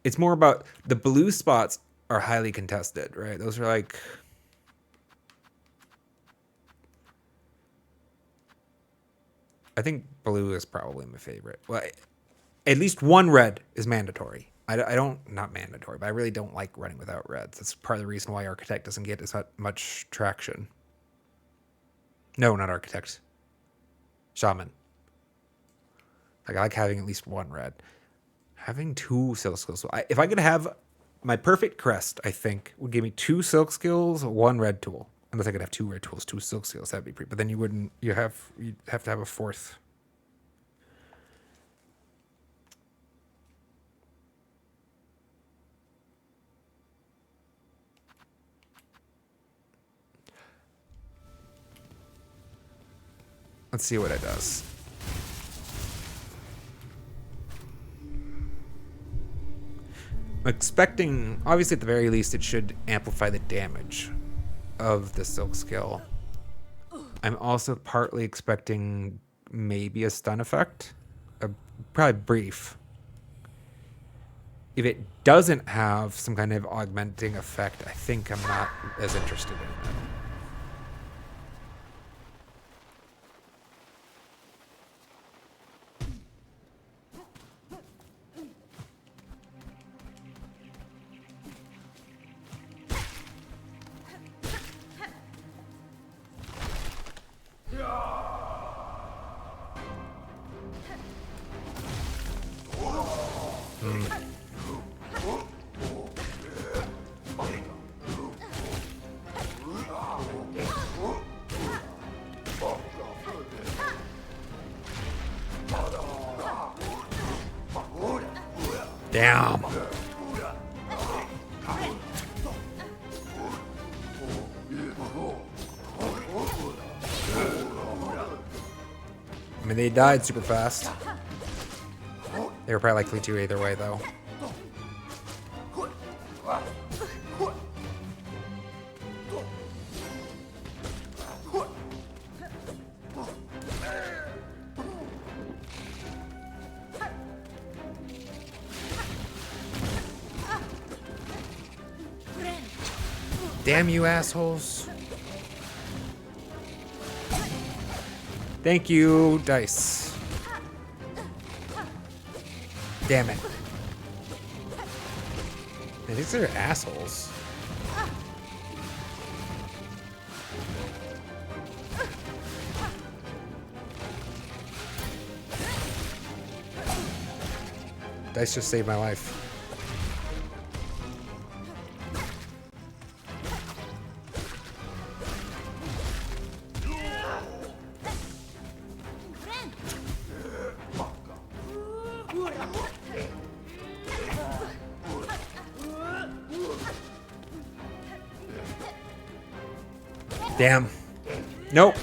It's more about the blue spots are highly contested, right? Those are like... I think blue is probably my favorite. Well, at least one red is mandatory. I don't, not mandatory, but I really don't like running without reds. That's part of the reason why Architect doesn't get as much traction. No, not Architect. Shaman. Like, I like having at least one red. Having two silk skills. If I could have my perfect crest, I think, would give me 2 silk skills, 1 red tool. Unless I could have 2 red tools, 2 silk skills, that'd be pretty. But then you'd have to have a 4th. Let's see what it does. I'm expecting, obviously at the very least, it should amplify the damage of the silk skill. I'm also partly expecting maybe a stun effect. Probably brief. If it doesn't have some kind of augmenting effect, I think I'm not as interested in it. Damn. mean, they died super fast. They were probably likely to either way, though. Damn you assholes. Thank you, dice. Damn it. Man, these are assholes. Dice just saved my life. Damn. Nope.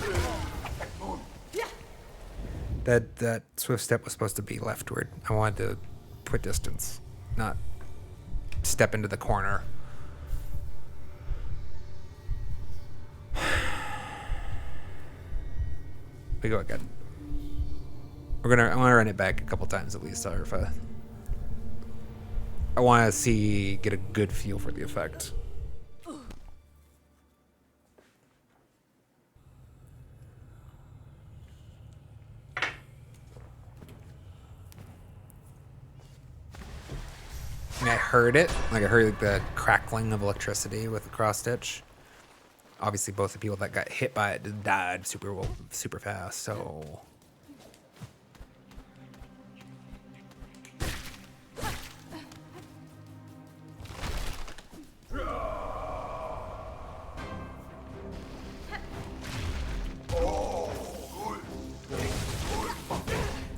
That swift step was supposed to be leftward. I wanted to put distance, not step into the corner. We go again. I want to run it back a couple times at least, or if I want to get a good feel for the effect. And I heard it. Like, I heard the crackling of electricity with the cross stitch. Obviously, both the people that got hit by it died super fast, so...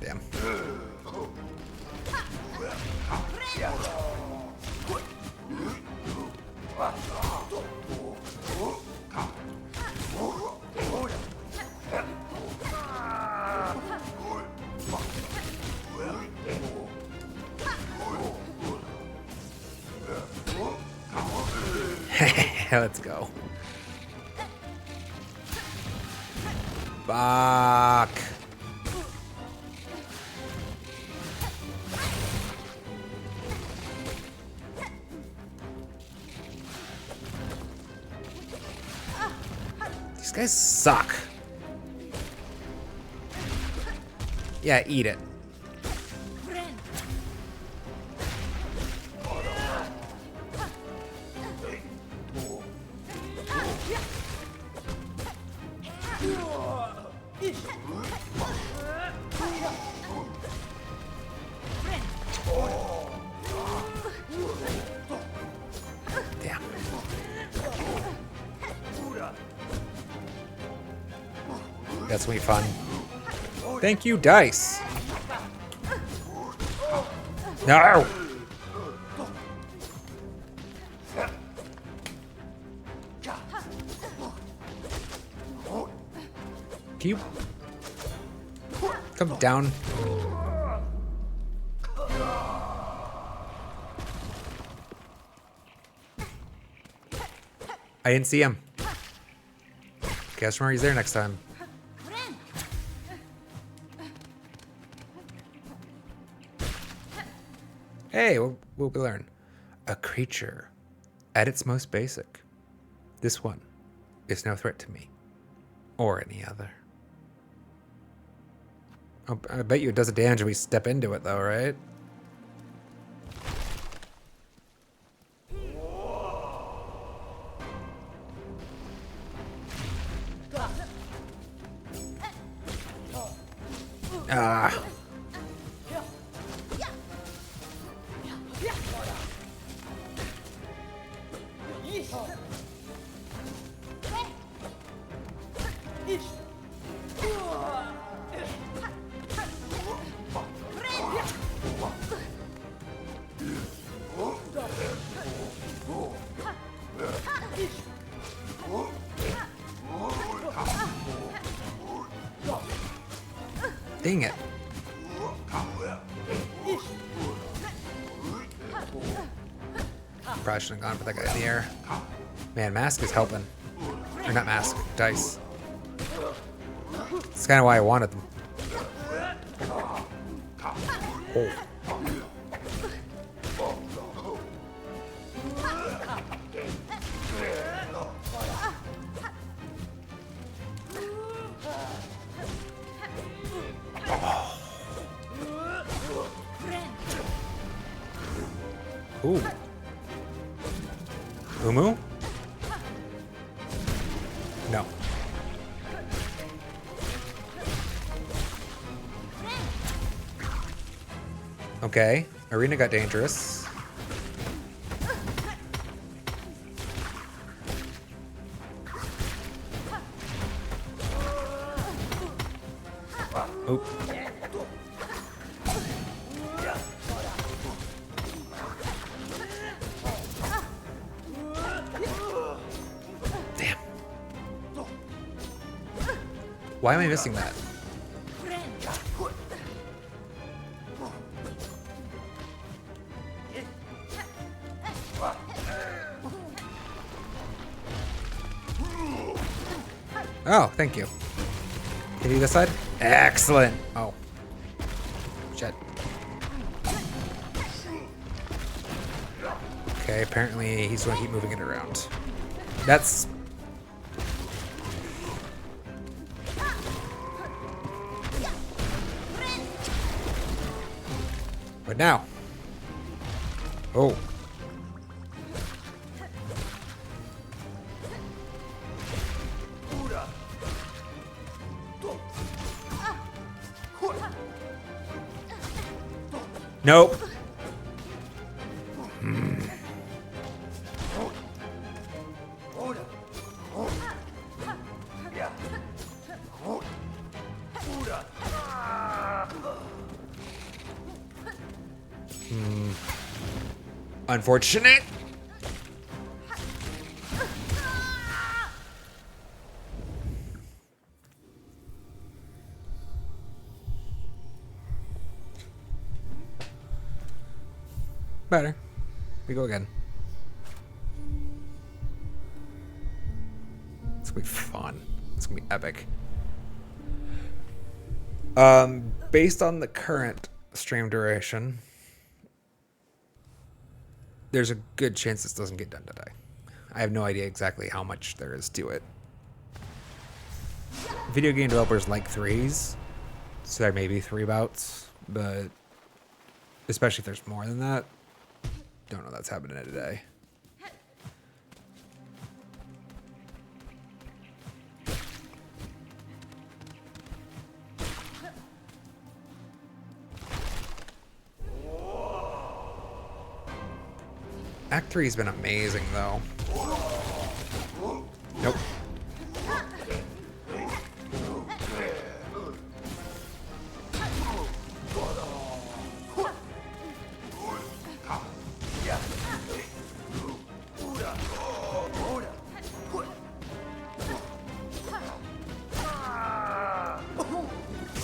Damn. Let's go. Fuck. These guys suck. Yeah, eat it. Damn. That's gonna be fun. Thank you, dice. No. Can you come down? I didn't see him. Guess remember he's there next time. Hey, what will we learn? A creature at its most basic. This one is no threat to me or any other. Oh, I bet you it does a damage when we step into it though, right? Ah. Dang it. Probably shouldn't have gone for that guy in the air. Man, Mask is helping. Or not Mask, Dice. That's kind of why I wanted them. Oh. Ooh. Umu? No. Okay. Arena got dangerous. Oop. Damn. Why am I missing that? Oh, thank you. Can you this side? Excellent. Oh. Shit. Okay, apparently he's going to keep moving it around. That's... What now? Oh. Nope. Unfortunate. Better. We go again. It's gonna be fun. It's gonna be epic. Based on the current stream duration, there's a good chance this doesn't get done today. I have no idea exactly how much there is to it. Video game developers like threes, so there may be 3 bouts, but especially if there's more than that, don't know that's happening today. Act 3 has been amazing, though. Nope.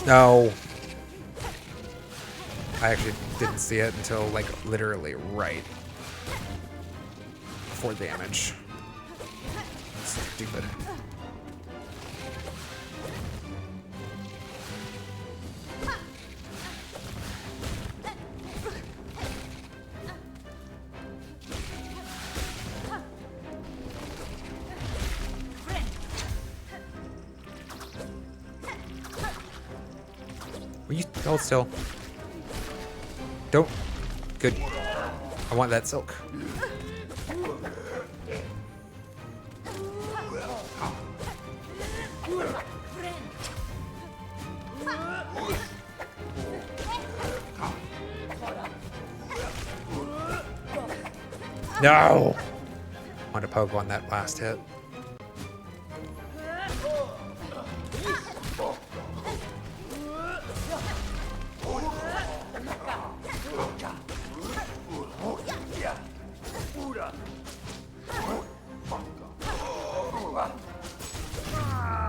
No. I actually didn't see it until, like, literally right before damage. Stupid. Will you hold still? Don't. Good. I want that silk. No! I want to poke on that last hit.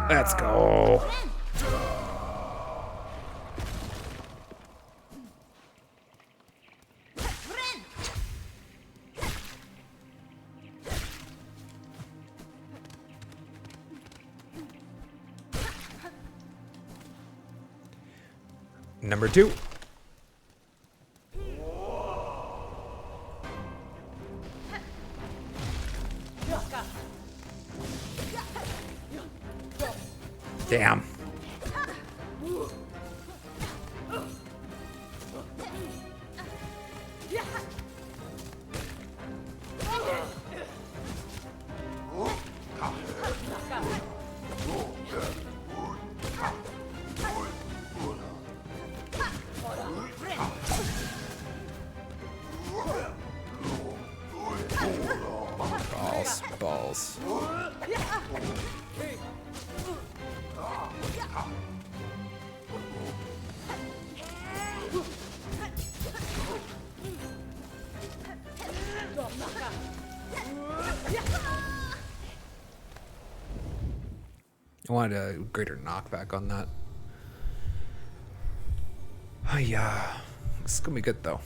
Let's go. Number 2. Damn. Balls. I wanted a greater knockback on that. Oh yeah, it's gonna be good though.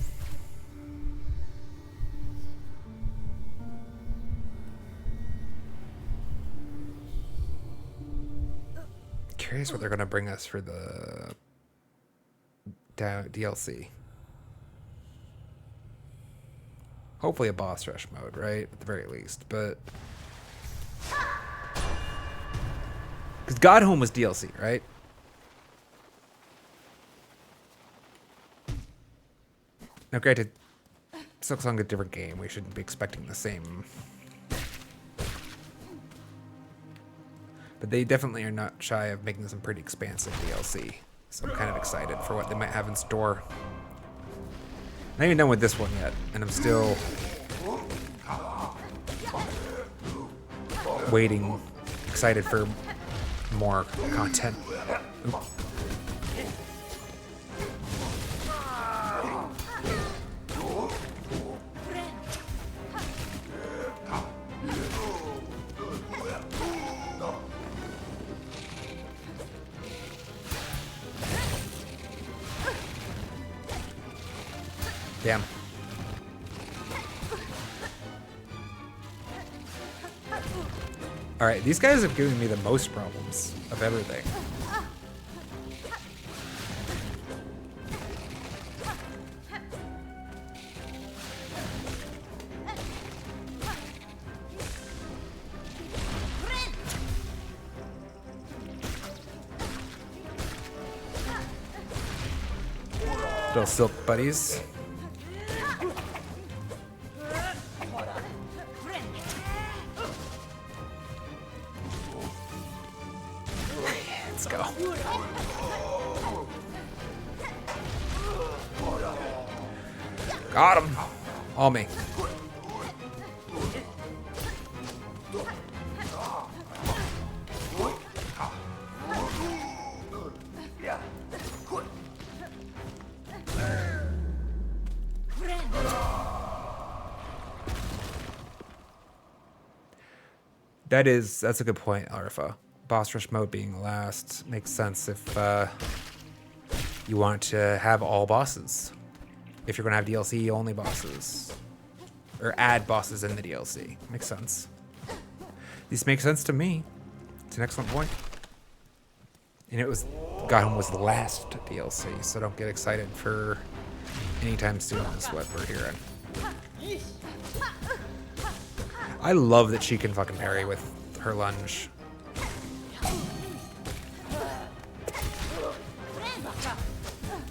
Curious what they're gonna bring us for the DLC. Hopefully a boss rush mode, right? At the very least, but because God Home was DLC, right? Now, granted, Silksong a different game. We shouldn't be expecting the same. But they definitely are not shy of making some pretty expansive DLC. So I'm kind of excited for what they might have in store. Not even done with this one yet, and I'm still waiting, excited for more content. Oop. Damn. Alright, these guys have given me the most problems of everything. Little silk buddies. Let's go. Got him. All me. That's a good point, Arfa. Boss rush mode being last makes sense if you want to have all bosses. If you're gonna have DLC only bosses, or add bosses in the DLC, makes sense. These make sense to me. It's an excellent point. And it was God was the last DLC, so don't get excited for anytime soon. Is what we're hearing. I love that she can fucking parry with her lunge.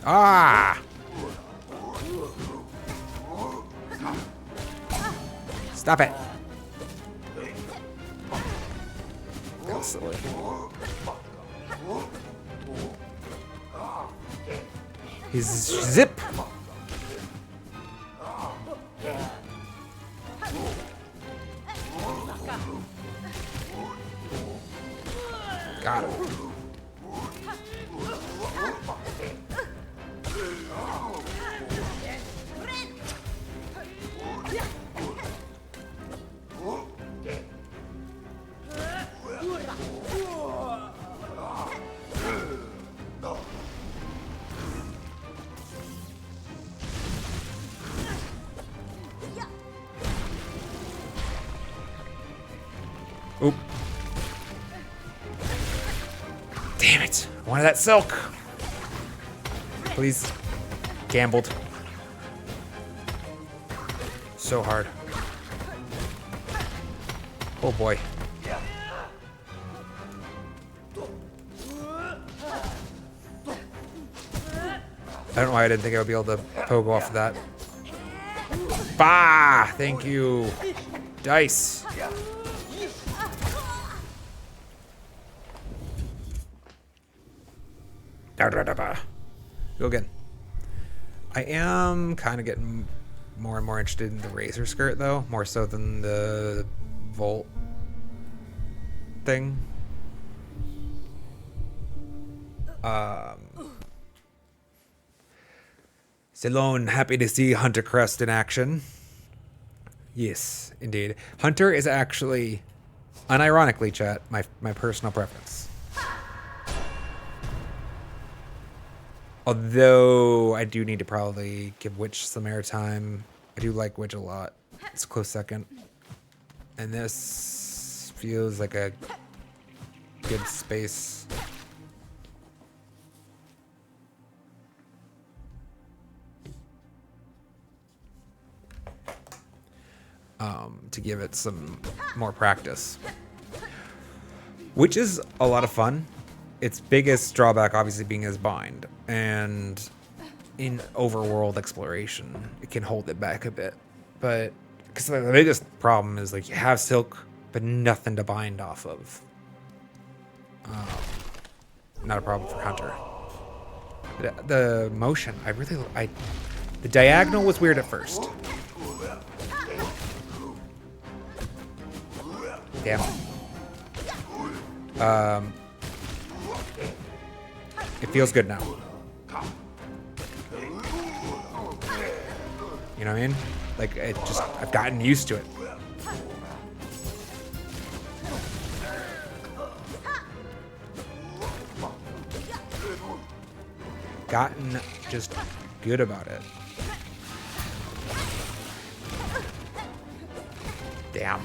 Ah! Stop it. That was silly. He's zip. Got him. Oop. Damn it. Wanted that silk. Please. Gambled. So hard. Oh boy. I don't know why I didn't think I would be able to pogo off of that. Bah! Thank you. Dice. Go again. I am kind of getting more and more interested in the razor skirt, though, more so than the Volt thing. Stallone, happy to see Hunter Crest in action. Yes, indeed. Hunter is actually, unironically, chat, my personal preference. Although I do need to probably give Witch some airtime. I do like Witch a lot. It's a close second. And this feels like a good space. To give it some more practice. Which is a lot of fun. Its biggest drawback obviously being his bind. And in overworld exploration, it can hold it back a bit. But because the biggest problem is like you have Silk, but nothing to bind off of. Not a problem for Hunter. The motion, the diagonal was weird at first. Damn. It feels good now. You know what I mean? Like, I've gotten used to it. Gotten just good about it. Damn.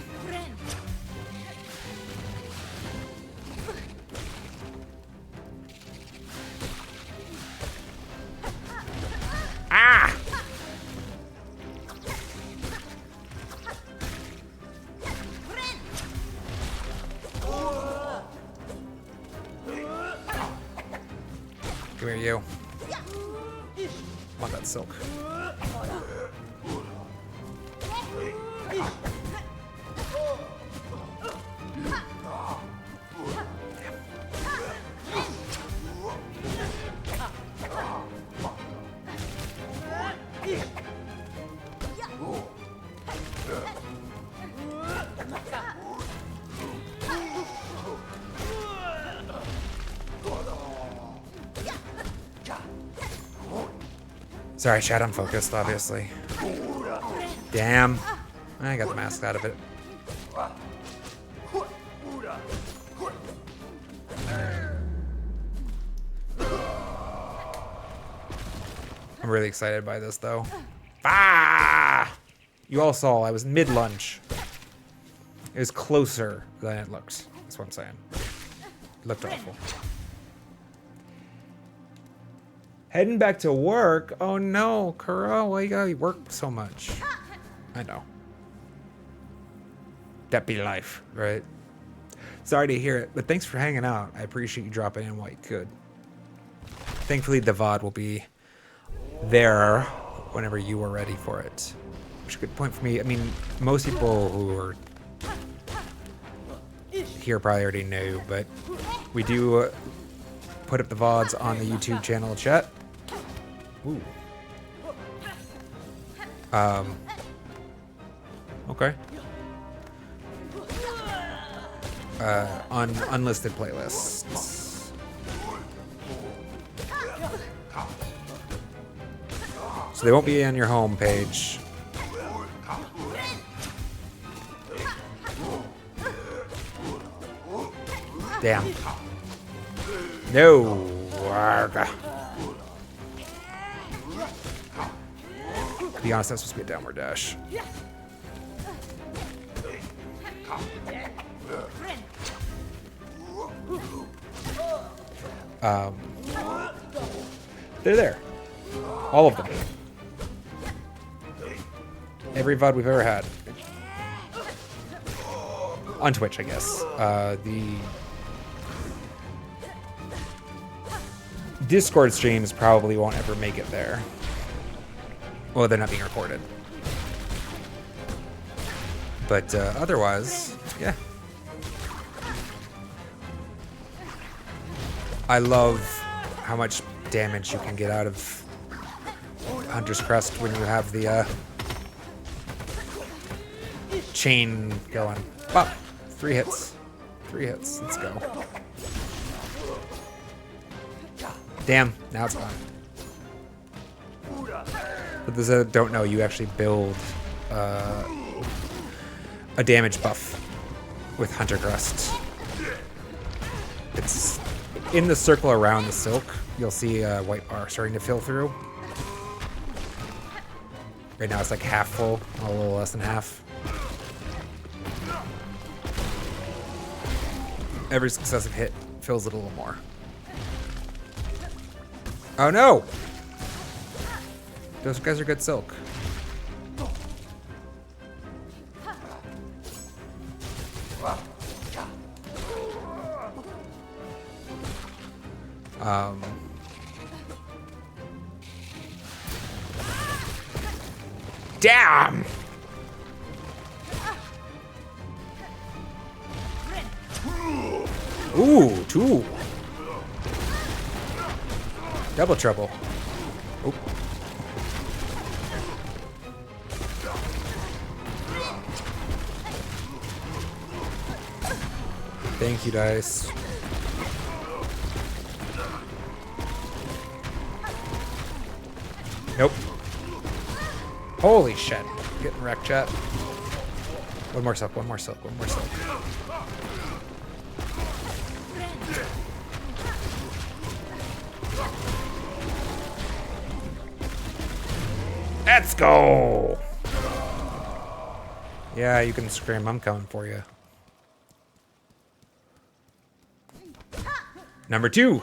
Ah! Come here, you. Want that Silk. Sorry, chat, I'm focused, obviously. Damn. I got the mask out of it. I'm really excited by this, though. Ah! You all saw, I was mid-lunge. It was closer than it looked. That's what I'm saying. It looked awful. Heading back to work? Oh no, Kuro, why you gotta work so much? I know. That be life, right? Sorry to hear it, but thanks for hanging out. I appreciate you dropping in while you could. Thankfully, the VOD will be there whenever you are ready for it. Which is a good point for me. I mean, most people who are here probably already know, but we do put up the VODs on the YouTube channel chat. Ooh. Okay. On unlisted playlists. So they won't be on your home page. Damn. No. To be honest, that's supposed to be a downward dash. They're there. All of them. Every VOD we've ever had. On Twitch, I guess. The Discord streams probably won't ever make it there. Well, they're not being recorded. But otherwise, yeah. I love how much damage you can get out of Hunter's Crest when you have the chain going. Pop! 3 hits. 3 hits. Let's go. Damn, now it's gone. For those that don't know, you actually build a damage buff with Hunter Crest. It's in the circle around the silk. You'll see a white bar starting to fill through. Right now it's like half full, a little less than half. Every successive hit fills it a little more. Oh no! Those guys are good silk. Damn! Ooh, 2. Double trouble. Oh. Thank you, Dice. Nope. Holy shit. Getting wrecked, chat. One more silk, one more silk, one more silk. Let's go! Yeah, you can scream. I'm coming for you. Number 2.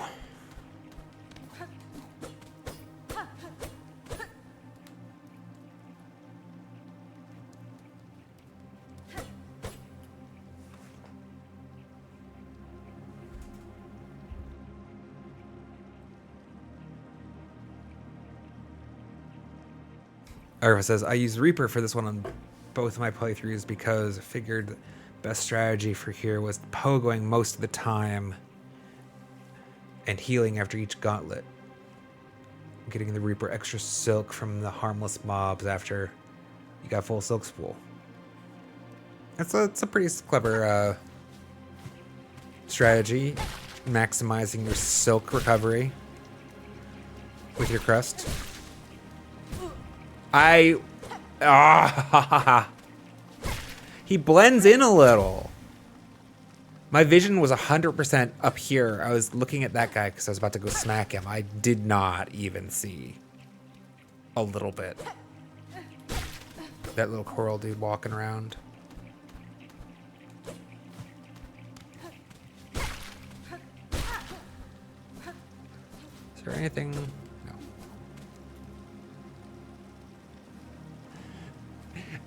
Arva says, I used Reaper for this one on both of my playthroughs because I figured best strategy for here was pogoing most of the time and healing after each gauntlet. Getting the Reaper extra silk from the harmless mobs after you got full silk spool. It's a pretty clever strategy, maximizing your silk recovery with your crest. He blends in a little. My vision was 100% up here. I was looking at that guy because I was about to go smack him. I did not even see a little bit. That little coral dude walking around. Is there anything?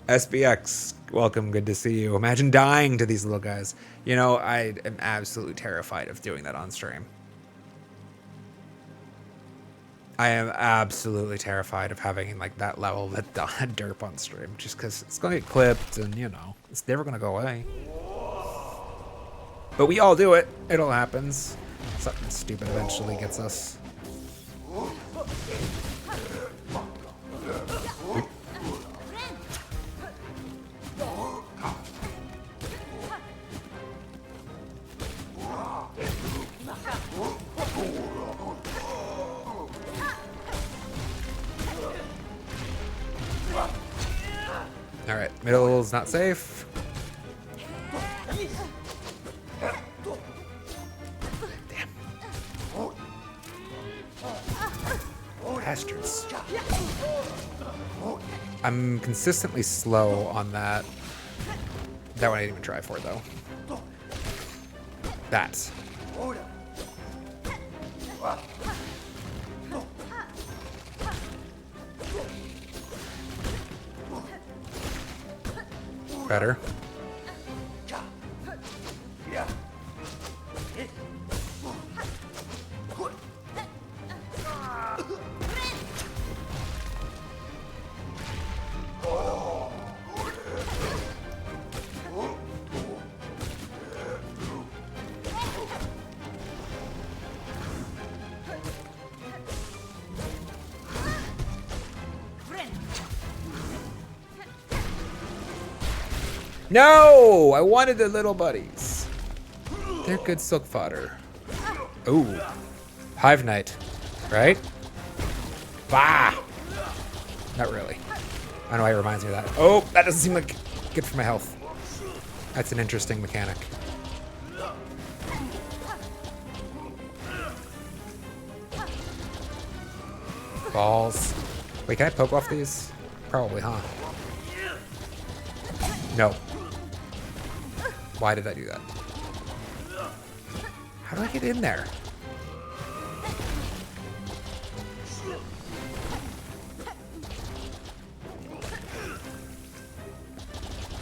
SBX, welcome, good to see you. Imagine dying to these little guys. You know, I am absolutely terrified of doing that on stream. I am absolutely terrified of having like that level of derp on stream, just because it's going to get clipped and, you know, it's never going to go away. But we all do it. It all happens. Something stupid eventually gets us. Alright, middle is not safe. Damn. Bastards. I'm consistently slow on that. That one I didn't even try for, though. That. Better. No! I wanted the little buddies. They're good silk fodder. Ooh. Hive Knight. Right? Bah! Not really. I don't know why it reminds me of that. Oh, that doesn't seem like good for my health. That's an interesting mechanic. Balls. Wait, can I poke off these? Probably, huh? No. Why did I do that? How do I get in there?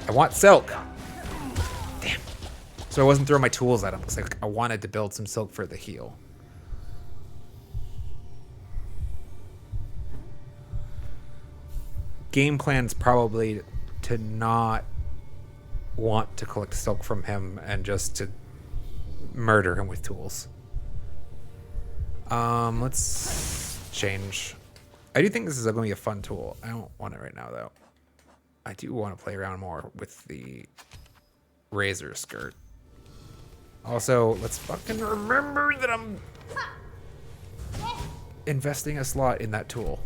I want silk. Damn. So I wasn't throwing my tools at him because I wanted to build some silk for the heal. Game plan's probably to not want to collect silk from him and just to murder him with tools. Let's change. I do think this is going to be a fun tool. I don't want it right now though. I do want to play around more with the razor skirt. Also, let's fucking remember that I'm investing a slot in that tool.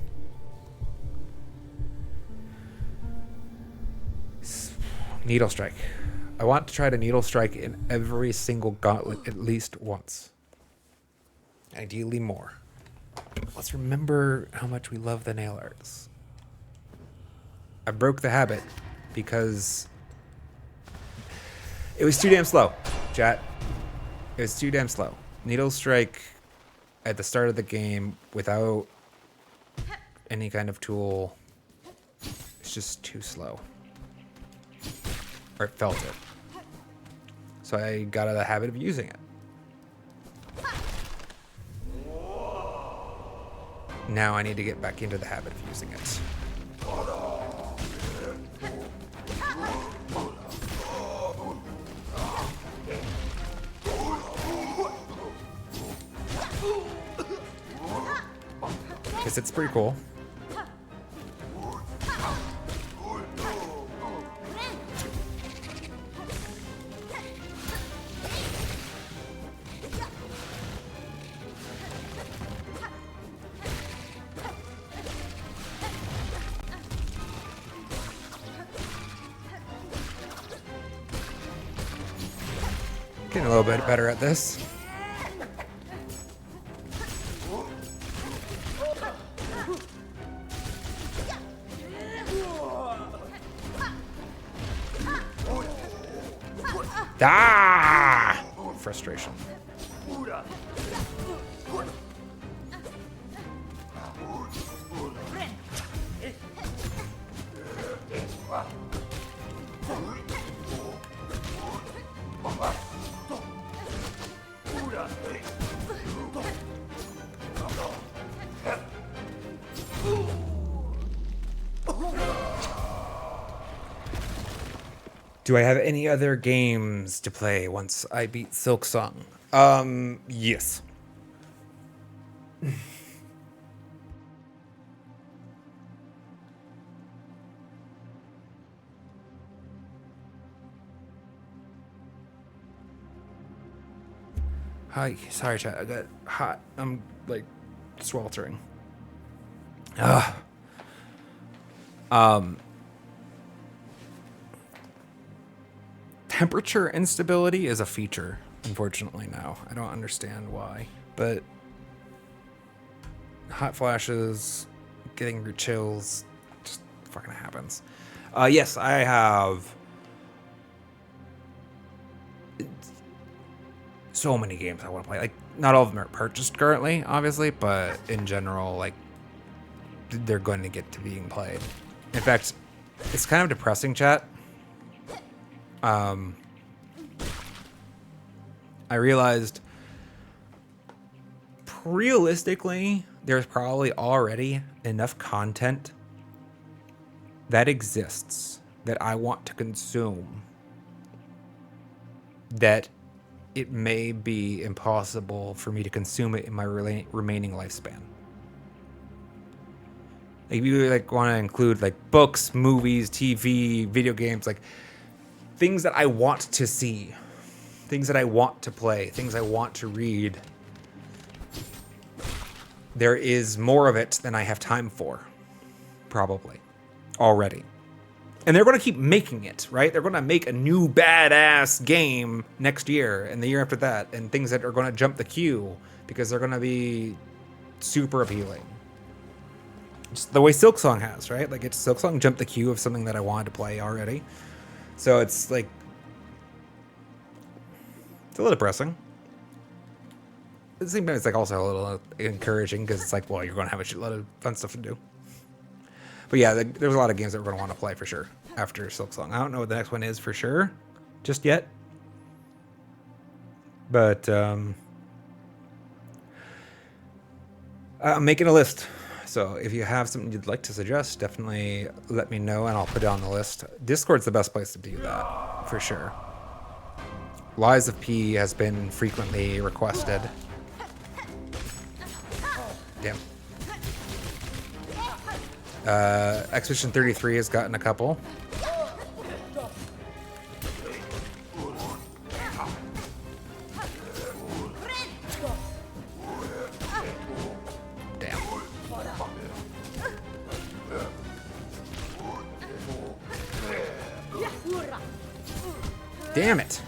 Needle strike. I want to try to needle strike in every single gauntlet at least once. Ideally more. Let's remember how much we love the nail arts. I broke the habit because it was too damn slow, chat. It was too damn slow. Needle strike at the start of the game without any kind of tool. It's just too slow. Or it felt it. So I got out of the habit of using it. Now I need to get back into the habit of using it. Because it's pretty cool. Getting a little bit better at this. Ah! Frustration. Do I have any other games to play once I beat Silksong? Yes. Hi, sorry chat, I got hot. I'm like sweltering. Ugh. Temperature instability is a feature, unfortunately, now. I don't understand why, but hot flashes, getting chills, just fucking happens. Yes, I have so many games I want to play. Like, not all of them are purchased currently, obviously, but in general, like, they're going to get to being played. In fact, it's kind of depressing, chat. I realized realistically, there's probably already enough content that exists that I want to consume that it may be impossible for me to consume it in my remaining lifespan. Like, if you like want to include like books, movies, TV, video games, like things that I want to see, things that I want to play, things I want to read. There is more of it than I have time for, probably, already. And they're going to keep making it, right? They're going to make a new badass game next year and the year after that, and things that are going to jump the queue because they're going to be super appealing. Just the way Silksong has, right? Like, Silksong jumped the queue of something that I wanted to play already. So it's like, it's a little depressing. At the same time, it's like also a little encouraging because it's like, well, you're going to have a shitload of fun stuff to do. But yeah, there's a lot of games that we're going to want to play for sure after Silksong. I don't know what the next one is for sure just yet. But I'm making a list. So if you have something you'd like to suggest, definitely let me know and I'll put it on the list. Discord's the best place to do that for sure. Lies of P has been frequently requested. Damn. Expedition 33 has gotten a couple. Damn. Damn it.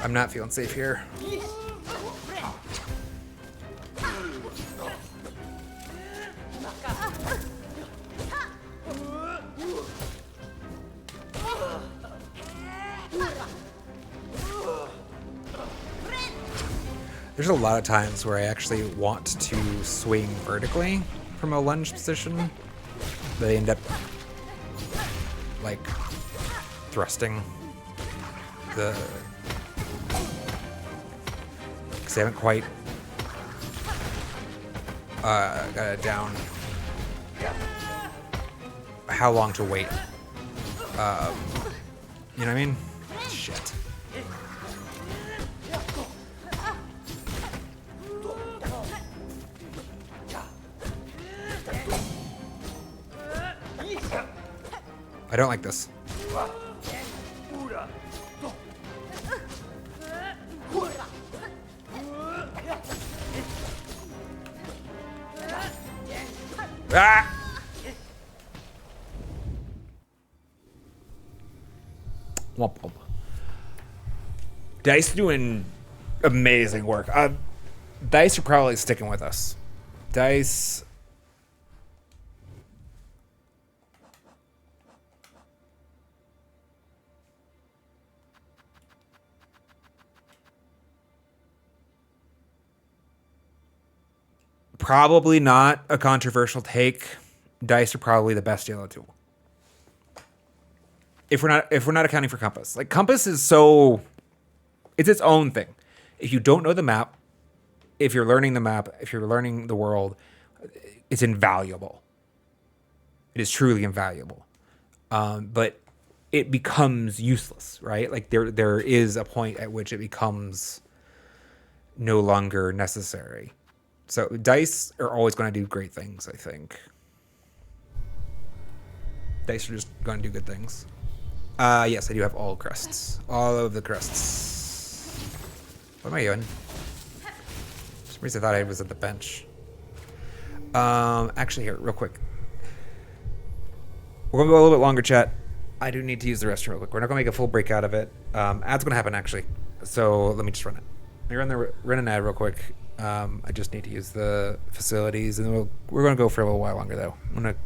I'm not feeling safe here. There's a lot of times where I actually want to swing vertically from a lunge position, but I end up like thrusting the, because I haven't quite got it down how long to wait. You know what I mean? Shit. I don't like this. Ah! Womp womp. Dice doing amazing work. Dice are probably sticking with us. Dice. Probably not a controversial take. Dice are probably the best yellow tool. If we're not accounting for Compass. Like, Compass is so, it's its own thing. If you don't know the map, if you're learning the map, if you're learning the world, it's invaluable. It is truly invaluable. But it becomes useless, right? Like, there is a point at which it becomes no longer necessary. So dice are always going to do great things, I think. Dice are just going to do good things. Yes, I do have all crests. All of the crests. What am I doing? For some reason I thought I was at the bench. Actually, here, real quick. We're going to go a little bit longer, chat. I do need to use the restroom real quick. We're not going to make a full break out of it. Ad's going to happen, actually. So let me just run it. Let me run an ad real quick. I just need to use the facilities, and we're going to go for a little while longer, though. I'm going to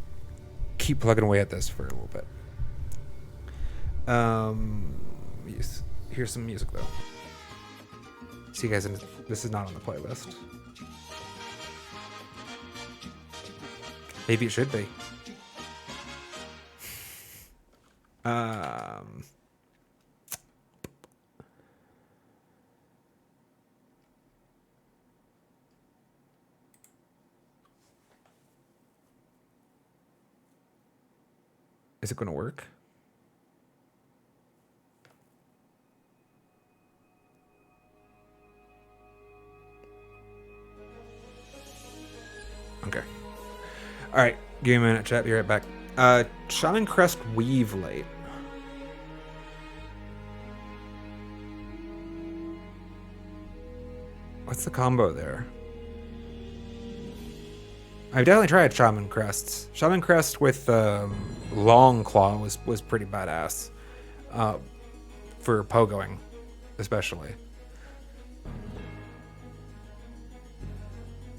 keep plugging away at this for a little bit. Here's some music, though. See you guys in. This is not on the playlist. Maybe it should be. Is it going to work? Okay. All right. Give me a minute, chat. Be right back. Shaman Crest Weave Light. What's the combo there? I've definitely tried Shaman Crests. Shaman Crest with Long Claw was pretty badass. For pogoing, especially.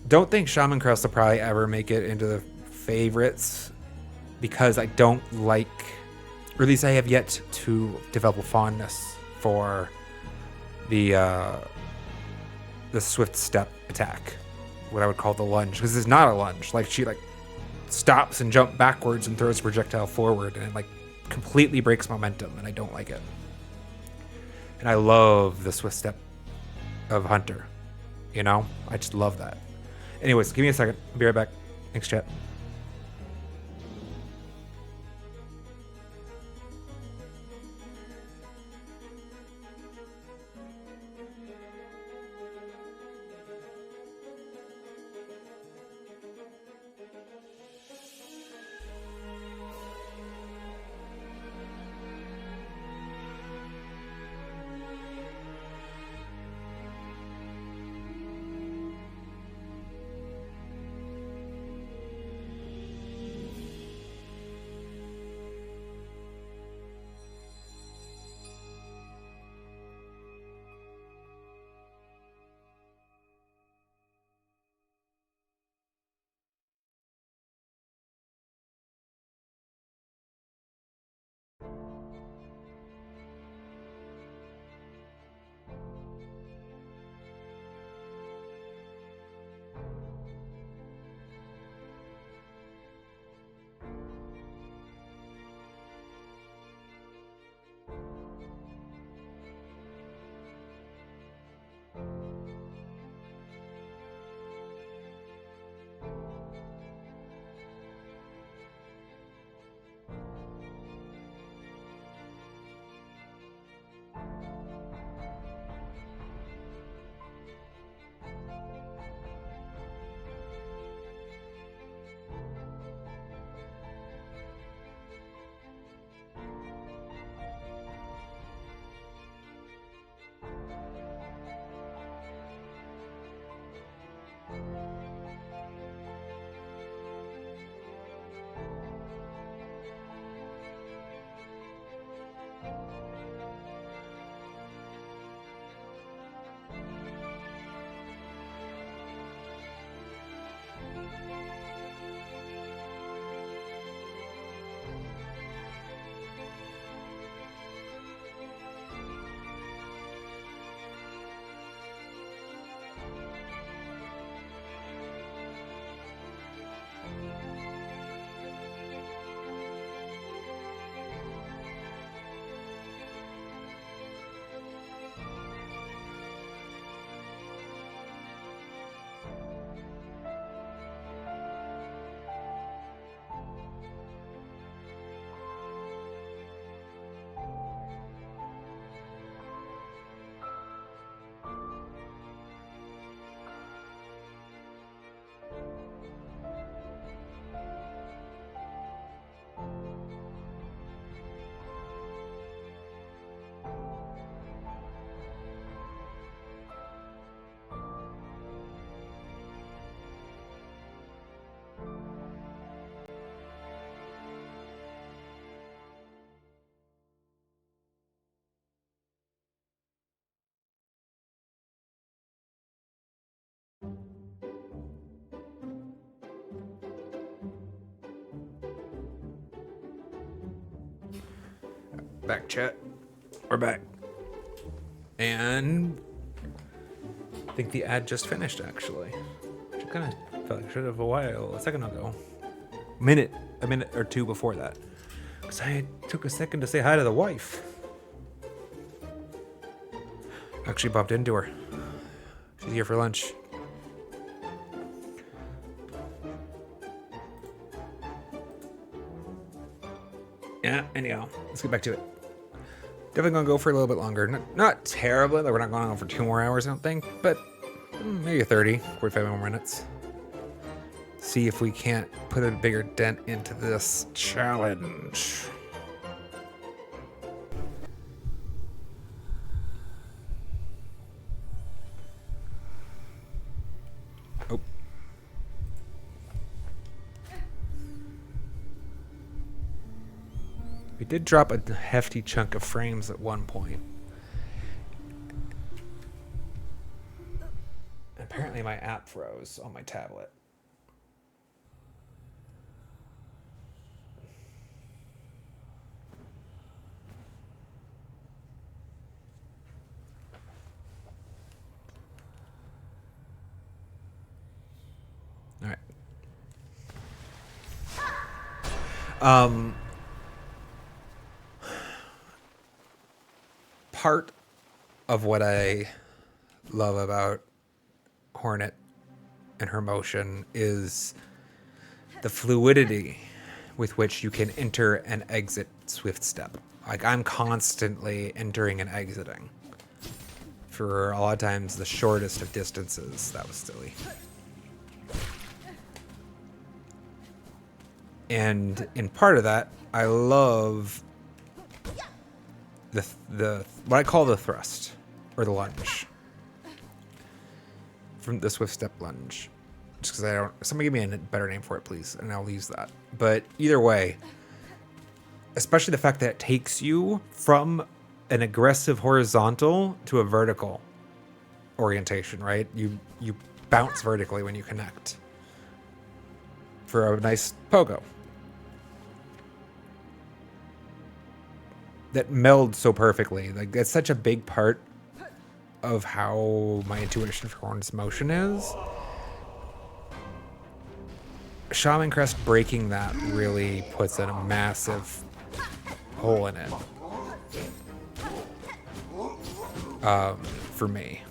Don't think Shaman Crest will probably ever make it into the favorites because I don't like, or at least I have yet to develop a fondness for the swift step attack, what I would call the lunge, because it's not a lunge. Like she stops and jumps backwards and throws a projectile forward, and it completely breaks momentum, and I don't like it. And I love the swift step of Hunter. I just love that. Anyways, give me a second. I'll be right back. Thanks, chat. Back, chat. We're back. And think the ad just finished, actually. Which I kind of felt like I should have a second ago. A minute or two before that. Because I took a second to say hi to the wife. Actually bumped into her. She's here for lunch. Yeah, anyhow, let's get back to it. Definitely gonna go for a little bit longer. Not terribly, like we're not going on for 2 more hours, I don't think, but maybe 30, 45 more minutes. See if we can't put a bigger dent into this challenge. Oh. We did drop a hefty chunk of frames at one point. Apparently my app froze on my tablet. All right. Part of what I love about Hornet and her motion is the fluidity with which you can enter and exit Swift Step. Like, I'm constantly entering and exiting. For a lot of times, the shortest of distances. That was silly. And in part of that, I love the what I call the thrust, or the lunge. From the Swift Step lunge. Just because I don't... Somebody give me a better name for it, please, and I'll use that. But either way, especially the fact that it takes you from an aggressive horizontal to a vertical orientation, right? You bounce vertically when you connect. For a nice pogo. That melds so perfectly. Like, that's such a big part of how my intuition for Hornet's motion is. Shaman Crest breaking that really puts in a massive hole in it. For me.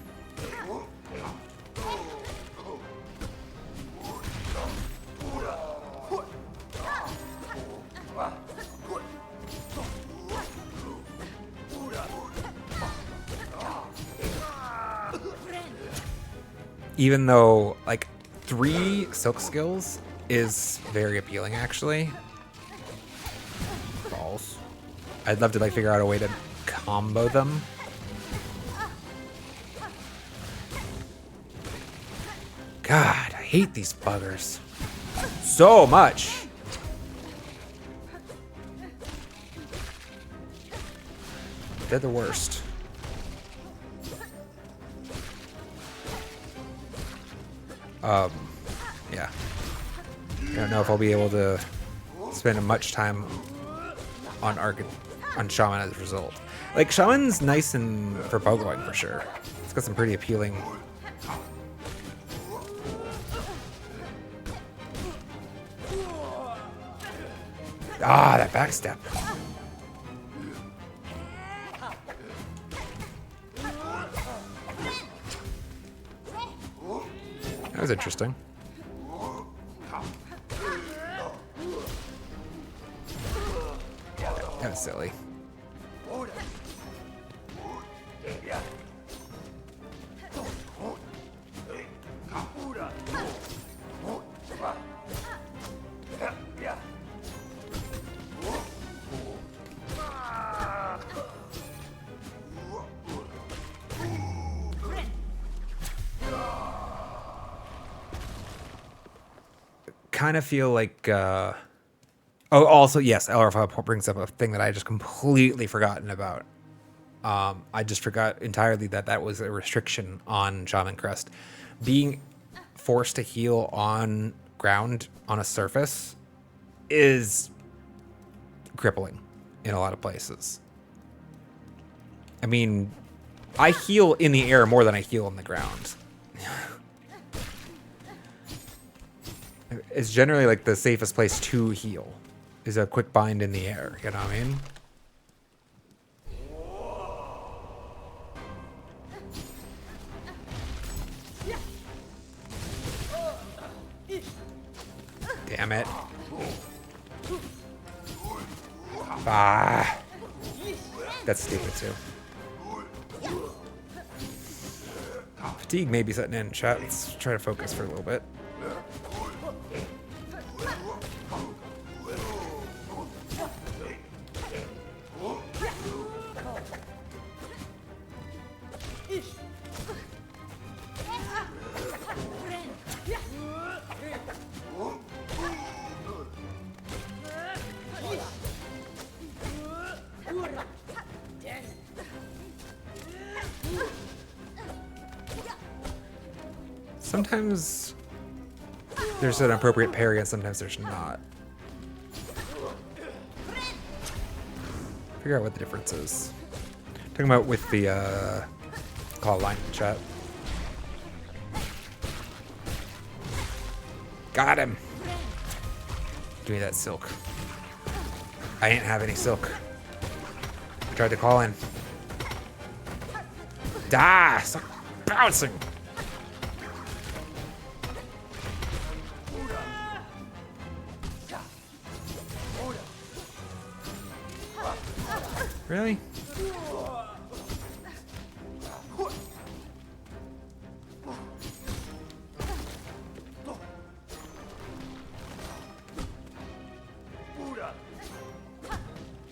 Even though, like, 3 silk skills is very appealing, actually. Balls. I'd love to, like, figure out a way to combo them. God, I hate these buggers so much. They're the worst. Yeah. I don't know if I'll be able to spend much time on Shaman as a result. Like, Shaman's nice and for pogoing for sure. It's got some pretty appealing. Ah, that backstep. That was interesting. That was silly. Kind of feel like also, yes, LRF brings up a thing that I just completely forgotten about. I just forgot entirely that was a restriction on Shaman Crest. Being forced to heal on ground on a surface is crippling in a lot of places. I mean, I heal in the air more than I heal on the ground. It's generally like the safest place to heal is a quick bind in the air. You know what I mean? Damn it. Ah. That's stupid too. Fatigue may be setting in. Chat, let's try to focus for a little bit. Sometimes there's an appropriate parry and sometimes there's not. Figure out what the difference is. Talking about with the call line chat. Got him. Give me that silk. I didn't have any silk. I tried to call in. Die! Stop bouncing! Really?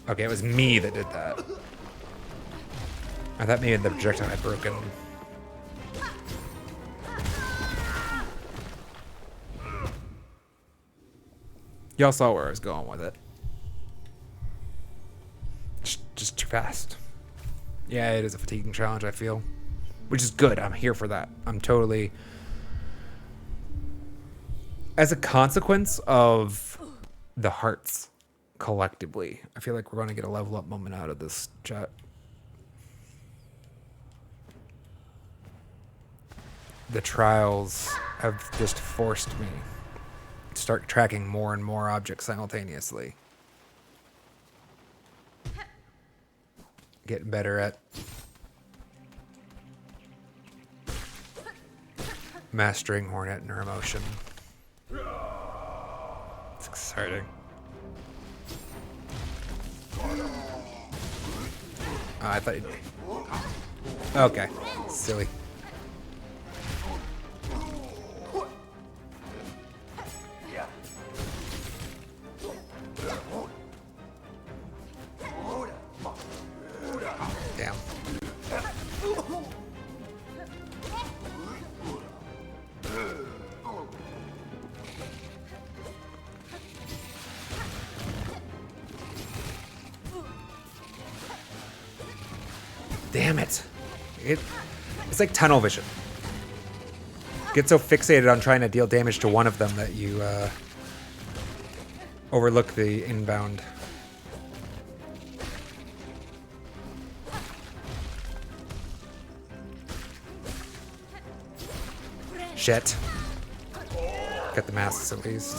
Okay, it was me that did that. I thought maybe the projectile had broken. Y'all saw where I was going with it. Just too fast. Yeah, it is a fatiguing challenge, I feel. Which is good. I'm here for that. I'm totally... As a consequence of the hearts collectively, I feel like we're going to get a level up moment out of this chat. The trials have just forced me to start tracking more and more objects simultaneously. Getting better at mastering Hornet and her emotion. It's exciting. I thought you'd... Okay. Silly. Damn. Damn it. It's like tunnel vision. Get so fixated on trying to deal damage to one of them that you overlook the inbound. Shit. Got the masks at least.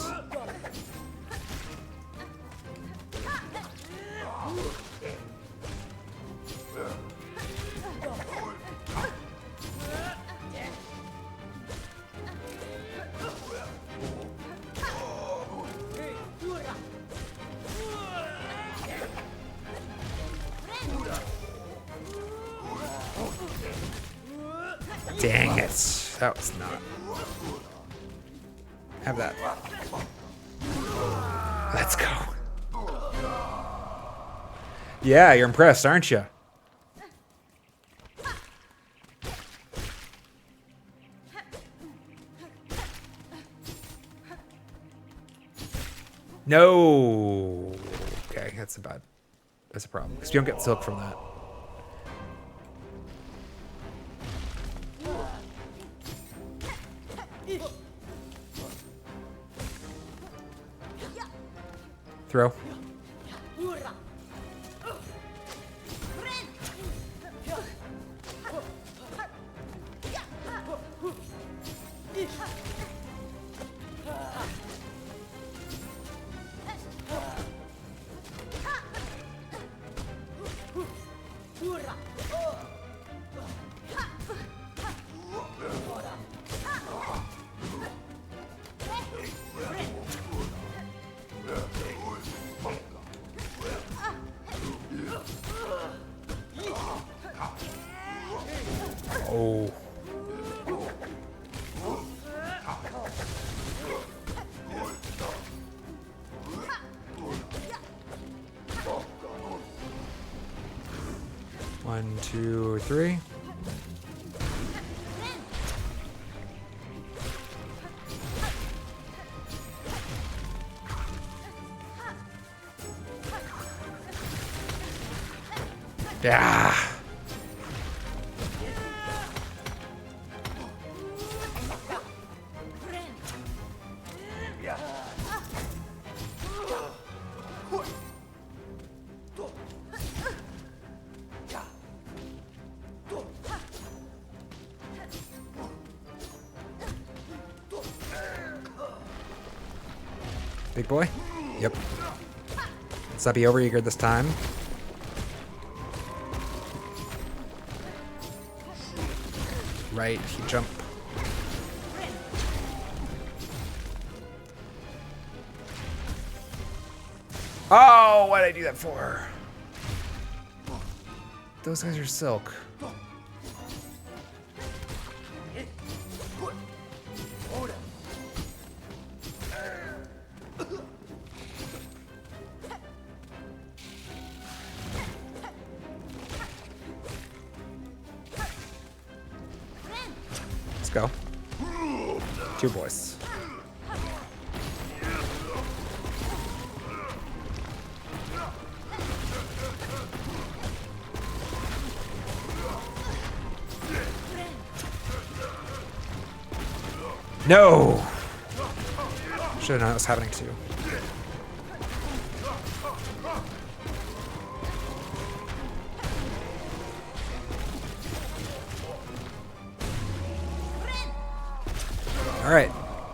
Dang it. That was not. Have that. Let's go. Yeah, you're impressed, aren't you? No. Okay, that's a problem. Because you don't get silk from that. Throw. 1, 2, 3. Yeah. Big boy? Yep. Subbie overeager this time. Right, he jump. Oh, what did I do that for? Those guys are silk. Let's go. 2 boys. No! Should have known that was happening too. All right,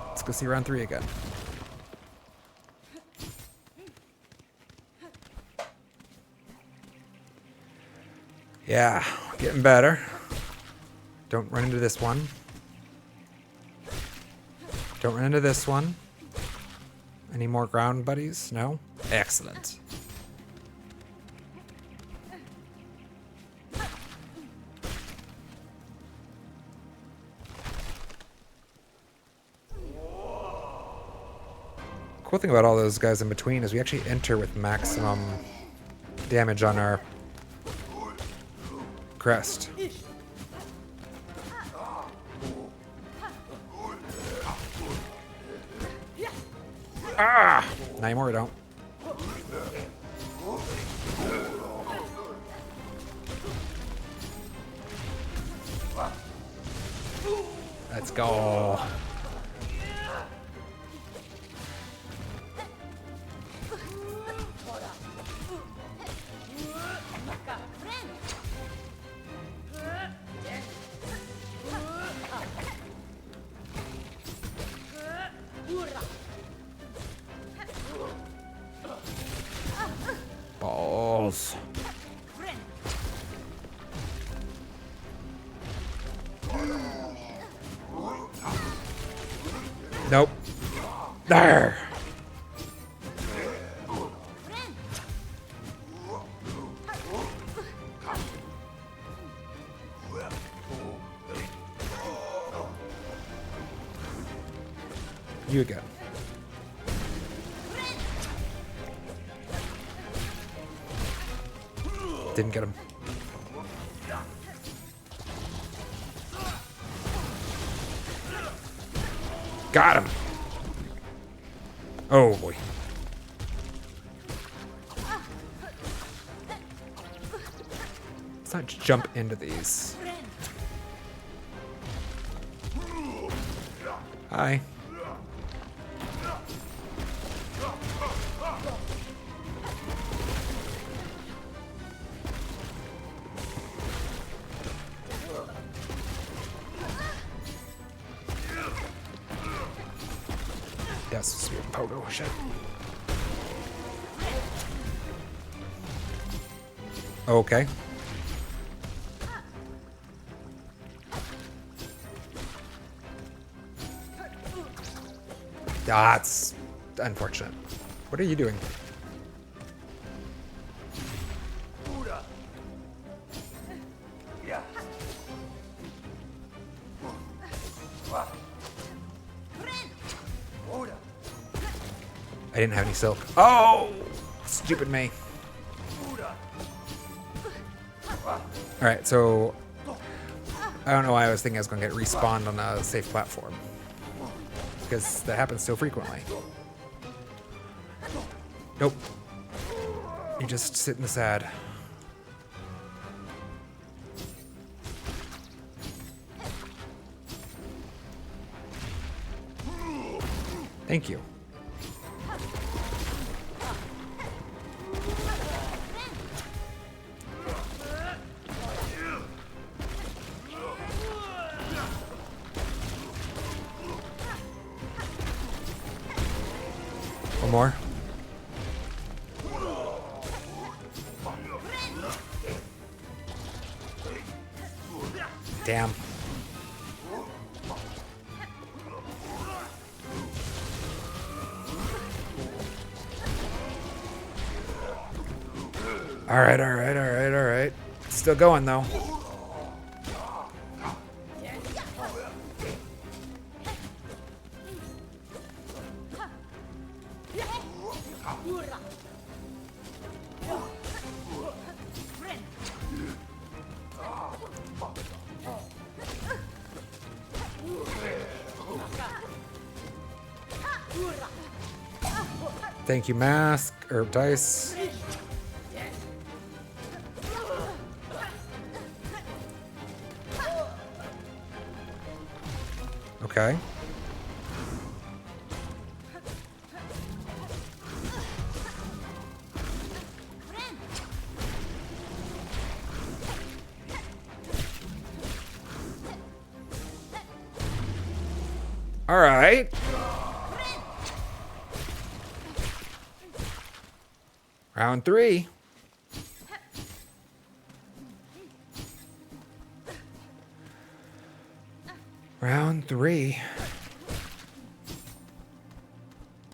let's go see round 3 again. Yeah, getting better. Don't run into this one. Don't run into this one. Any more ground buddies? No? Excellent. Cool thing about all those guys in between is we actually enter with maximum damage on our crest. Ah! Not anymore, we don't. Let's go. Balls. Nope. There. You again. Didn't get him. Got him. Oh boy. Let's not jump into these. Hi. Yes, sweet pogo shit. Okay. That's unfortunate. What are you doing? I didn't have any silk. Oh! Stupid me. Alright, so I don't know why I was thinking I was going to get respawned on a safe platform. Because that happens so frequently. Nope. You just sit in the sad. Thank you. One more. Damn. All right. Still going though. Thank you, mask or dice. Okay. All right. Round 3. Round 3.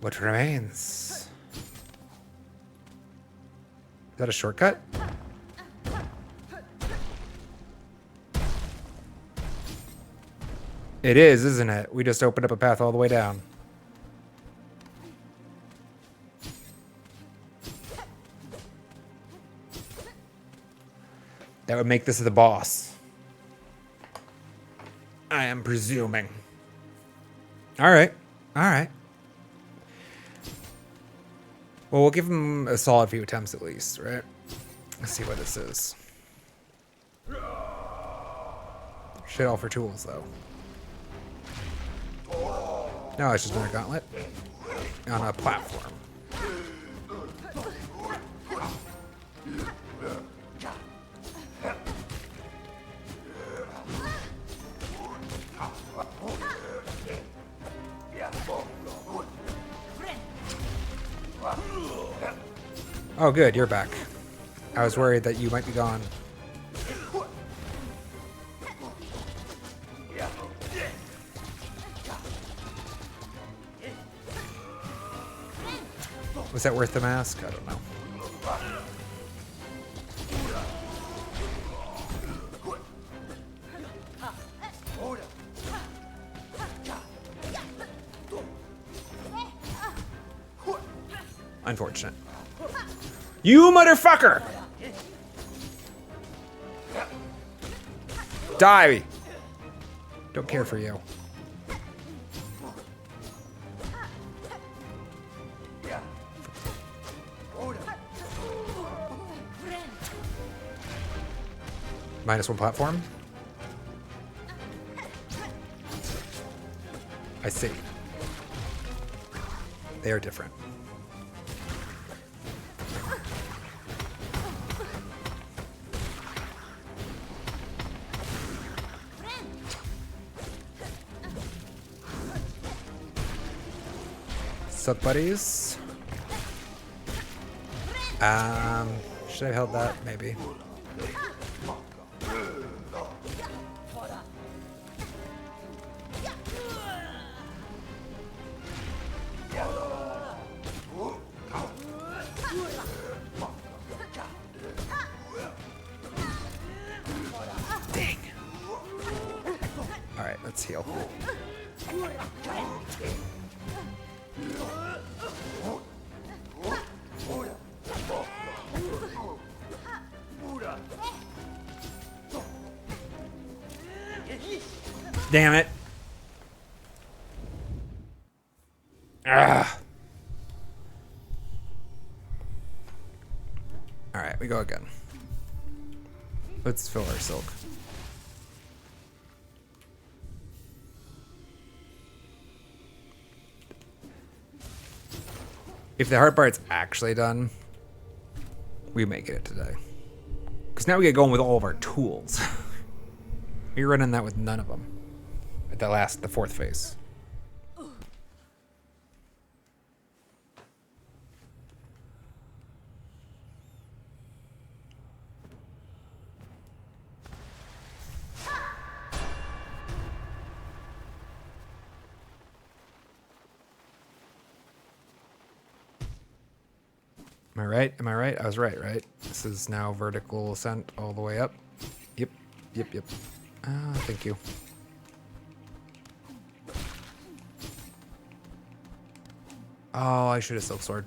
What remains? Is that a shortcut? It is, isn't it? We just opened up a path all the way down. That would make this the boss. I am presuming. All right. Well, we'll give him a solid few attempts at least, right? Let's see what this is. Shit all for tools, though. No, it's just another gauntlet on a platform. Oh, good, you're back. I was worried that you might be gone. Was that worth the mask? I don't know. Unfortunate. You motherfucker! Die! Don't care for you. -1 platform. I see. They are different. Sup, buddies? Should I have held that? Maybe. Dang. All right, let's heal. Damn it. Ah. Alright, we go again. Let's fill our silk. If the hard part's actually done, we may get it today. Because now we get going with all of our tools. You're running that with none of them. At the fourth phase. Am I right? Am I right? I was right, right? This is now vertical ascent all the way up. Yep. Yep, yep. Ah, thank you. Oh, I should have silk sword.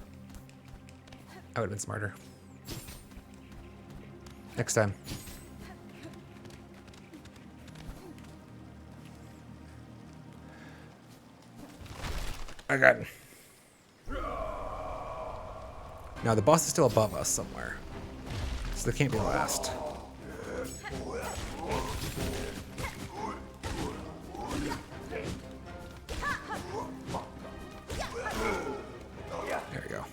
I would have been smarter. Next time. I got it. Now the boss is still above us somewhere. So they can't be the last. There we go.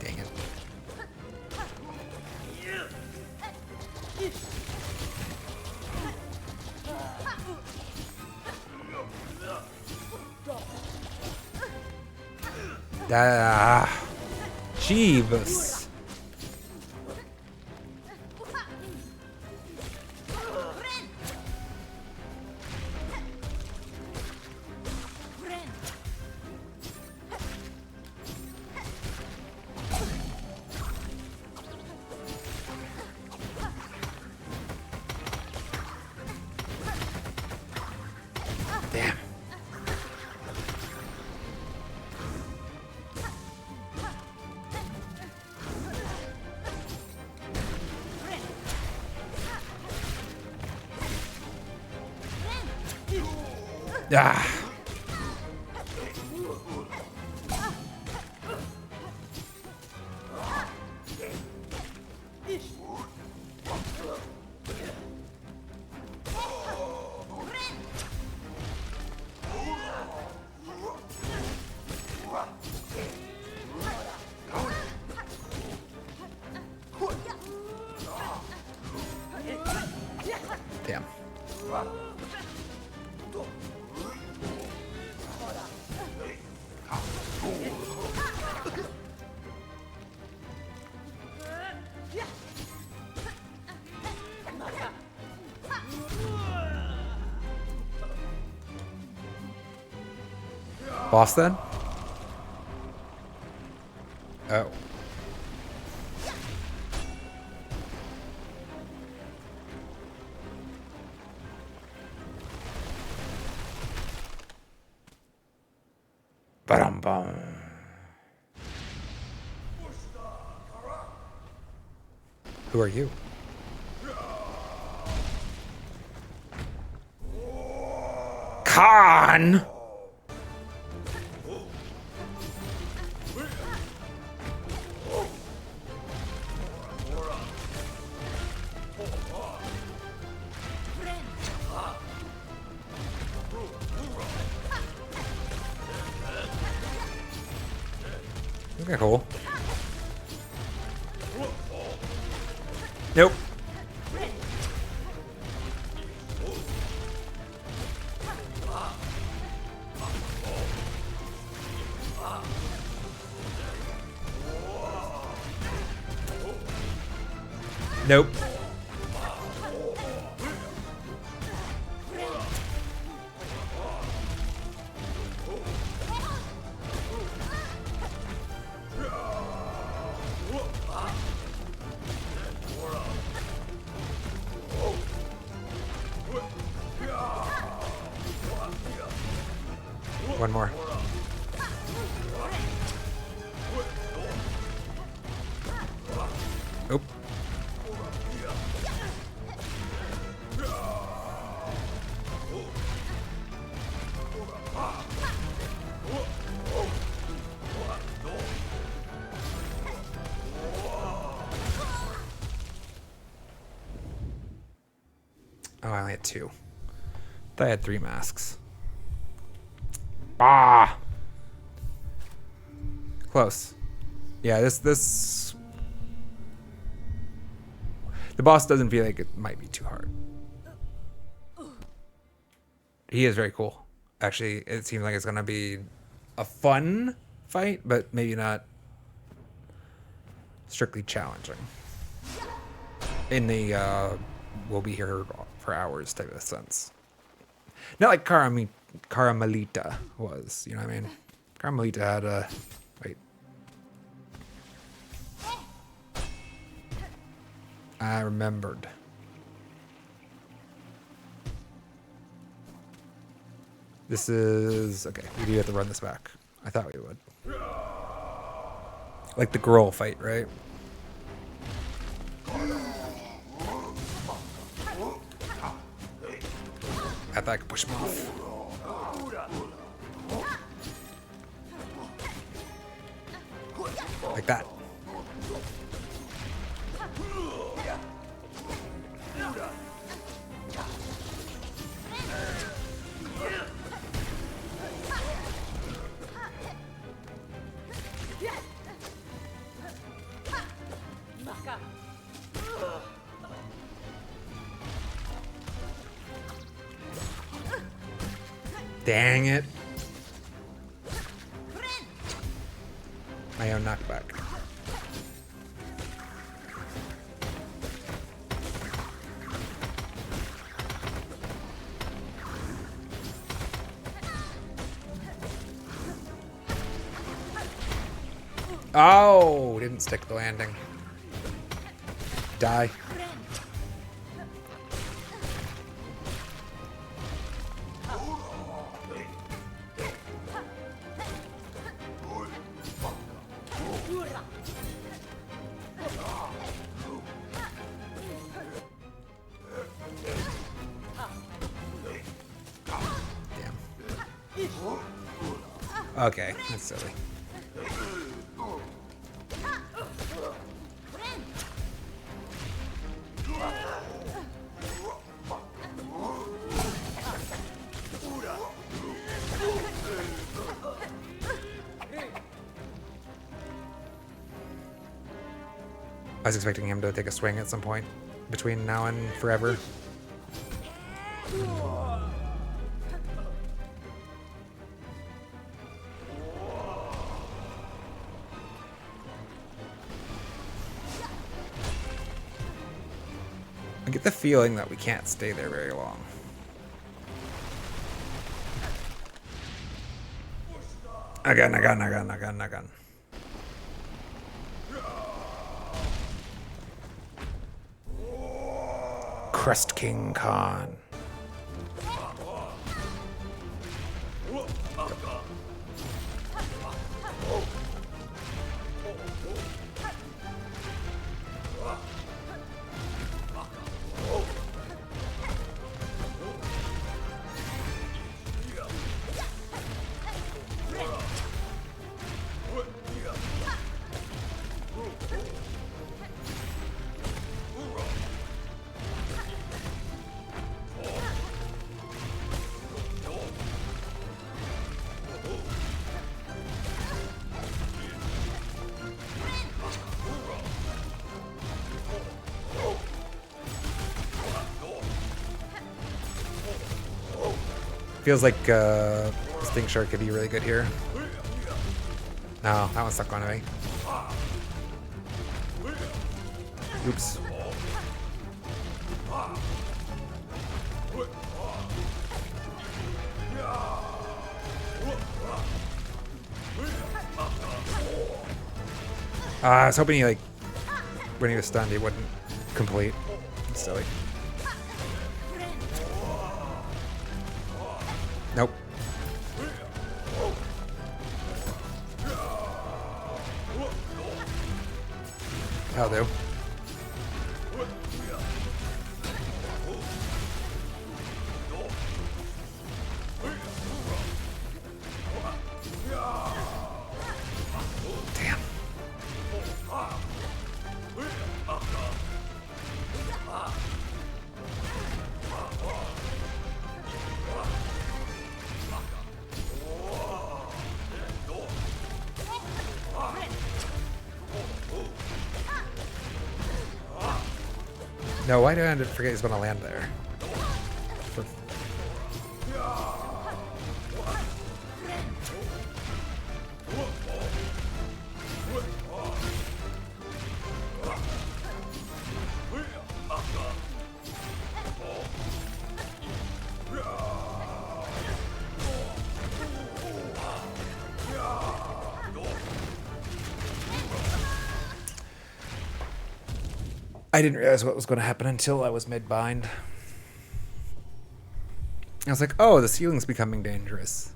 Dang it. Jeebus. Damn. Ah. Damn. Boss then? Oh. Ba-dum-bum. Who are you? Khan! Okay, cool. Nope. Nope. One more. Oh, I only had 2. I thought I had 3 masks. Ah! Close. Yeah, this... The boss doesn't feel like it might be too hard. He is very cool. Actually, it seems like it's going to be a fun fight, but maybe not strictly challenging. In the we'll be here for hours type of sense. Not like Caramelita was, you know what I mean? Caramelita had a... Wait. I remembered. This is... Okay, we do have to run this back. I thought we would. Like the girl fight, right? I thought I could push him off. Like that. Dang it. My own knockback. Oh, didn't stick the landing. Die. Okay, that's silly. I was expecting him to take a swing at some point between now and forever. I get the feeling that we can't stay there very long. Again. Crest King Khan. Feels like Stink Shark could be really good here. No, that one stuck on me. Oops. I was hoping he, like, when he was stunned, he wouldn't complete. It's silly. Nope. That'll do. Damn. No, why did I forget he's gonna land there? I didn't realize what was going to happen until I was mid-bind. I was like, oh, the ceiling's becoming dangerous.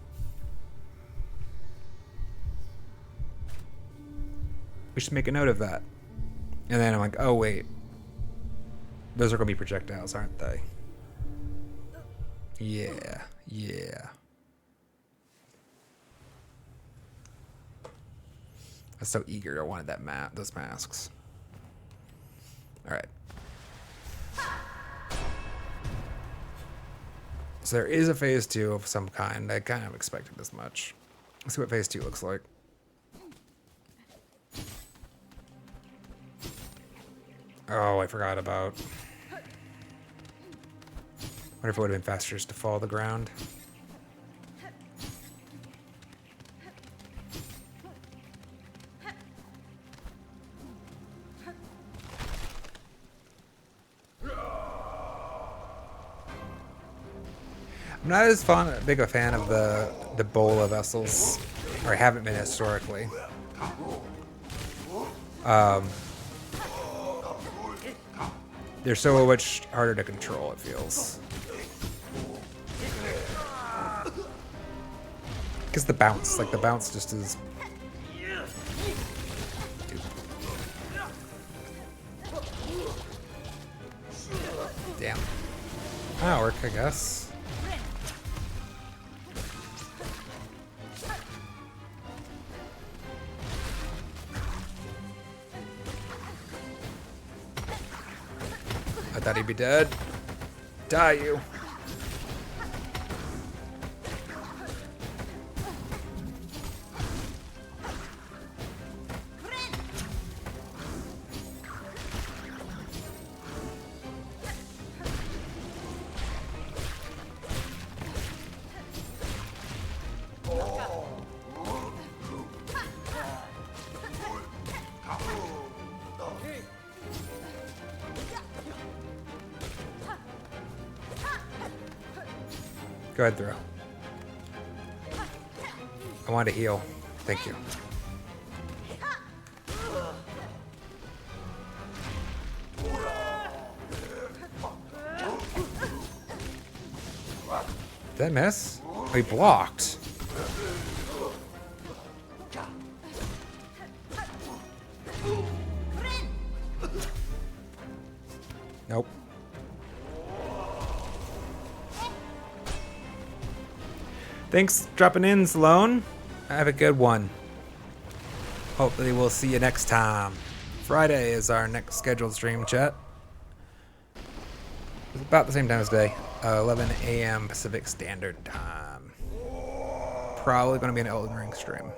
We should make a note of that. And then I'm like, oh, wait. Those are going to be projectiles, aren't they? Yeah, yeah. I was so eager. I wanted that those masks. All right. So there is a phase 2 of some kind. I kind of expected this much. Let's see what phase 2 looks like. Oh, I forgot about. Wonder if it would have been faster just to fall to the ground. I'm not as big a fan of the Bola vessels, or I haven't been historically. They're so much harder to control, it feels. Because the bounce just is... Dude. Damn. That'll work, I guess. I thought he'd be dead. Die, you. Go ahead, throw. I want to heal. Thank you. Did that miss? Oh, he blocked. Nope. Thanks for dropping in, Sloan. Have a good one. Hopefully we'll see you next time. Friday is our next scheduled stream, chat. It's about the same time as today. 11 a.m. Pacific Standard Time. Probably going to be an Elden Ring stream.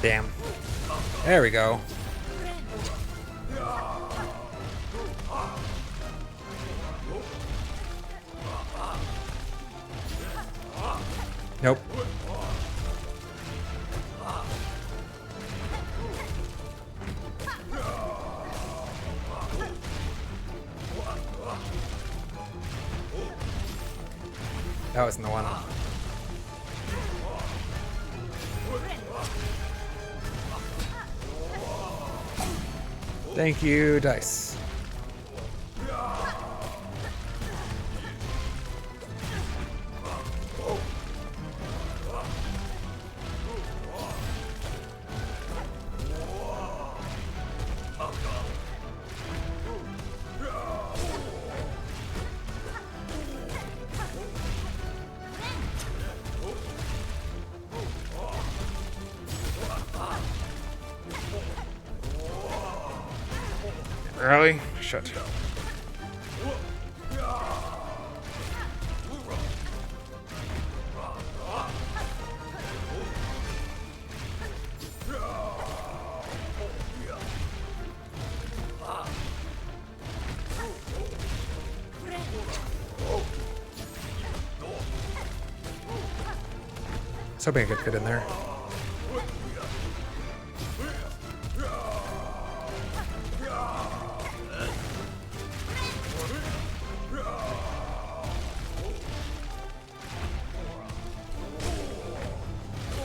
Damn. There we go. Nope. That wasn't the one. Thank you, Dice. Really? Shit. I was hoping I could fit in there.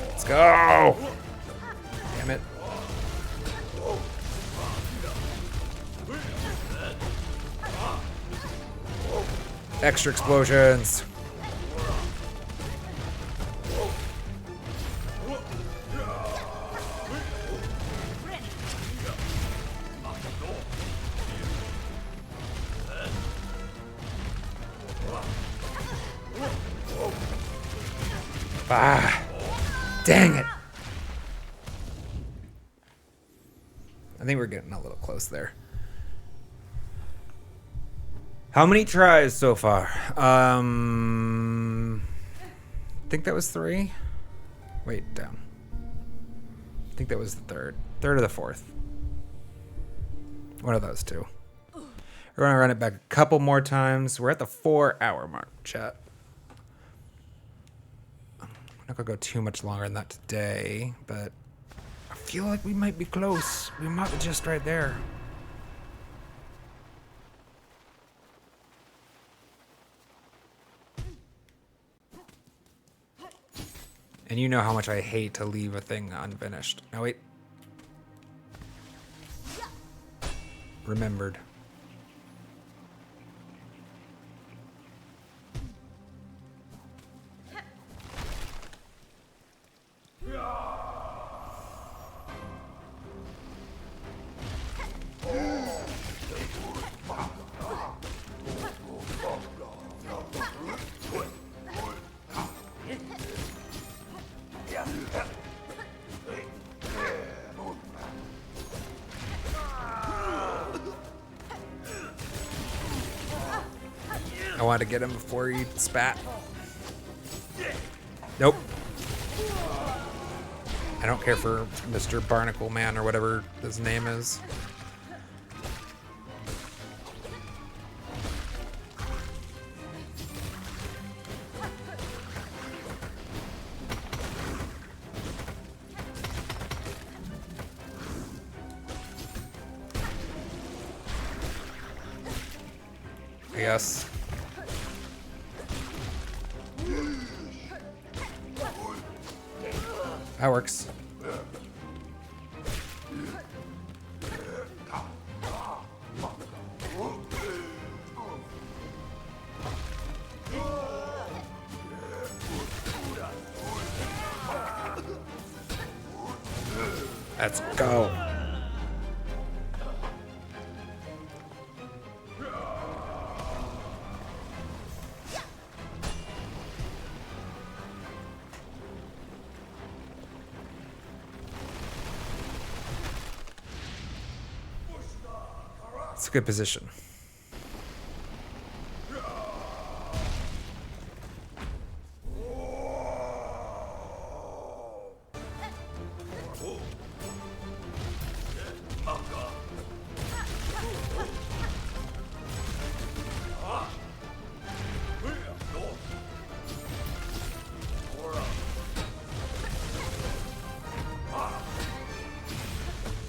Let's go! Damn it. Extra explosions. Ah, dang it. I think we're getting a little close there. How many tries so far? I think that was 3. Wait, down. I think that was the third or the fourth. One of those two. We're gonna run it back a couple more times. We're at the 4-hour mark, chat. I'm not gonna go too much longer than that today, but I feel like we might be close. We might be just right there. And you know how much I hate to leave a thing unfinished. No, wait. Remembered. I wanted to get him before he spat. Nope. I don't care for Mr. Barnacle Man or whatever his name is. Yes. That works. Let's go. It's a good position.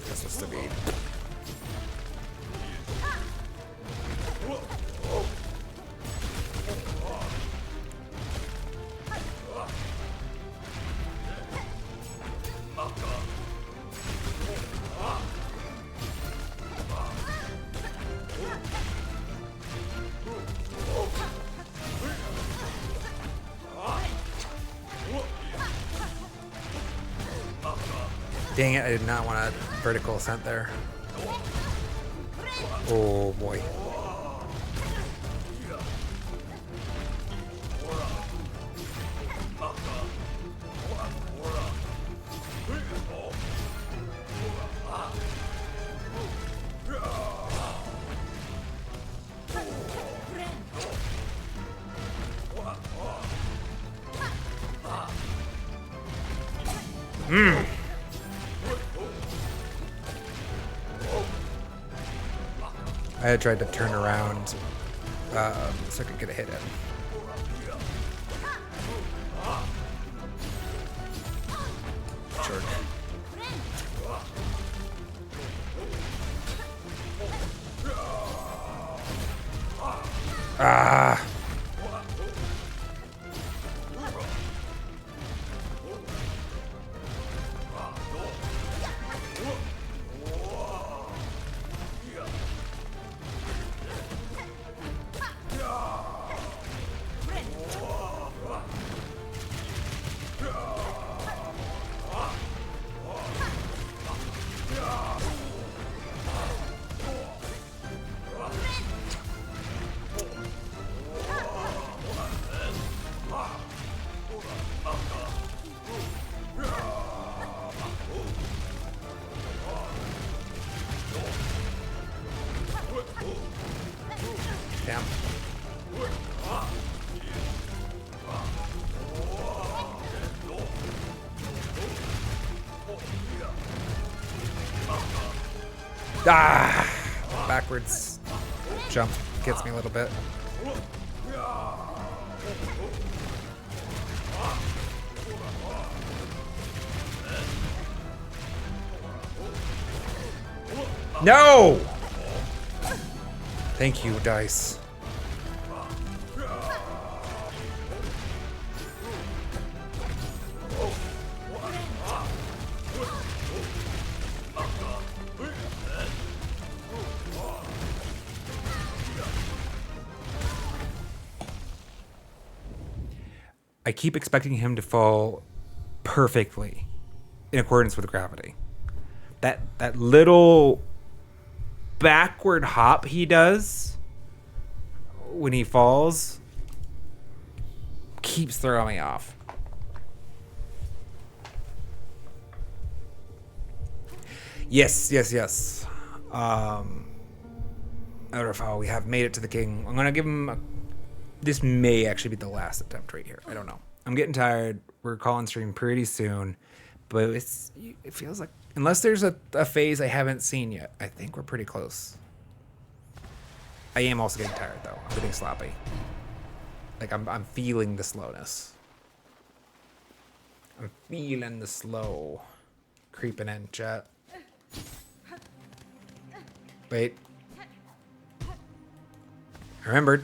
That's supposed to be. Dang it, I did not want a vertical ascent there. Oh boy. I had tried to turn around so I could get a hit in. Jerk. Ah. Damn. Ah! Backwards jump gets me a little bit. No! Thank you, dice. I keep expecting him to fall perfectly in accordance with gravity. That little backward hop he does when he falls keeps throwing me off. Yes. Outerfall, we have made it to the king. I'm gonna give him this may actually be the last attempt right here. I don't know. I'm getting tired. We're calling stream pretty soon, but it feels like unless there's a phase I haven't seen yet, I think we're pretty close. I am also getting tired though. I'm getting sloppy. Like I'm feeling the slowness. I'm feeling the slow creeping in, chat. Wait. I remembered.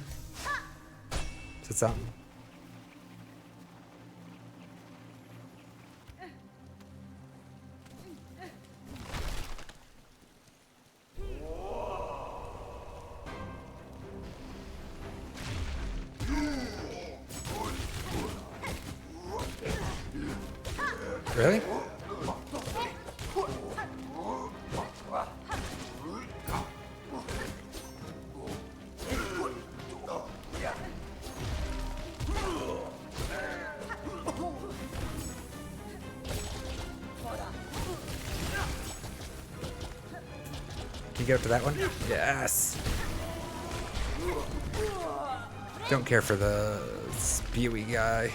Said something. Really? Can you get up to that one? Yes. Don't care for the spewy guy.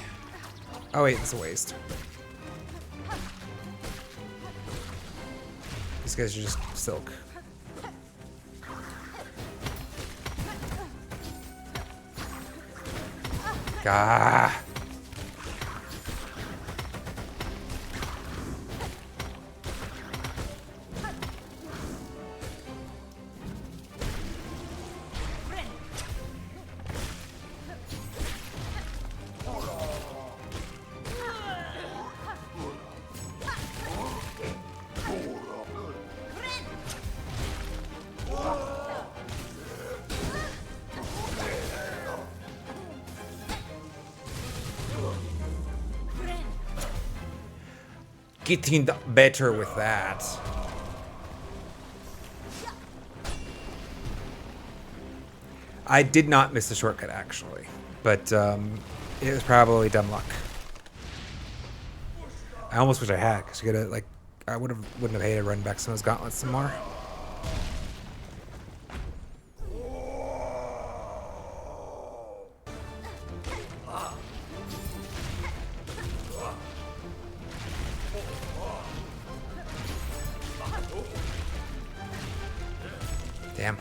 Oh wait, it's a waste. These guys are just silk. Gah. Getting better with that. I did not miss the shortcut actually, but it was probably dumb luck. I almost wish I had, because you gotta I wouldn't have hated running back some of those gauntlets some more. Damn.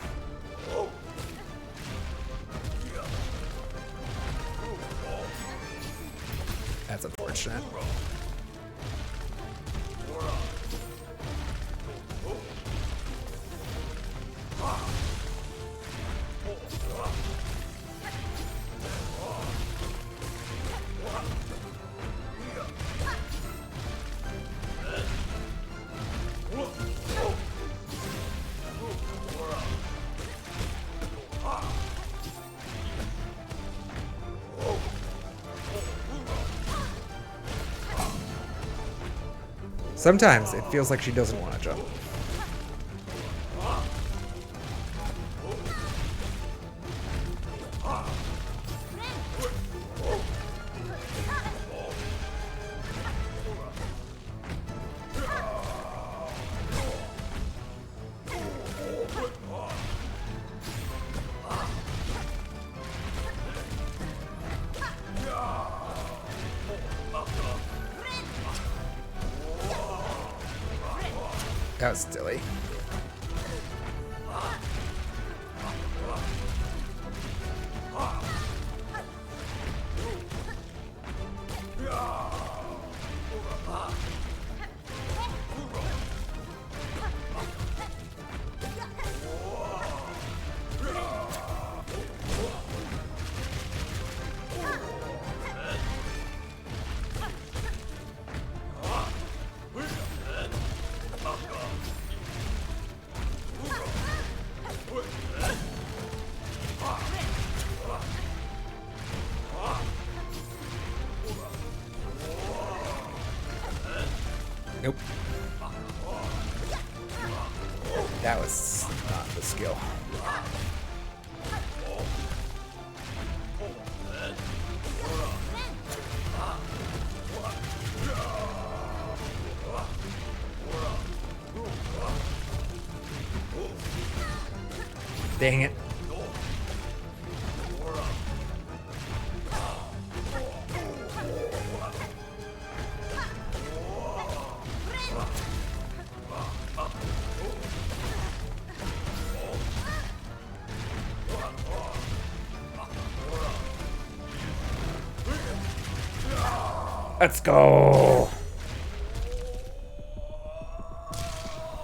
That's unfortunate. Sometimes it feels like she doesn't want to jump. That was silly. Nope. That was not the skill. Dang it. Let's go.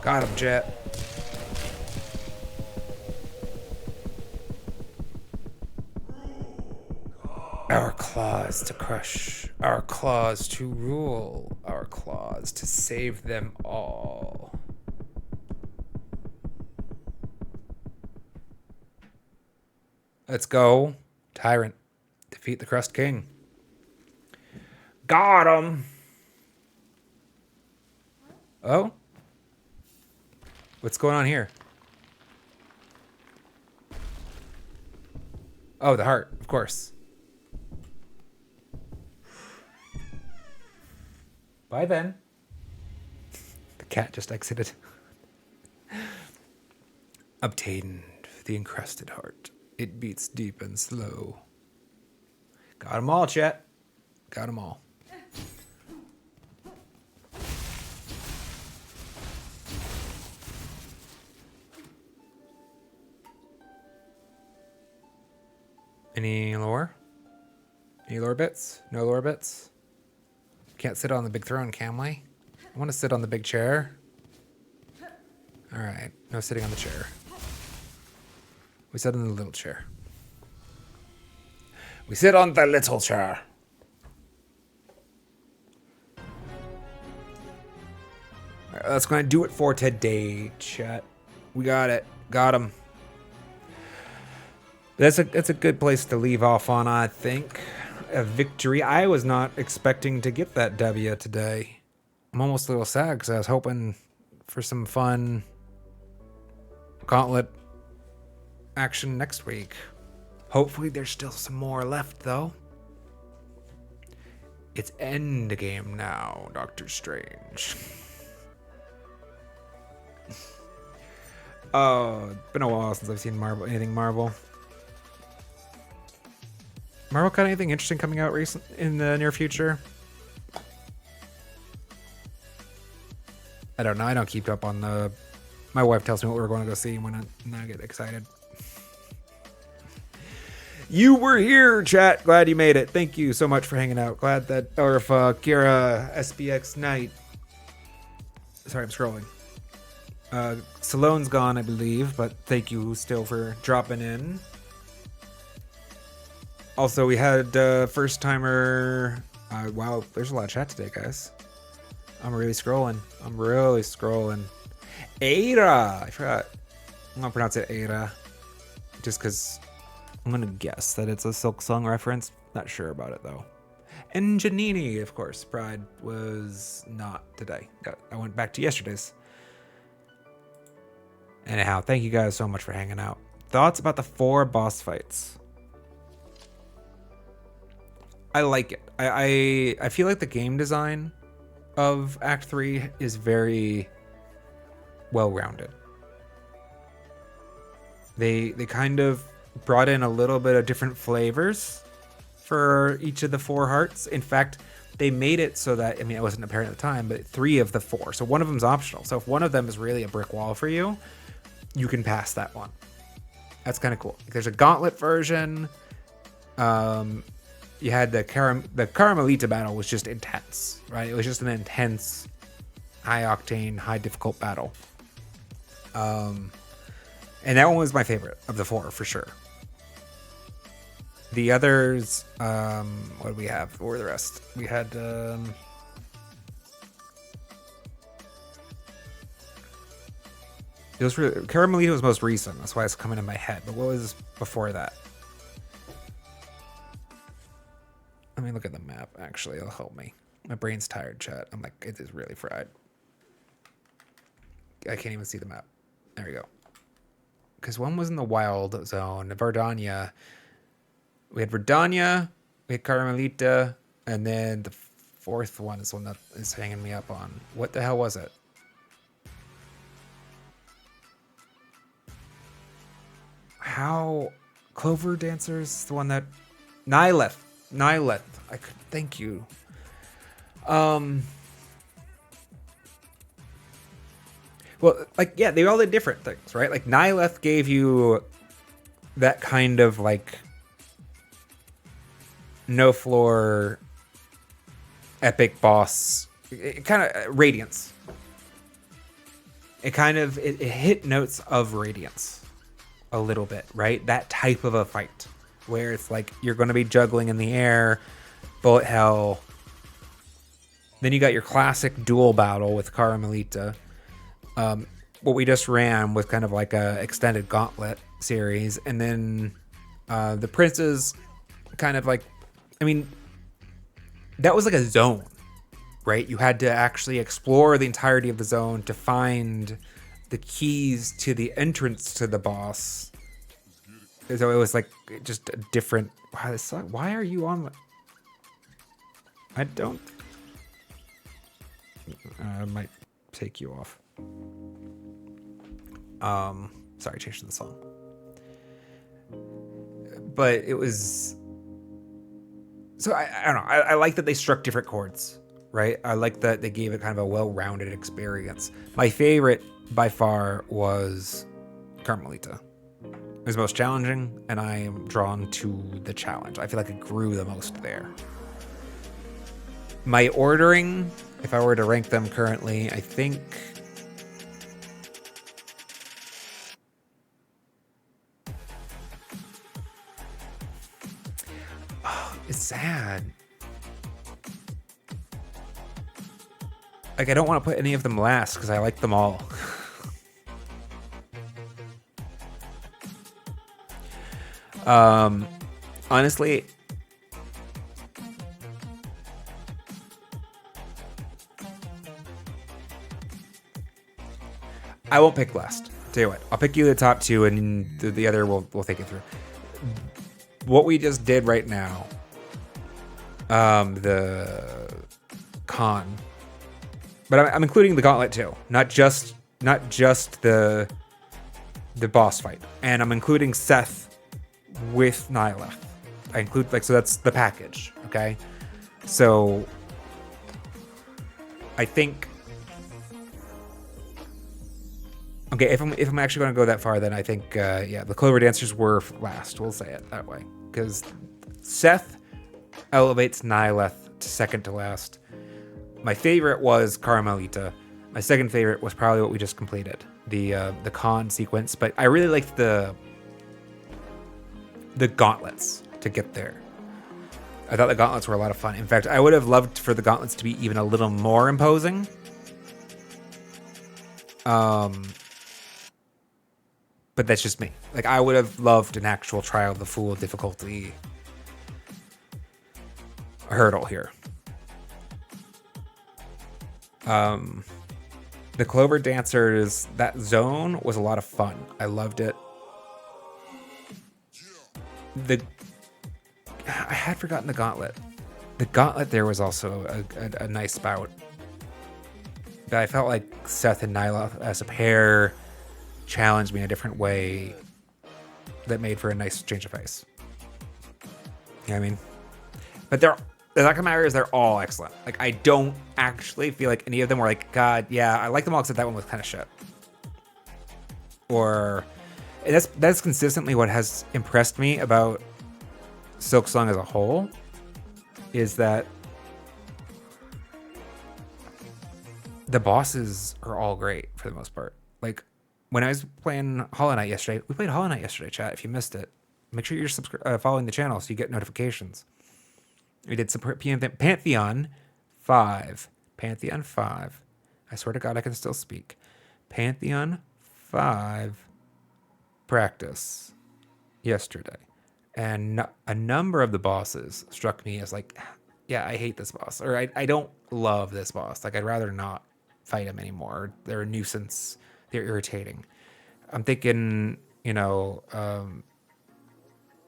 Got him, Jet. Our claws to crush, our claws to rule, our claws to save them all. Let's go, Tyrant. Defeat the Crust King. Got him. Oh? What's going on here? Oh, the heart, of course. Bye then. The cat just exited. Obtained the encrusted heart. It beats deep and slow. Got them all, chat. Got them all. Any lore? Any lore bits? No lore bits? Can't sit on the big throne, can we? I want to sit on the big chair. Alright, no sitting on the chair. We sit on the little chair. We sit on the little chair. Alright, that's going to do it for today, chat. We got it. Got him. That's a good place to leave off on, I think. A victory. I was not expecting to get that W today. I'm almost a little sad because I was hoping for some fun gauntlet action next week. Hopefully there's still some more left, though. It's endgame now, Doctor Strange. Oh, it's been a while since I've seen anything Marvel. Marvel got anything interesting coming out in the near future? I don't know. I don't keep up on the My wife tells me what we're going to go see when I get excited. You were here, chat. Glad you made it. Thank you so much for hanging out. Glad that, or if Kira SPX Knight. Sorry, I'm scrolling. Salone's gone, I believe, but thank you still for dropping in. Also, we had first timer. Wow, there's a lot of chat today, guys. I'm really scrolling. Ada! I forgot. I'm gonna pronounce it Ada. Just because I'm gonna guess that it's a Silksong reference. Not sure about it though. And Janini, of course. Pride was not today. I went back to yesterday's. Anyhow, thank you guys so much for hanging out. Thoughts about the 4 boss fights? I like it. I feel like the game design of Act 3 is very well-rounded. They kind of brought in a little bit of different flavors for each of the 4 hearts. In fact, they made it so that, I mean, it wasn't apparent at the time, but 3 of the 4. So one of them's optional. So if one of them is really a brick wall for you, you can pass that one. That's kind of cool. There's a gauntlet version. You had the Caramelita battle was just intense, right? It was just an intense, high octane, high difficult battle. And that one was my favorite of the 4 for sure. The others, what did we have? What were the rest? We had those were Caramelita was most recent. That's why it's coming in my head. But what was before that? Let me look at the map. Actually, it'll help me. My brain's tired, chat. I'm like, it is really fried. I can't even see the map. There we go. Because one was in the wild zone. Verdania. We had Verdania. We had Caramelita. And then the 4th one is one that is hanging me up on. What the hell was it? How? Clover Dancers? The one that... Nyleth. I could... Thank you. Well, like, yeah, they all did different things, right? Like, Nyleth gave you that kind of, like, no-floor epic boss. It kind of... Radiance. It kind of... It hit notes of Radiance a little bit, right? That type of a fight. Where it's like, you're going to be juggling in the air, bullet hell. Then you got your classic duel battle with Caramelita. What we just ran was kind of like a extended gauntlet series, and then the princes kind of like, I mean, that was like a zone, right? You had to actually explore the entirety of the zone to find the keys to the entrance to the boss. So it was like just a different. Wow, this sucks. Why are you on? I don't. I might take you off. Sorry, changed the song. But it was. So I don't know. I like that they struck different chords, right? I like that they gave it kind of a well-rounded experience. My favorite by far was Carmelita. It was most challenging, and I am drawn to the challenge. I feel like it grew the most there. My ordering, if I were to rank them currently, I think... Oh, it's sad. Like, I don't want to put any of them last, because I like them all. Honestly, I won't pick last. Tell you what, I'll pick you the top 2, and the other we'll take it through. What we just did right now, the con, but I'm including the gauntlet too, not just the boss fight, and I'm including Seth with Nyla. I include, like, so that's the package, okay? So I think Okay, if I'm actually going to go that far, then I think the Clover Dancers were last. We'll say it that way, because Seth elevates Nihileth to second to last. My favorite was Carmelita. My second favorite was probably what we just completed, the con sequence. But I really liked the gauntlets to get there. I thought the gauntlets were a lot of fun. In fact, I would have loved for the gauntlets to be even a little more imposing. But that's just me. Like, I would have loved an actual Trial of the Fool difficulty hurdle here. The Clover Dancers, that zone was a lot of fun. I loved it. I had forgotten the gauntlet. The gauntlet there was also a nice bout. But I felt like Seth and Nyla as a pair challenged me in a different way that made for a nice change of pace. You know what I mean? But the fact of the matter is they're all excellent. Like, I don't actually feel like any of them were like, God, yeah, I like them all except that one was kind of shit. Or that's consistently what has impressed me about Silksong as a whole, is that the bosses are all great for the most part. Like, when I was playing Hollow Knight yesterday, we played Hollow Knight yesterday, chat. If you missed it, make sure you're following the channel so you get notifications. We did some Pantheon 5. Pantheon 5. I swear to God, I can still speak. Pantheon 5 practice yesterday. And a number of the bosses struck me as like, yeah, I hate this boss. Or I don't love this boss. Like, I'd rather not fight him anymore. They're a nuisance. They're irritating. I'm thinking,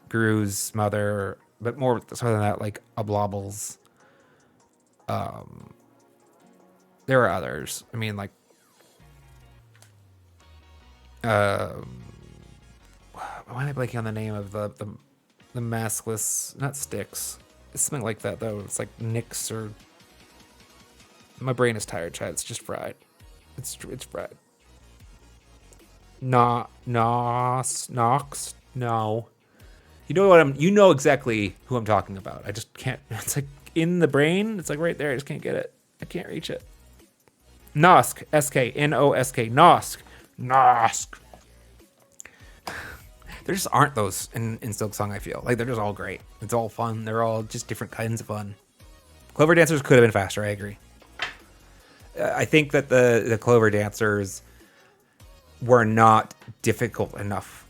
Guru's mother, but more so than that, like Oblobbles. There are others. I mean, like, why am I blanking on the name of the maskless? Not Styx. It's something like that though. It's like Nyx or. My brain is tired, chat. It's just fried. It's fried. Nox. No. You know exactly who I'm talking about. I just can't. It's like in the brain. It's like right there. I just can't get it. I can't reach it. Nosk. S-K-N-O-S-K. Nosk. There just aren't those in Silksong, I feel. Like, they're just all great. It's all fun. They're all just different kinds of fun. Clover Dancers could have been faster, I agree. I think that the Clover Dancers were not difficult enough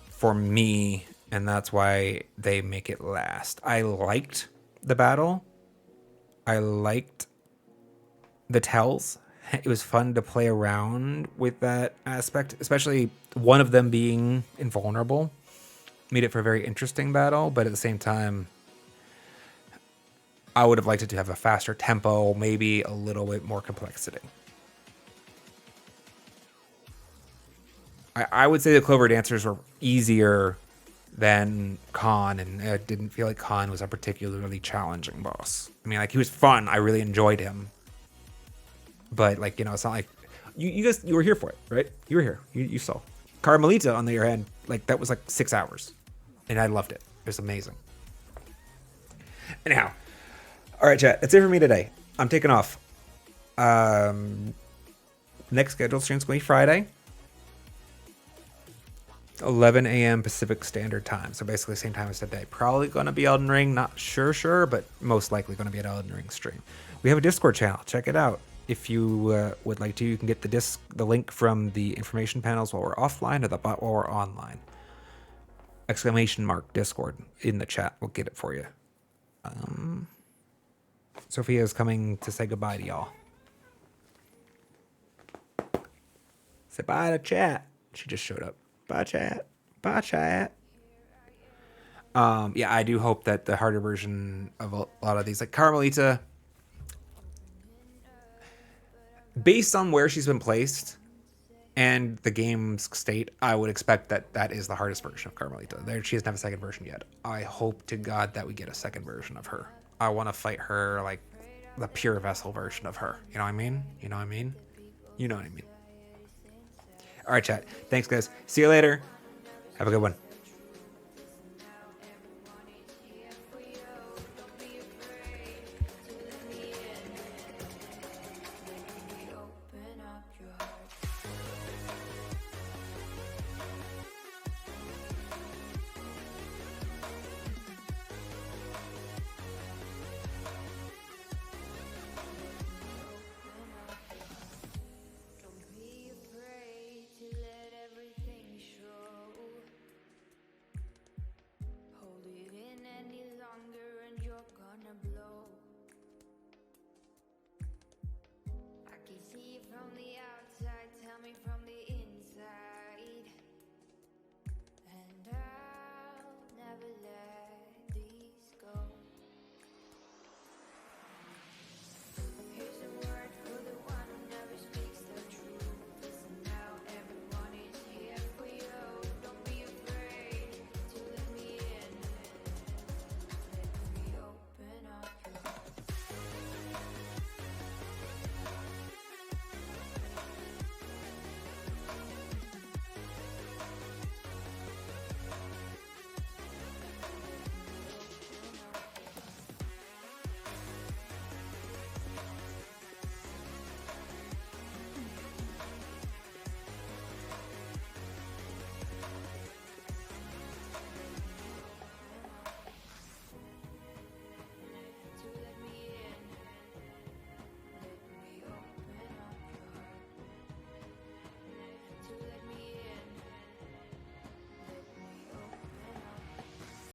for me, and that's why they make it last. I liked the battle. I liked the tells. It was fun to play around with that aspect, especially one of them being invulnerable. Made it for a very interesting battle, but at the same time, I would have liked it to have a faster tempo, maybe a little bit more complexity. I would say the Clover Dancers were easier than Khan, and I didn't feel like Khan was a particularly challenging boss. I mean, like, he was fun. I really enjoyed him. But, like, it's not like... You guys, you were here for it, right? You were here. You saw. Carmelita, on the other hand, like, that was like 6 hours. And I loved it. It was amazing. Anyhow. All right, chat. That's it for me today. I'm taking off. Next scheduled stream's going to be Friday. 11 a.m. Pacific Standard Time. So basically same time as today. Probably going to be Elden Ring. Not sure, but most likely going to be an Elden Ring stream. We have a Discord channel. Check it out. If you would like to, you can get the link from the information panels while we're offline or the bot while we're online. ! Discord in the chat. We'll get it for you. Sophia's coming to say goodbye to y'all. Say bye to chat. She just showed up. Bye, chat. Bye, chat. Yeah, I do hope that the harder version of a lot of these, like Carmelita, based on where she's been placed and the game's state, I would expect that is the hardest version of Carmelita. She doesn't have a second version yet. I hope to God that we get a second version of her. I want to fight her like the pure vessel version of her. You know what I mean? You know what I mean? All right, chat. Thanks, guys. See you later. Have a good one.